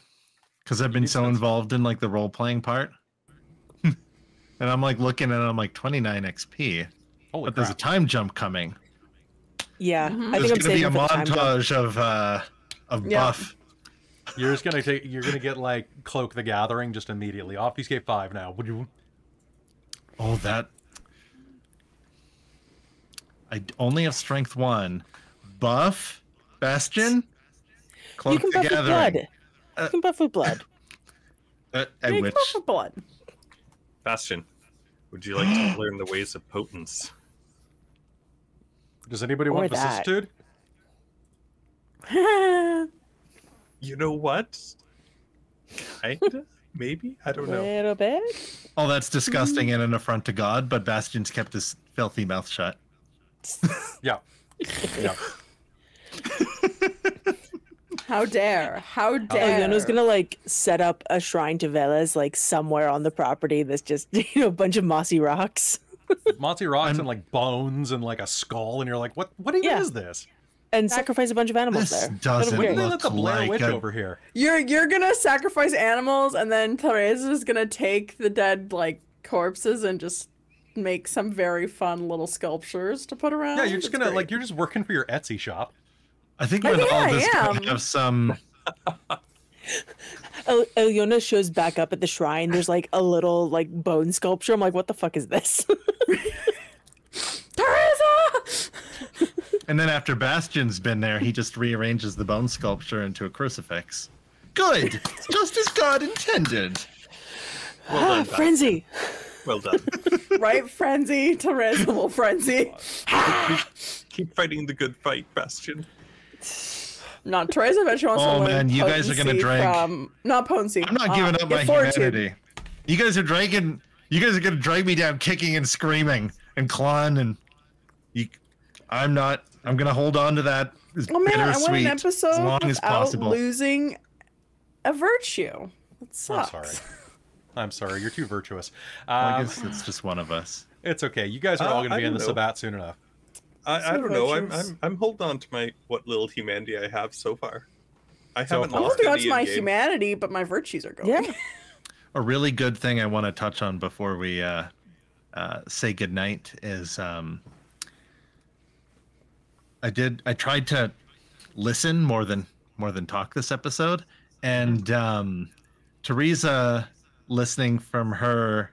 because I've been so involved in like the role playing part. And I'm like looking at it, I'm like 29 XP. Holy but there's a time jump coming. Yeah, I There's think I'm going to be saving a for the time jump. montage of buff. You're just gonna get like Cloak the Gathering just immediately. Obfuscate 5 now. Would you? Oh, that. I only have strength 1. Buff, Bastien, Cloak You can the buff with Gathering. blood. You can buff with blood. I Make wish. up for blood. Bastion, would you like to learn the ways of potence? Does anybody Or want that. vicissitude? You know what? Kinda? Maybe? I don't know. Little bit. Oh, that's disgusting and an affront to God, but Bastien's kept his filthy mouth shut. Yeah. Yeah. How dare? How dare? Alëna's gonna like set up a shrine to Veles like somewhere on the property that's just a bunch of mossy rocks. Mossy rocks and like bones and like a skull, and you're like, what even Yeah. is this? And sacrifice a bunch of animals This there. doesn't When did they let look the Blair like Witch a... over here? You're gonna sacrifice animals, and then Tereza's gonna take the dead like corpses and just make some very fun little sculptures to put around. Yeah, you're just It's gonna great. you're just working for your Etsy shop. I think I when think all I this am. could have some... Alëna shows back up at the shrine. There's like a little like bone sculpture. I'm like, what the fuck is this? Tereza! And then after Bastien's been there, he just rearranges the bone sculpture into a crucifix. Good! Just as God intended. Well done, Bastion. Frenzy. Well done. Right, frenzy. Tereza will frenzy. Keep fighting the good fight, Bastion. Not Tereza, but she wants to Oh, learn man, you guys are gonna potency drink. From, not potency. I'm not giving up my fortitude. humanity. You guys are dragging... You guys are gonna drag me down kicking and screaming and clawing and... I'm not... I'm gonna hold on to that as Oh man, I went bittersweet an episode as long as without possible. losing a virtue. That I'm sucks. sorry. I'm sorry. You're too virtuous. I guess it's just one of us. It's okay. You guys are all going to I be in the don't know. Sabbat soon enough. I So don't know. virtuous. I'm holding on to my what little humanity I have so far. I So haven't far. I'm lost holding on any to my in-game. humanity, but my virtues are going. Yeah. A really good thing I want to touch on before we say goodnight is I tried to listen more than talk this episode, and Tereza listening from her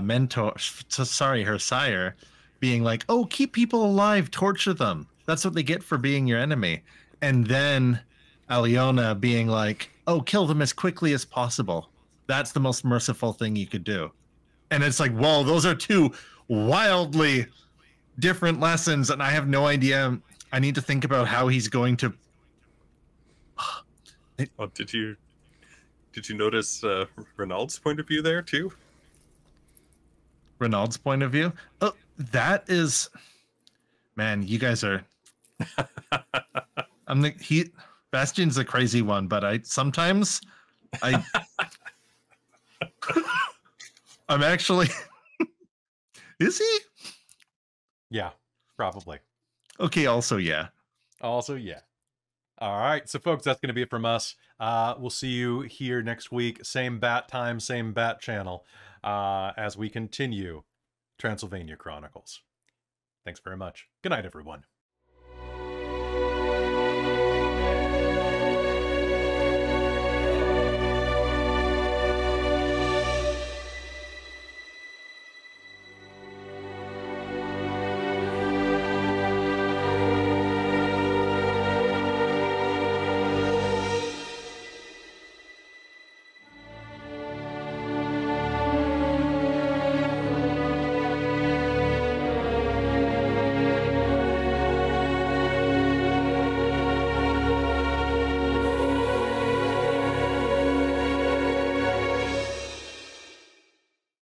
mentor, her sire, being like, "Oh, keep people alive, torture them. That's what they get for being your enemy," and then Alëna being like, "Oh, kill them as quickly as possible. That's the most merciful thing you could do." And it's like, whoa, those are two wildly different lessons, and I have no idea. I need to think about how he's going to. Oh, did you notice Rainald's point of view there too? Rainald's point of view. Oh, that is, man, you guys are Bastian's a crazy one, but I'm actually is he? Yeah, probably. Okay, also yeah. Also, yeah. All right, so folks, that's going to be it from us. We'll see you here next week. Same bat time, same bat channel, as we continue Transylvania Chronicles. Thanks very much. Good night, everyone.